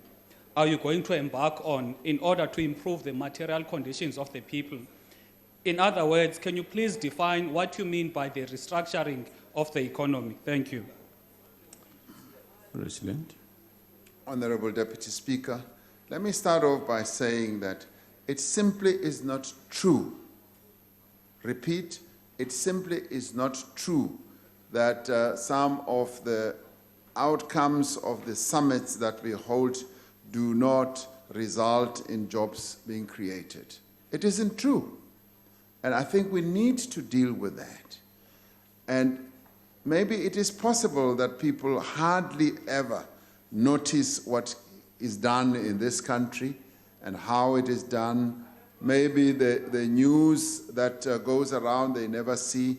are you going to embark on in order to improve the material conditions of the people? In other words, can you please define what you mean by the restructuring of the economy? Thank you. President. Honorable Deputy Speaker, let me start off by saying that it simply is not true. Repeat, it simply is not true that some of the outcomes of the summits that we hold do not result in jobs being created. It isn't true. And I think we need to deal with that. And maybe it is possible that people hardly ever notice what is done in this country and how it is done. Maybe the news that goes around they never see.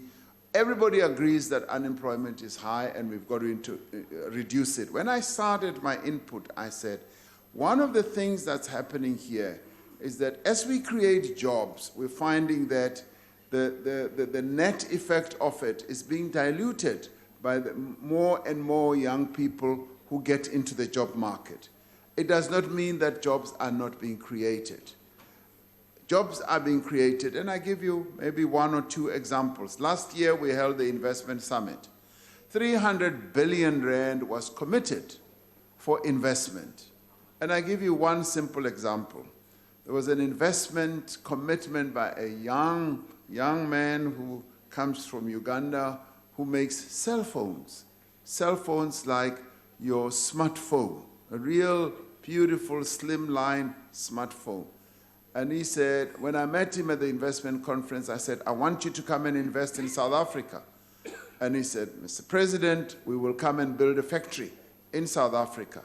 Everybody agrees that unemployment is high and we've got to reduce it. When I started my input, I said, one of the things that's happening here is that as we create jobs, we're finding that the net effect of it is being diluted by the more and more young people who get into the job market. It does not mean that jobs are not being created. Jobs are being created, and I give you maybe 1 or 2 examples. Last year, we held the Investment Summit. 300 billion rand was committed for investment. And I give you one simple example. There was an investment commitment by a young man who comes from Uganda who makes cell phones like your smartphone, a real beautiful slimline smartphone. And he said, when I met him at the investment conference, I said, I want you to come and invest in South Africa. And he said, Mr. President, we will come and build a factory in South Africa.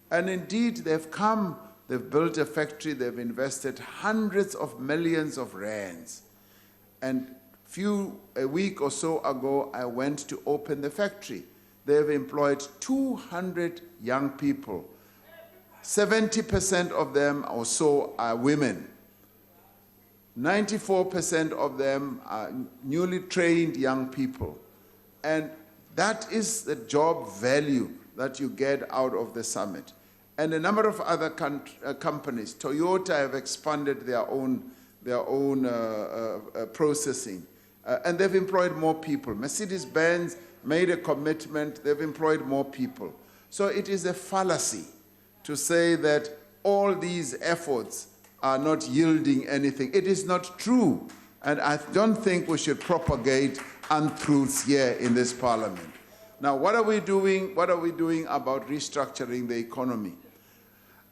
And indeed, they've come, they've built a factory, they've invested hundreds of millions of rands. And a week or so ago, I went to open the factory. They've employed 200 young people. 70% of them or so are women. 94% of them are newly trained young people. And that is the job value that you get out of the summit. And a number of other companies, Toyota have expanded their own processing, and they've employed more people. Mercedes-Benz made a commitment, they've employed more people. So it is a fallacy to say that all these efforts are not yielding anything. It is not true. And I don't think we should propagate untruths here in this parliament. Now, what are we doing? What are we doing about restructuring the economy?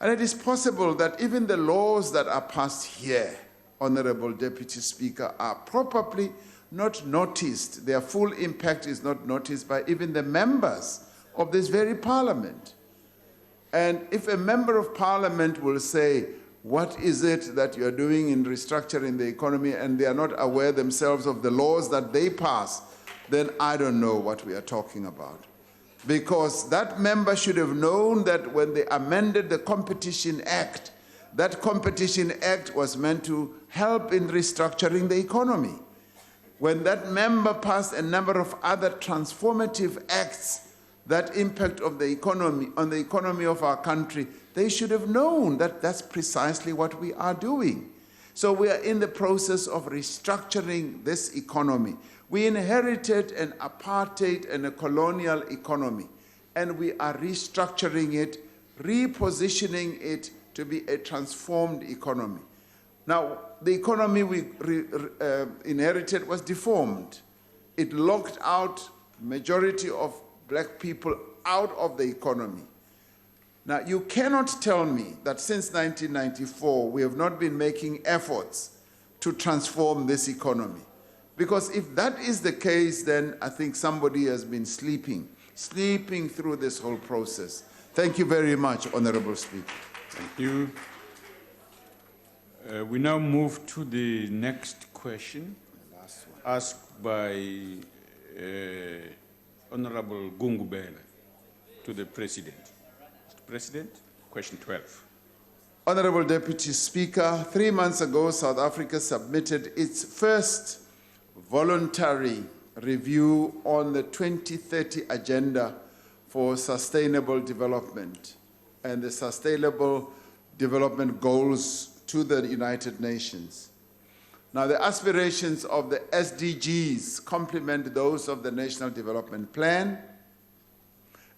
And it is possible that even the laws that are passed here, Honorable Deputy Speaker, are probably not noticed. Their full impact is not noticed by even the members of this very parliament. And if a member of parliament will say, what is it that you're doing in restructuring the economy, and they are not aware themselves of the laws that they pass, then I don't know what we are talking about. Because that member should have known that when they amended the Competition Act, that Competition Act was meant to help in restructuring the economy. When that member passed a number of other transformative acts that impact of the economy, on the economy of our country, they should have known that that's precisely what we are doing. So we are in the process of restructuring this economy. We inherited an apartheid and a colonial economy, and we are restructuring it, repositioning it to be a transformed economy. Now, the economy we inherited was deformed. It locked out majority of black people out of the economy. Now, you cannot tell me that since 1994 we have not been making efforts to transform this economy. Because if that is the case, then I think somebody has been sleeping through this whole process. Thank you very much, Honorable Speaker. Thank you. We now move to the next question asked by Honorable Gungubela to the President. Mr. President, question 12. Honorable Deputy Speaker, 3 months ago, South Africa submitted its first voluntary review on the 2030 Agenda for Sustainable Development and the Sustainable Development Goals to the United Nations. Now, the aspirations of the SDGs complement those of the National Development Plan,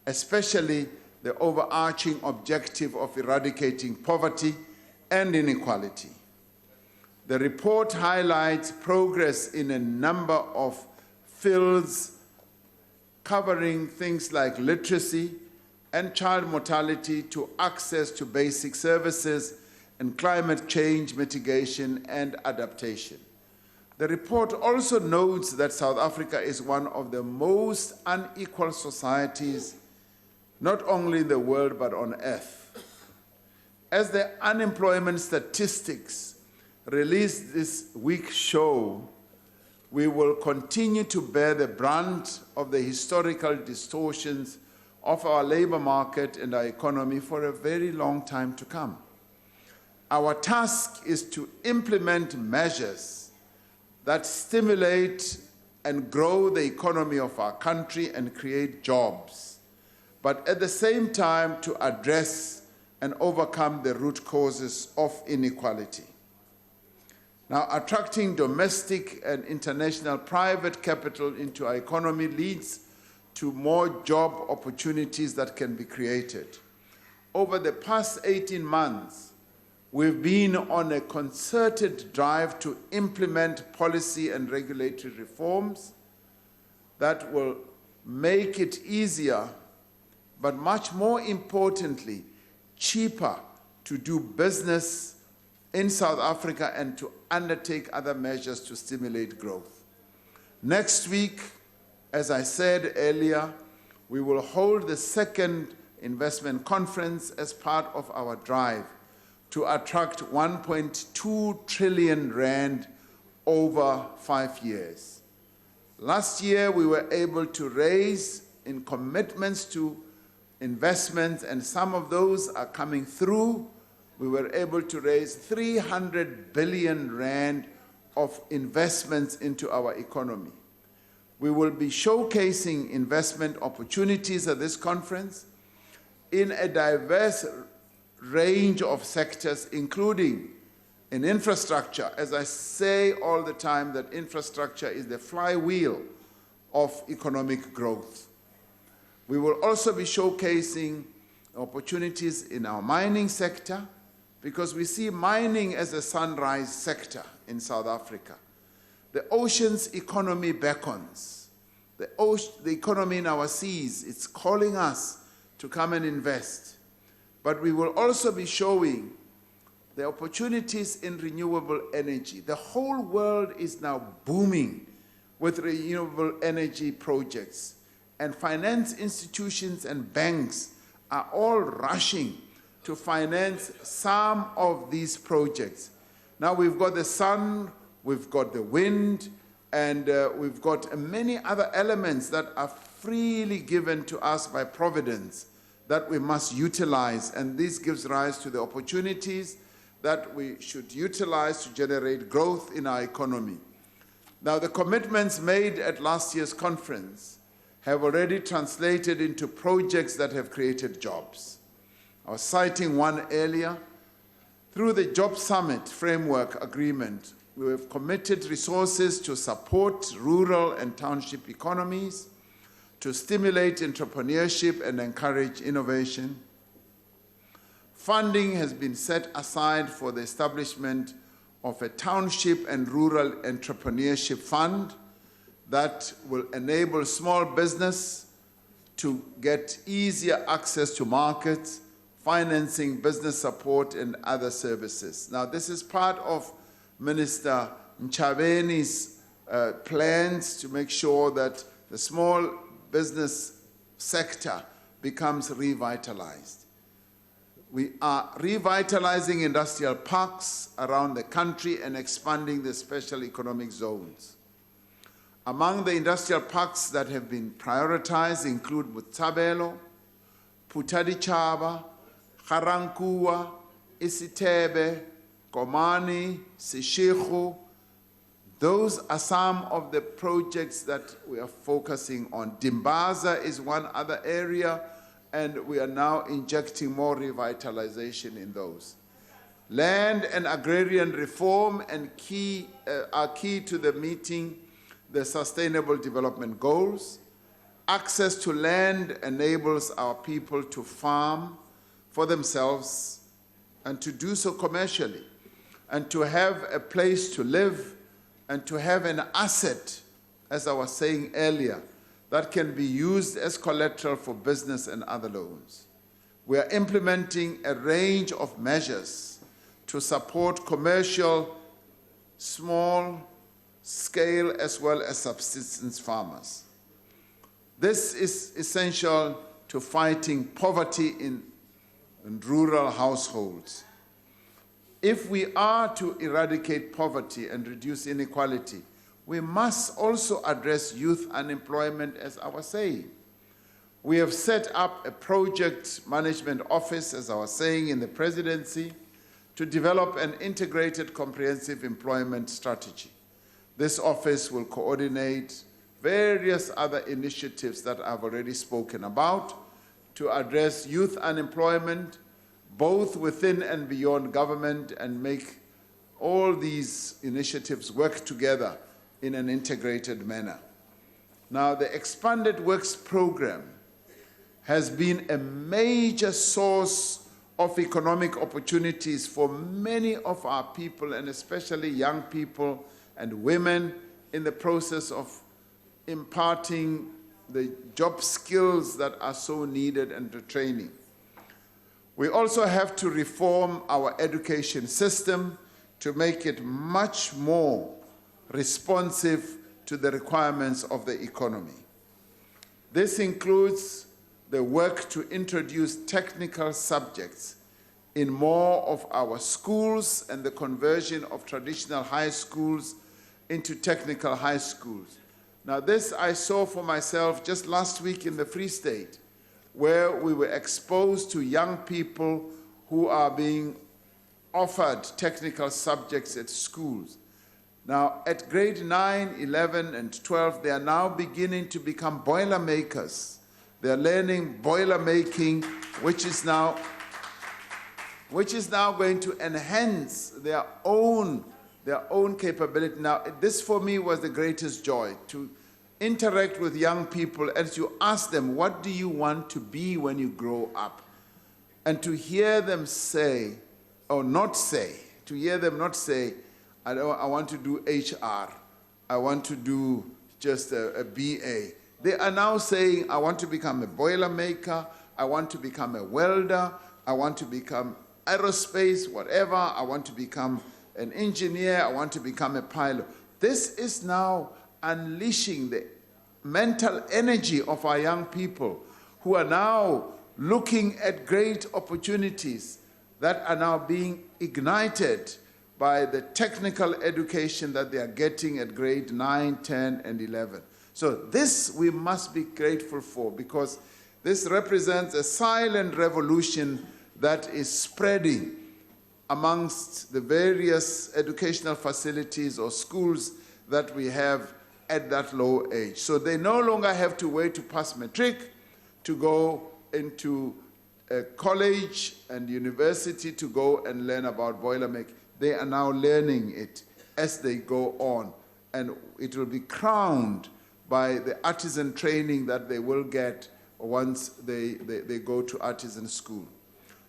especially the overarching objective of eradicating poverty and inequality. The report highlights progress in a number of fields covering things like literacy and child mortality to access to basic services and climate change mitigation and adaptation. The report also notes that South Africa is one of the most unequal societies, not only in the world, but on earth. As the unemployment statistics released this week show, we will continue to bear the brunt of the historical distortions of our labor market and our economy for a very long time to come. Our task is to implement measures that stimulate and grow the economy of our country and create jobs, but at the same time to address and overcome the root causes of inequality. Now, attracting domestic and international private capital into our economy leads to more job opportunities that can be created. Over the past 18 months, we've been on a concerted drive to implement policy and regulatory reforms that will make it easier, but much more importantly, cheaper to do business in South Africa and to undertake other measures to stimulate growth. Next week, as I said earlier, we will hold the second investment conference as part of our drive to attract 1.2 trillion rand over 5 years. Last year, we were able to raise in commitments to investments, and some of those are coming through. We were able to raise 300 billion rand of investments into our economy. We will be showcasing investment opportunities at this conference in a diverse range of sectors, including in infrastructure. As I say all the time, that infrastructure is the flywheel of economic growth. We will also be showcasing opportunities in our mining sector, because we see mining as a sunrise sector in South Africa. The ocean's economy beckons. The economy in our seas, it's calling us to come and invest. but we will also be showing the opportunities in renewable energy. The whole world is now booming with renewable energy projects, and finance institutions and banks are all rushing to finance some of these projects. Now we've got the sun, we've got the wind, and we've got many other elements that are freely given to us by Providence that we must utilize, and this gives rise to the opportunities that we should utilize to generate growth in our economy. Now, the commitments made at last year's conference have already translated into projects that have created jobs. I was citing one earlier. Through the Job Summit Framework Agreement, we have committed resources to support rural and township economies, to stimulate entrepreneurship and encourage innovation. Funding has been set aside for the establishment of a township and rural entrepreneurship fund that will enable small business to get easier access to markets, financing, business support, and other services. Now, this is part of Minister Nchabeni's plans to make sure that the small business sector becomes revitalized. We are revitalizing industrial parks around the country and expanding the special economic zones. Among the industrial parks that have been prioritized include Botshabelo, Putadichaba, Garankuwa, Isitebe, Komani, Seshego. Those are some of the projects that we are focusing on. Dimbaza is one other area, and we are now injecting more revitalization in those. Land and agrarian reform are key to the meeting the Sustainable Development Goals. Access to land enables our people to farm for themselves and to do so commercially, and to have a place to live and to have an asset, as I was saying earlier, that can be used as collateral for business and other loans. We are implementing a range of measures to support commercial, small scale, as well as subsistence farmers. This is essential to fighting poverty in rural households. If we are to eradicate poverty and reduce inequality, we must also address youth unemployment, as I was saying. We have set up a project management office, as I was saying, in the presidency, to develop an integrated comprehensive employment strategy. This office will coordinate various other initiatives that I've already spoken about to address youth unemployment, both within and beyond government, and make all these initiatives work together in an integrated manner. Now, the Expanded Works Program has been a major source of economic opportunities for many of our people, and especially young people and women, in the process of imparting the job skills that are so needed and the training. We also have to reform our education system to make it much more responsive to the requirements of the economy. This includes the work to introduce technical subjects in more of our schools and the conversion of traditional high schools into technical high schools. Now, this I saw for myself just last week in the Free State, where we were exposed to young people who are being offered technical subjects at schools. Now, at grade 9, 11, and 12, they are now beginning to become boiler makers. They're learning boiler making, which is now going to enhance their own capability. Now, this for me was the greatest joy, to interact with young people and to ask them, what do you want to be when you grow up? And to hear them say, or not say, to hear them not say, I want to do HR, I want to do just a BA. They are now saying, I want to become a boiler maker, I want to become a welder, I want to become aerospace, whatever, I want to become an engineer, I want to become a pilot. This is now unleashing the mental energy of our young people who are now looking at great opportunities that are now being ignited by the technical education that they are getting at grade 9, 10, and 11. So this we must be grateful for, because this represents a silent revolution that is spreading amongst the various educational facilities or schools that we have at that low age. So they no longer have to wait to pass matric to go into a college and university to go and learn about Boilermaker. They are now learning it as they go on, and it will be crowned by the artisan training that they will get once they go to artisan school.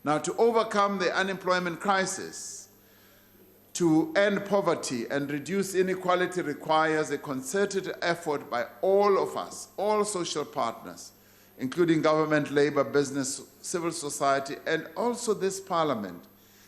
Now, to overcome the unemployment crisis, to end poverty and reduce inequality requires a concerted effort by all of us, all social partners, including government, labor, business, civil society, and also this parliament.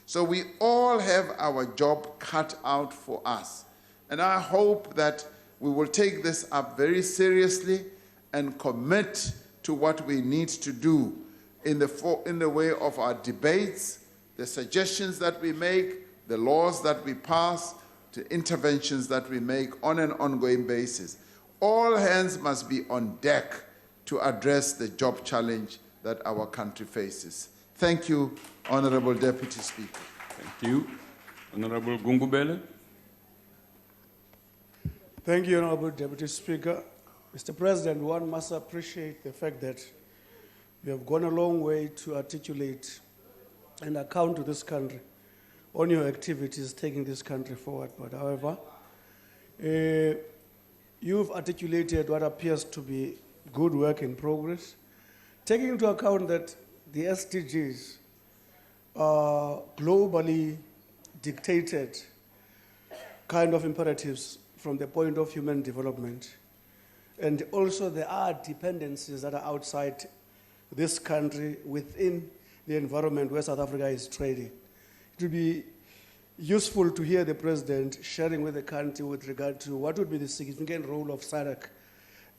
So we all have our job cut out for us. And I hope that we will take this up very seriously and commit to what we need to do in the way of our debates, the suggestions that we make, the laws that we pass, the interventions that we make on an ongoing basis. All hands must be on deck to address the job challenge that our country faces. Thank you, Honorable Deputy Speaker. Thank you. Honorable Gungubele. Thank you, Honorable Deputy Speaker. Mr. President, one must appreciate the fact that you have gone a long way to articulate and account to this country on your activities taking this country forward. But however, you've articulated what appears to be good work in progress, taking into account that the SDGs are globally dictated kind of imperatives from the point of human development. And also there are dependencies that are outside this country within the environment where South Africa is trading. It would be useful to hear the President sharing with the country with regard to what would be the significant role of SADC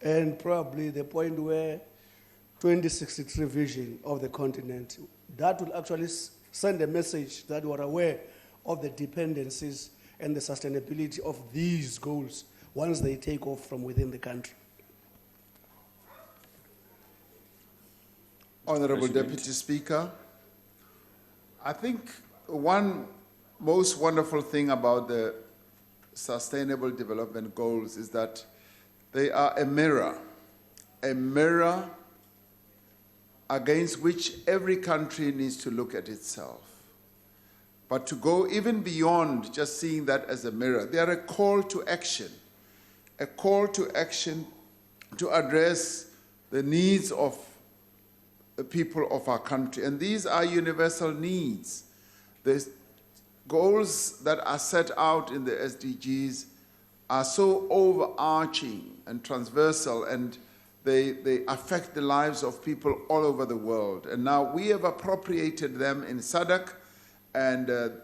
and probably the point where 2063 vision of the continent, that will actually send a message that we're aware of the dependencies and the sustainability of these goals once they take off from within the country. Honorable Deputy Speaker, I think one most wonderful thing about the Sustainable Development Goals is that they are a mirror against which every country needs to look at itself. But to go even beyond just seeing that as a mirror, they are a call to action to address the needs of the people of our country. And these are universal needs. The goals that are set out in the SDGs are so overarching and transversal, and they affect the lives of people all over the world. And now we have appropriated them in SADC, and the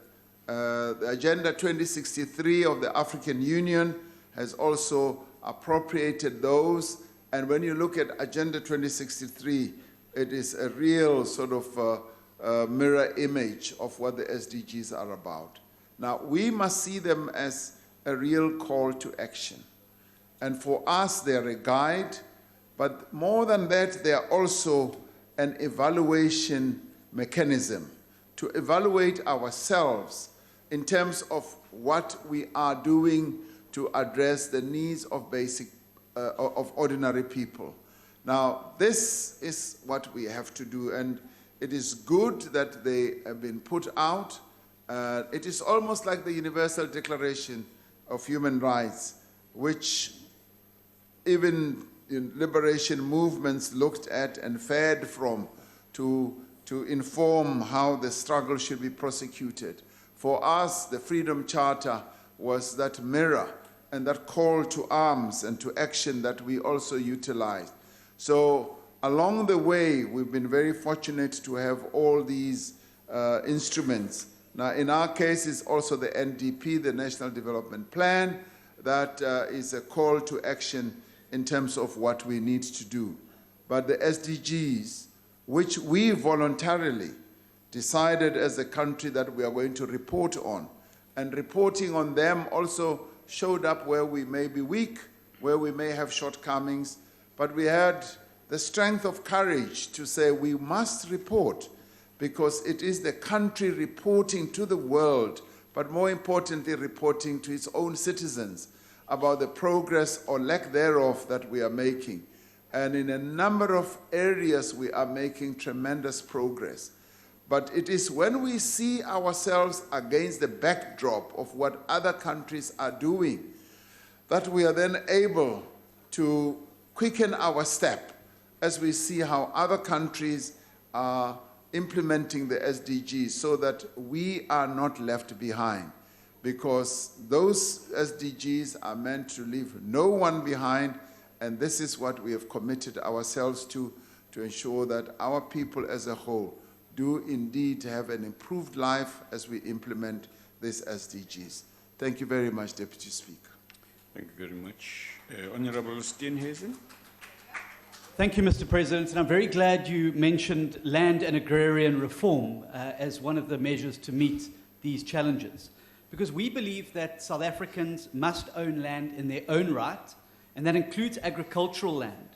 Agenda 2063 of the African Union has also appropriated those. And when you look at Agenda 2063, it is a real sort of mirror image of what the SDGs are about. Now, we must see them as a real call to action. And for us, they're a guide, but more than that, they are also an evaluation mechanism to evaluate ourselves in terms of what we are doing to address the needs of of ordinary people. Now, this is what we have to do, and it is good that they have been put out. It is almost like the Universal Declaration of Human Rights, which even liberation movements looked at and fed from to inform how the struggle should be prosecuted. For us, the Freedom Charter was that mirror and that call to arms and to action that we also utilized. So Along the way, we've been very fortunate to have all these instruments. Now, in our case, it's also the NDP, the National Development Plan, that is a call to action in terms of what we need to do. But the SDGs, which we voluntarily decided as a country that we are going to report on, and reporting on them also showed up where we may be weak, where we may have shortcomings, but we had the strength of courage to say we must report, because it is the country reporting to the world, but more importantly, reporting to its own citizens about the progress or lack thereof that we are making. And in a number of areas, we are making tremendous progress. But it is when we see ourselves against the backdrop of what other countries are doing that we are then able to quicken our step as we see how other countries are implementing the SDGs, so that we are not left behind, because those SDGs are meant to leave no one behind, and this is what we have committed ourselves to ensure that our people as a whole do indeed have an improved life as we implement these SDGs. Thank you very much, Deputy Speaker. Thank you very much. Honorable Steenhuisen. Thank you, Mr. President. And I'm very glad you mentioned land and agrarian reform as one of the measures to meet these challenges. Because we believe that South Africans must own land in their own right, and that includes agricultural land.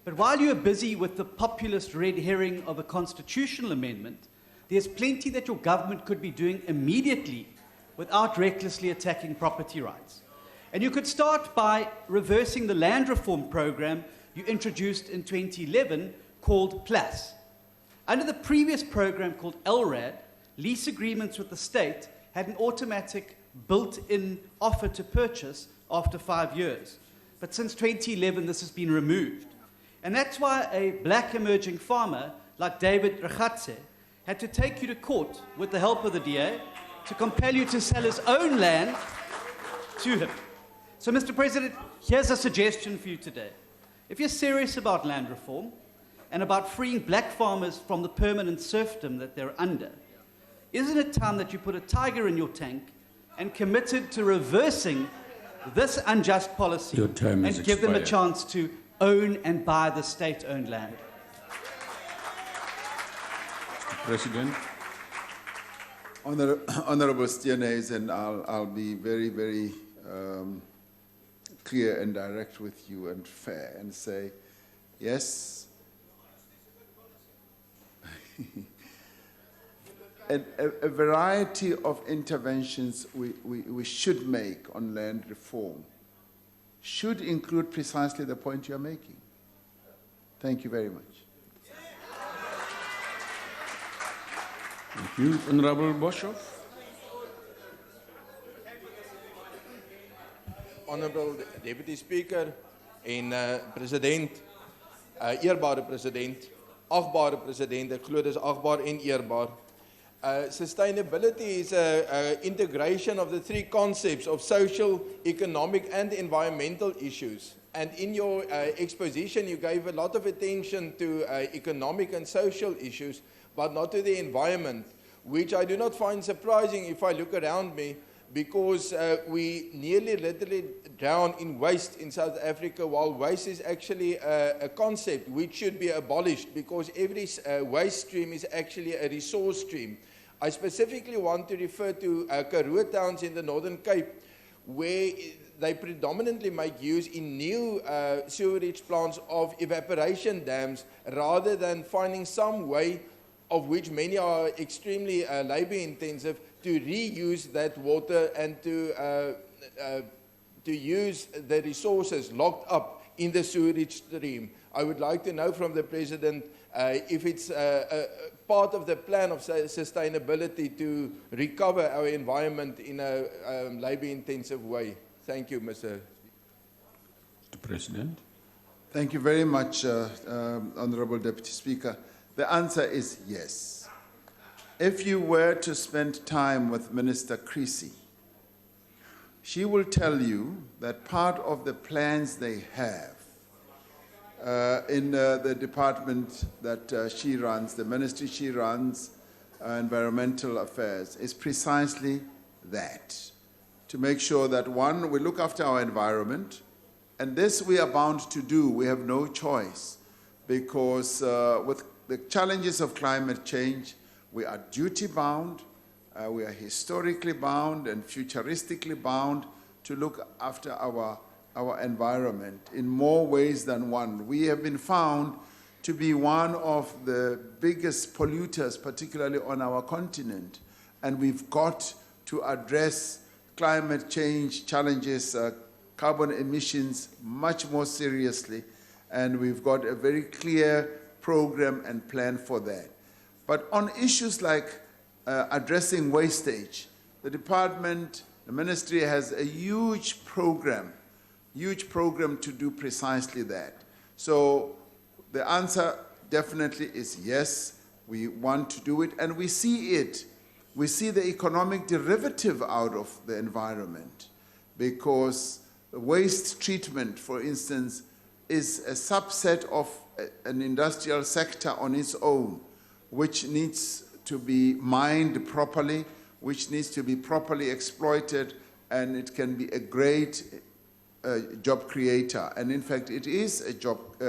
But while you are busy with the populist red herring of a constitutional amendment, there's plenty that your government could be doing immediately without recklessly attacking property rights. And you could start by reversing the land reform program you introduced in 2011 called PLUS. Under the previous program called LRAD, lease agreements with the state had an automatic built-in offer to purchase after 5 years. But since 2011, this has been removed. And that's why a black emerging farmer like David Rachatse had to take you to court with the help of the DA to compel you to sell his own land to him. So, Mr. President, here's a suggestion for you today. If you're serious about land reform and about freeing black farmers from the permanent serfdom that they're under, isn't it time that you put a tiger in your tank and committed to reversing this unjust policy and give them a chance to own and buy the state-owned land? Mr. President. Honorable Steenhuisen, I'll be very, very clear and direct with you and fair and say, yes, a variety of interventions we should make on land reform should include precisely the point you're making. Thank you very much. Thank you. Honorable Boshoff. Honorable Deputy Speaker en president, eerbare president, agbare president, ek glo dis agbaar en eerbaar. Sustainability is an integration of the three concepts of social, economic and environmental issues. And in your exposition, you gave a lot of attention to economic and social issues, but not to the environment, which I do not find surprising if I look around me, because we nearly literally drown in waste in South Africa, while waste is actually a concept which should be abolished, because every waste stream is actually a resource stream. I specifically want to refer to Karoo towns in the Northern Cape, where they predominantly make use in new sewerage plants of evaporation dams, rather than finding some way, of which many are extremely labor intensive, to reuse that water and to use the resources locked up in the sewerage stream. I would like to know from the President if it's part of the plan of sustainability to recover our environment in a labor-intensive way. Thank you, Mr. President. Thank you very much, Honorable Deputy Speaker. The answer is yes. If you were to spend time with Minister Creasy, she will tell you that part of the plans they have in the department that she runs, the ministry she runs, environmental affairs, is precisely that. To make sure that, one, we look after our environment, and this we are bound to do. We have no choice, because with the challenges of climate change, we are duty-bound, we are historically bound and futuristically bound to look after our environment in more ways than one. We have been found to be one of the biggest polluters, particularly on our continent, and we've got to address climate change challenges, carbon emissions much more seriously, and we've got a very clear program and plan for that. But on issues like addressing wastage, the department, the ministry has a huge program to do precisely that. So the answer definitely is yes, we want to do it, and we see it. We see the economic derivative out of the environment, because waste treatment, for instance, is a subset of an industrial sector on its own, which needs to be mined properly, which needs to be properly exploited, and it can be a great job creator. And in fact, it is a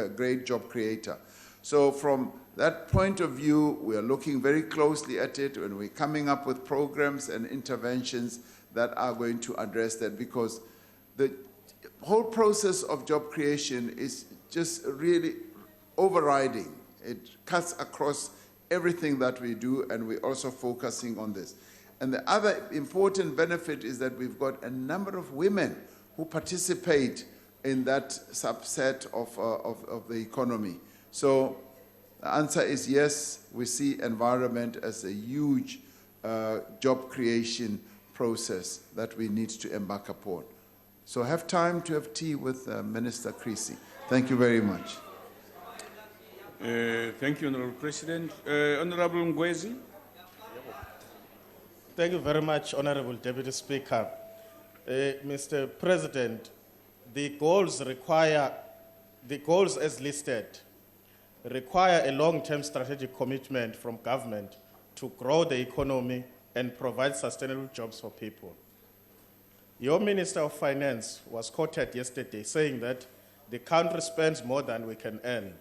great job creator. So from that point of view, we are looking very closely at it, and we're coming up with programs and interventions that are going to address that, because the whole process of job creation is just really overriding. It cuts across everything that we do, and we're also focusing on this. And the other important benefit is that we've got a number of women who participate in that subset of the economy. So the answer is yes, we see environment as a huge job creation process that we need to embark upon. So have time to have tea with Minister Creasy. Thank you very much. Thank you, Honorable President. Honorable Ngwezi. Thank you very much, Honorable Deputy Speaker. Mr. President, the goals as listed require a long-term strategic commitment from government to grow the economy and provide sustainable jobs for people. Your Minister of Finance was quoted yesterday saying that the country spends more than we can earn,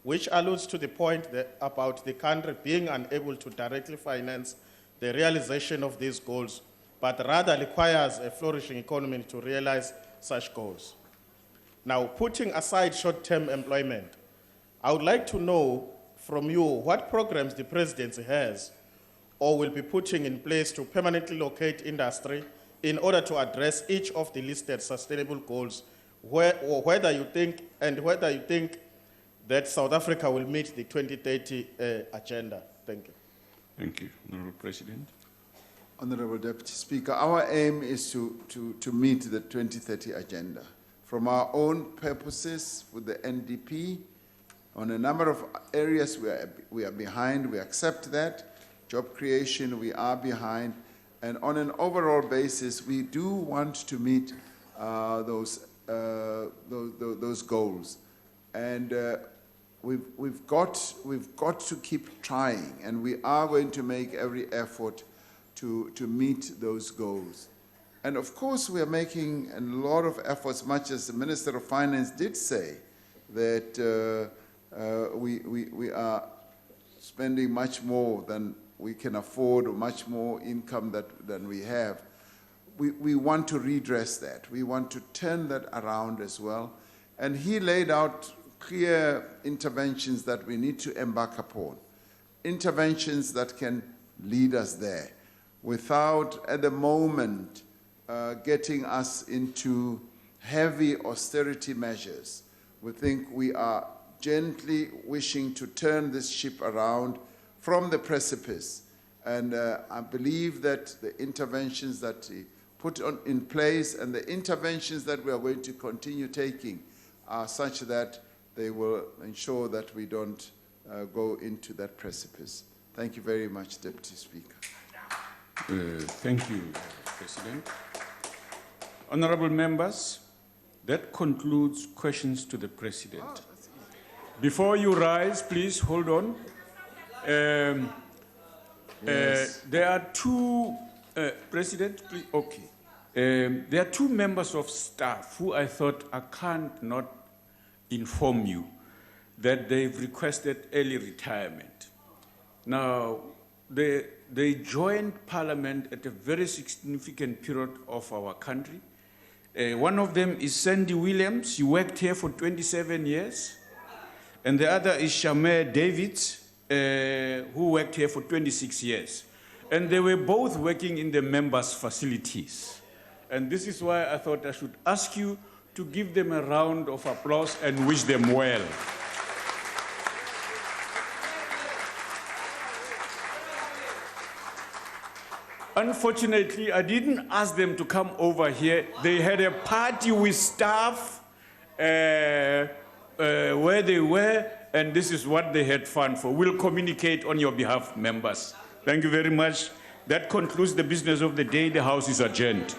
which alludes to the point about the country being unable to directly finance the realization of these goals, but rather requires a flourishing economy to realize such goals. Now, putting aside short-term employment, I would like to know from you what programs the presidency has or will be putting in place to permanently locate industry in order to address each of the listed sustainable goals, whether you think that South Africa will meet the 2030 agenda. Thank you. Thank you, Honorable President. Honorable Deputy Speaker, our aim is to meet the 2030 agenda. From our own purposes with the NDP, on a number of areas we are behind, we accept that. Job creation, we are behind. And on an overall basis, we do want to meet those goals. And we've got to keep trying, and we are going to make every effort to meet those goals. And of course, we are making a lot of efforts, much as the Minister of Finance did say, that we are spending much more than we can afford, or much more income than we have. We want to redress that. We want to turn that around as well. And he laid out clear interventions that we need to embark upon, interventions that can lead us there without, at the moment, getting us into heavy austerity measures. We think we are gently wishing to turn this ship around from the precipice. And I believe that the interventions that he put in place and the interventions that we are going to continue taking are such that they will ensure that we don't go into that precipice. Thank you very much, Deputy Speaker. Thank you, President. Honorable members, that concludes questions to the President. Before you rise, please hold on. There are two, President, please, okay. There are two members of staff who I thought I can't not inform you that they've requested early retirement. Now, they joined Parliament at a very significant period of our country. One of them is Sandy Williams. He worked here for 27 years. And the other is Shamir Davids, who worked here for 26 years. And they were both working in the members' facilities. And this is why I thought I should ask you to give them a round of applause and wish them well. Unfortunately, I didn't ask them to come over here. They had a party with staff where they were, and this is what they had fun for. We'll communicate on your behalf, members. Thank you very much. That concludes the business of the day. The House is adjourned.